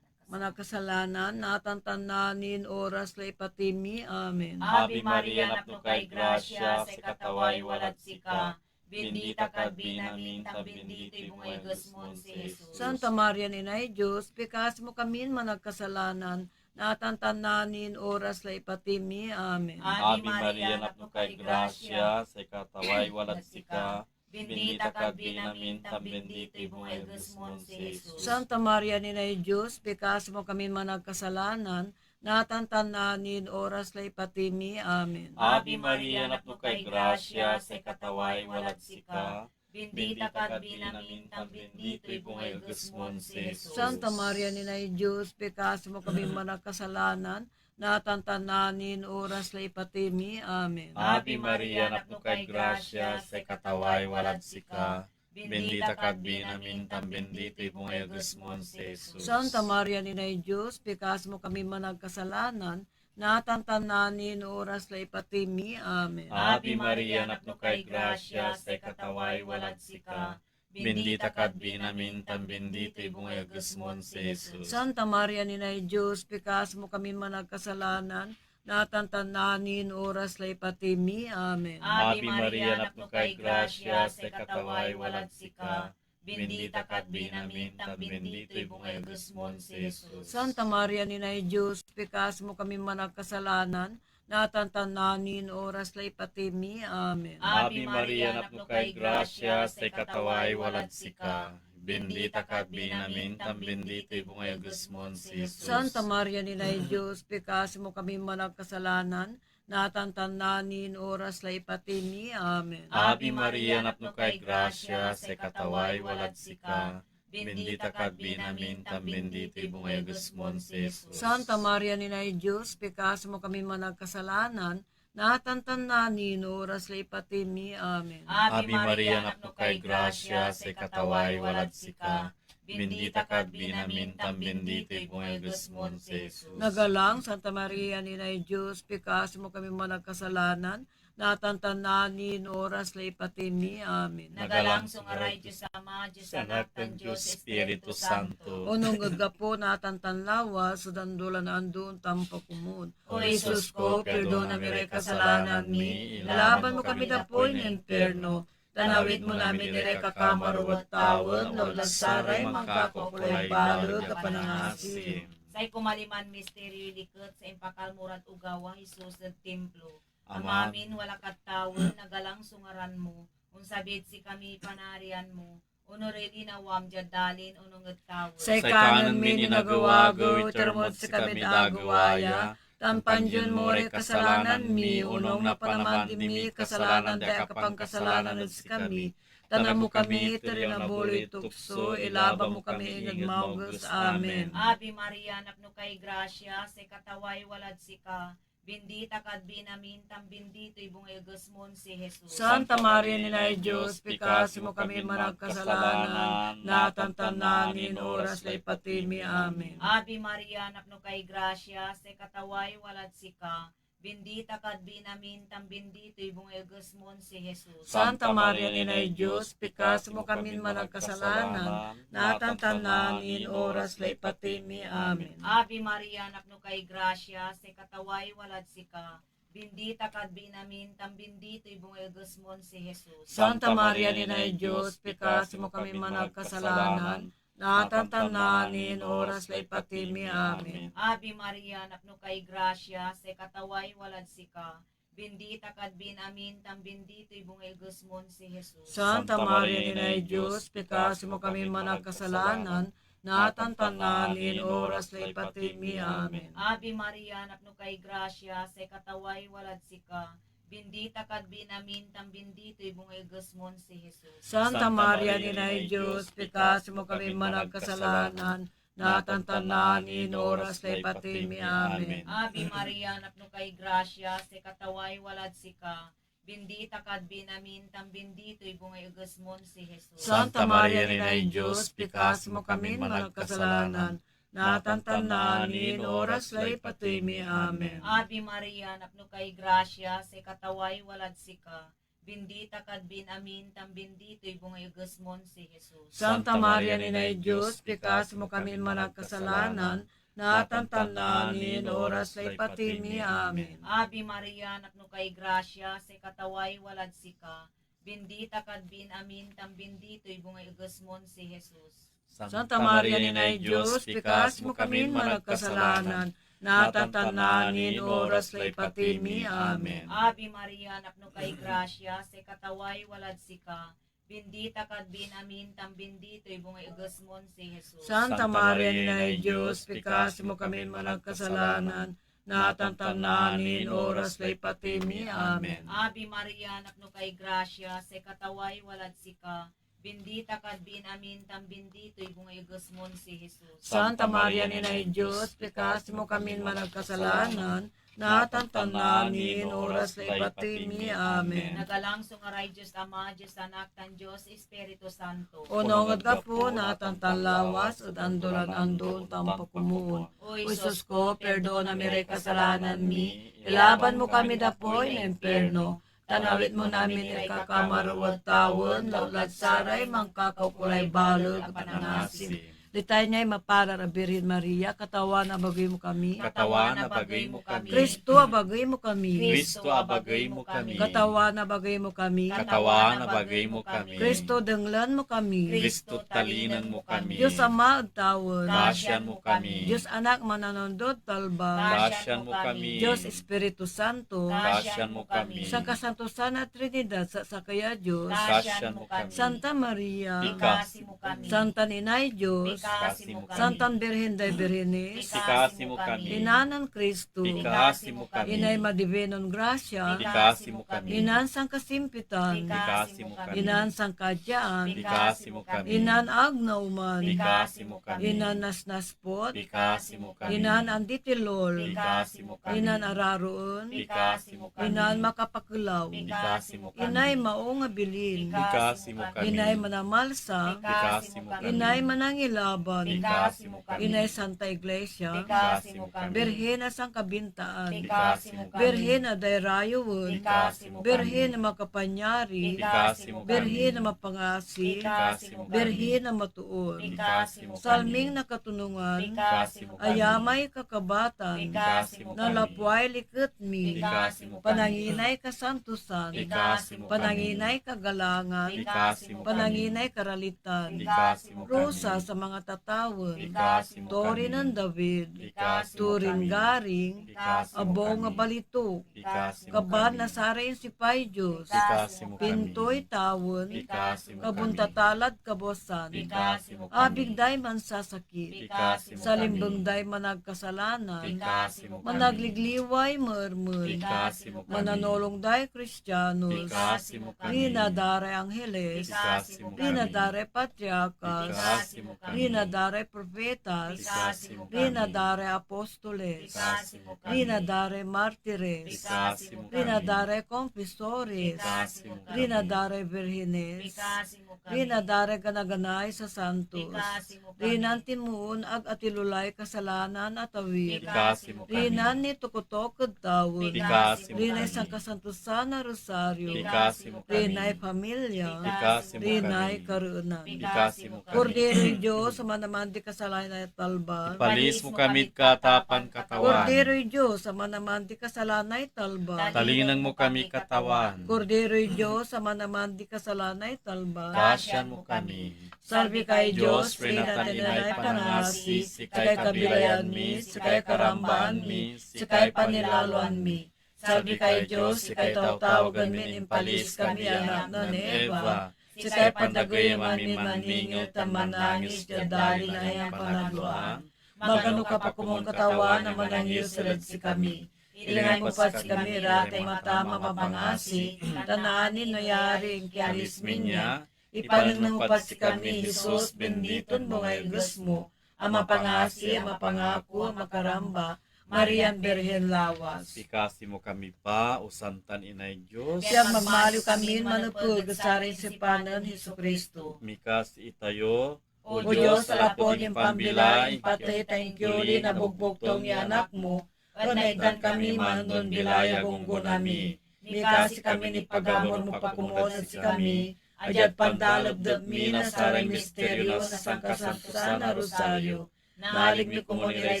manakasalanan, natantananin oras la ipatimi. Amen. Ave Maria, napno kay grasya, si kataway walat sika. Bendita ka binamin, tam bendito ibungay gasmon si Jesus. Santa Maria ni Diyos, pekasi mo kami managkasalanan, natantananin oras la ipatimi. Amen. Ave Maria, napno kay grasya, sa kataway walat sika. Bendita ka binamin, tam bendito ibungay gasmon si Jesus. Santa Maria ni Diyos, pekasi mo kami managkasalanan, natantananin oras la ipatimi. Amen. Ave Maria, napno kay grasya, sa kataway walat sika. Bendita ka binamin, tam bendito ibungay gasmon si Jesus. Santa Maria ni Diyos, pekasi mo kami managkasalanan, natantananin oras la ipatimi. Amen. Ave Maria, napno kay grasya, sa kataway walat sika. Bendita ka binamin, tam bendito ibungay gasmon si Jesus. Santa Maria ni Diyos, pekasi mo kami managkasalanan, natantananin oras la ipatimi. Amen. Ave Maria, napno kay grasya, sa kataway walat sika. Bendita ka binamin, tam bendito ibungay gasmon si Jesus. Santa Maria ni Diyos, pekasi mo kami managkasalanan, natantananin oras la ipatimi. Amen. Ave Maria, napno kay grasya, sa kataway walat sika. Bendita ka binamin, tam bendito ibungay gasmon si Jesus. Santa Maria ni Diyos, pekasi mo kami managkasalanan, natantananin oras la ipatimi. Amen. Ave Maria, napno kay grasya, sa kataway walat sika. Bendita ka binamin, tam bendito ibungay gasmon si Jesus. Santa Maria ni Diyos, pekasi mo kami managkasalanan, natantananin oras la ipatimi. Amen. Ave Maria, napno kay grasya, sa kataway walat sika. Bendita ka binamin, tam bendito ibungay gasmon si Jesus. Santa Maria ni Diyos, pekasi mo kami managkasalanan, natantananin oras la ipatimi. Amen. Ave Maria, napno kay grasya, sa kataway walat sika. Bendita ka binamin, tam bendito ibungay gasmon si Jesus. Nagalang Santa Maria ni Diyos, pekasi mo kami managkasalanan, natantananin oras la ipatimi. Amen. Nagalang sungaray Diyos Ama, Diyos Anak, tan Diyos Espiritu Santo. Unong gagapo natantanlawa, sudandulan andun tampa kumud. O Jesus ko, perdona mi kasalanan mi, ilaban mo kami na po in imperno. Tanawid mo namin dire kakamarwat tawon, laulas saray, mangkakukulay balog, kapanangasim. Say kumaliman misteryo likot sa impakalmuran ugawa Jesus sa templo. Amamin wala katawon, nagalang sungaran mo, unsabit si kami panarian mo, unore dinawam jadalin unong tawo. Say kanan min inagawago, itermod sa kami dagawaya, tampanjun mo re kasalanan mi, unong napanaman mi, kasalanan daya kapang kasalanan sa kami, tanan mo kami ito rin na boloy tukso, ilaba mo kami ingag maugas. Amen. Ave Maria, napno kay grasya, sa kataway walad sika, bendita ka binamin, tam bendito ibungay gasmon si Jesus. Santa Maria ni Diyos, pekasi mo kami managkasalanan, natantananin oras la ipatimi. Amen. Ave Maria, napno kay grasya, sa kataway walad sika, bendita ka binamin, tam bendito ibungay gasmon si Jesus. Santa Maria ni Diyos, pekasi mo kami managkasalanan, natantananin oras la ipatimi. Amen. Ave Maria, napno kay grasya, sa kataway walad sika, bendita ka binamin, tam bendito ibungay gasmon si Jesus. Santa Maria ni Diyos, pekasi mo kami managkasalanan, natantananin oras la ipatimi. Amen. Ave Maria, napno kay grasya, sa kataway walad sika, bendita ka binamin, tam bendito ibungay gasmon si Jesus. Santa Maria ni Diyos, pekasi mo kami managkasalanan, natantanan oras lay patimi. Amen. Ave Maria, napno kay grasya, sa kataway walad sika, bendita kad binamintam bendito ibong igasmon si Jesus. Santa Maria, Inay Diyos, pikas mo kami managkasalanan, natantanan oras lay patimi. Amen. Ave Maria, napno kay grasya, sa kataway walad sika, bendita kad binamintam bendito ibong igasmon si Jesus. Santa Maria, Inay Diyos, pikas mo kami managkasalanan, natantanan oras lay patimi. Amen. Ave Maria, napno kay grasya, sa kataway walad sika, bendita kad binamintam bendito ibong igasmon si Jesus. Santa Maria, Inay Diyos, pikas mo kami managkasalanan, natantanan oras lay patimi. Amen. Ave Maria, napno kay grasya, sa kataway walad sika, bendita kad binamintam bendito ibong igasmon si Jesus. Santa Maria, Inay Diyos, pikas mo kami managkasalanan, natantanan oras lay patimi. Amen. Ave Maria, napno kay grasya, sa kataway walad sika, bendita kad binamintam bendito ibong igasmon si Jesus. Santa Maria, Inay Diyos, pikas mo kami managkasalanan, natantanan oras lay patimi. Amen. Ave Maria, napno kay grasya, sa kataway walad sika, bendita kad binamintam bendito ibong igasmon si Jesus. Santa Maria, Inay Diyos, pikas mo kami managkasalanan, natantanan oras lay patimi. Amen. Nagalangsong aray Diyos Ama, Diyos Anak, tan Diyos Espiritu Santo. Unong ka po natantan lawas at andolan andon tampo kumuon. O Isus ko, perdona mi ray kasalanan mi, ilaban mo kami dapoy na imperno. Tanawit mo namin ikakamaruwag tawon, laulad saray, mangkakaukulay balog, pananasin. Litay niya'y maparar a Birhen Maria, katawan na bagay mo kami. Katawan na bagay mo kami. Kristo, abagay mo kami. Kristo, abagay mo kami. Katawan na bagay mo kami. Katawan na bagay mo kami. Kristo, denglan mo kami. Kristo, talinan mo kami. Diyos Ama, tawon. Kasyan mo kami. Diyos Anak, mananondod, talba. Kasyan mo kami. Diyos Espiritu Santo. Kasyan mo kami. Sa kasantosan at Trinidad, sa kaya Diyos. Kasyan mo kami. Santa Maria. Ikasi mo kami. Santa Ninay Diyos. Ikasi mo kami. Santan Birhen day Birhenes. Ikasi mo kami. Inanan Kristo. Ikasi mo kami. Inay Madivinon Gracia. Ikasi mo kami. Inan sang kasimpitan. Ikasi mo kami. Inan sang kadyaan. Ikasi mo kami. Inan agnauman. Ikasi mo kami. Inan nasnaspot. Ikasi mo kami. Inan anditilol. Ikasi mo kami. Inan araroon. Ikasi mo kami. Inan makapakulaw. Ikasi mo kami. Inay maong abilin. Ikasi mo kami. Inay manamalsa. Ikasi mo kami. Inay manangilaban. Ikasi mo kami. Inay Santa Iglesia. Ikasi mo kami. Birhena sang kabintaan. Ikasi mo kami. Birhena dayrayawon. Ikasi mo kami. Birhena makapanyari. Ikasi mo kami. Birhena mapangasi. Ikasi mo kami. Birhena matuon. Ikasi mo kami. Salming nakatunungan. Ikasi mo kami. Ayamay kakabatan. Ikasi mo kami. Nalapway liket mi. Ikasi mo kami. Pananginay kasantusan. Ikasi mo kami. Pananginay kagalangan. Ikasi mo kami. Pananginay karalitan. Ikasi mo kami. Rosa sa mga tatawon. Ikasi mo Tori kami. ng David. Ikasi mo Turing kami. garing. Ikasi mo Abo nga kami. balitok. Ikasi mo Kaban kami. na saray si Pai Diyos. Ikasi mo kami. Pintoy tawon. Ikasi mo kami. Kabuntatalad kabosan. Ikasi mo kami. Abig day man sasakit. Ikasi mo Sa kami. limbang day managkasalanan. Ikasi mo kami. Managligliway murmur. Ikasi mo kami. Mananolong day Kristiyanos. Ikasi mo kami. Rinadare Angeles. Ikasi mo kami. Rinadare Patriarchas. Ikasi mo kami. Rinadare Profetas. Ikasi mo kami. Rinadare Apostoles. Ikasi mo kami. Rinadare Martires. Ikasi mo kami. Rinadare Confessores. Ikasi mo kami. Rinadare Virgenes. Ikasi mo kami. Rinadare Ganaganay sa Santos. Ikasi mo kami. Rinan timuon ag atilulay kasalanan at awir. Ikasi mo kami. Rinan ni tukutok at tawon. Ikasi mo Rinay kami. sang kasantusan na rosaryo. Ikasi mo kami. Rinay pamilya. Ikasi mo Rinay kami. karunan. Ikasi mo kami. Kordero Diyos, sa manaman di kasalanan at talba. Palis mo kami katapan katawan. Kordero Diyos, sa manaman di kasalanan at talba. Talinan mo kami katawan. Kordero Diyos, sa manaman di kasalanan at talba. Kasyan mo kami. Salve kay Diyos, Prinatan inay panangasi, sikay kabilayan mi, sikay karambaan mi, sikay panilaluan mi. Salve kay Diyos, sikay tawtawagan mi, impalis kami anak na Eva. Sikay pandagay maningil tamanangis jadali na iyang panagluan. Magano ka pa kumong katawan na manangil silad si kami. Ilangay mo pa si kami ratay matama mapangasi. Tananin no yari ang kiarismin niya. Ipanang mo pa si kami, Jesus, benditon mo nga igas mo. Ang mapangasi, ang mapangako, ang makaramba. Marian Berhen Lawas. Pikasi mo kami pa, o Santan Inay Diyos. Siyang magmaliw kami manupul, gasarin si Panan, Hesus Kristo. Mikasi itayo, O Diyos, alapon yung pambilay, patay tayong kyuri na bugbugtong ni anak mo, panaitan kami manundon bilaya bunggo nami. Mikasi kami ni pagamon mo pakumonan si kami, ajad pandalabdab mi na saray misteryo na sangkasantusan na rosaryo. Nalig ni kumuniray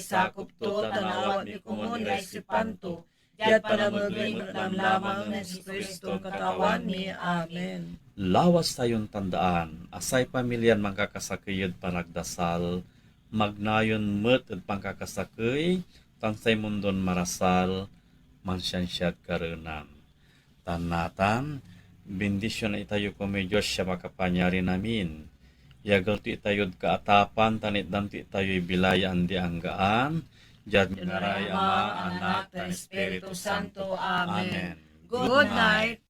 sakop to, tanawat ni kumuniray si panto, jad panamagay lamang na si Kristo katawan mi. Amen. Lawas tayong tandaan, asay pamilyan mangkakasakayod panagdasal, magnayon met at pangkakasakay, tansay mundon marasal, mansyansyad karenan. Tanatan, bendisyon na itayo ko may Diyos siya makapanyari namin. Yagal ti itayod kaatapan, tanit dam ti itayo'y bilayaan di anggaan, jad ngaray Ama, Anak, at Espiritu Santo. Amen. Good night.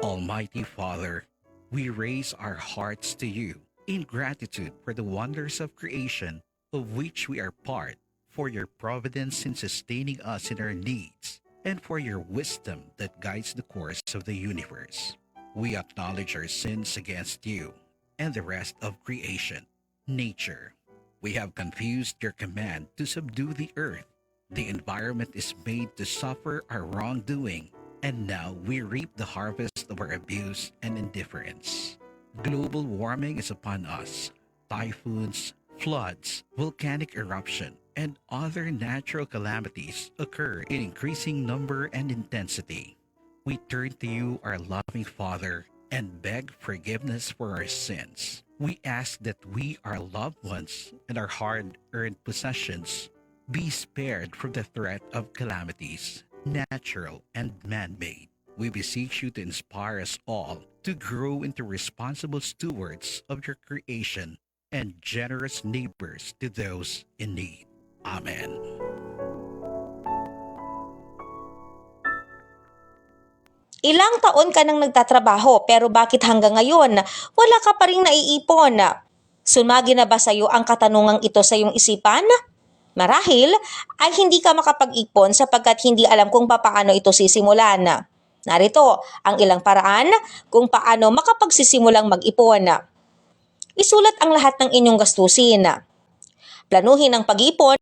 Almighty Father, we raise our hearts to you in gratitude for the wonders of creation of which we are part, for your providence in sustaining us in our needs, and for your wisdom that guides the course of the universe. We acknowledge our sins against you and the rest of creation, nature. We have confused your command to subdue the earth. The environment is made to suffer our wrongdoing, and now we reap the harvest of our abuse and indifference. Global warming is upon us. Typhoons, floods, volcanic eruption, and other natural calamities occur in increasing number and intensity. We turn to you, our loving Father, and beg forgiveness for our sins. We ask that we, our loved ones, and our hard-earned possessions be spared from the threat of calamities, natural and man-made. We beseech you to inspire us all to grow into responsible stewards of your creation and generous neighbors to those in need. Amen. Ilang taon ka nang nagtatrabaho pero bakit hanggang ngayon wala ka pa rin naiipon? Sumagi na ba sa iyo ang katanungang ito sa iyong isipan? Marahil ay hindi ka makapag-ipon sapagkat hindi alam kung paano ito sisimulan. Narito ang ilang paraan kung paano makapagsisimulang mag-ipon. Isulat ang lahat ng inyong gastusin. Planuhin ang pag-ipon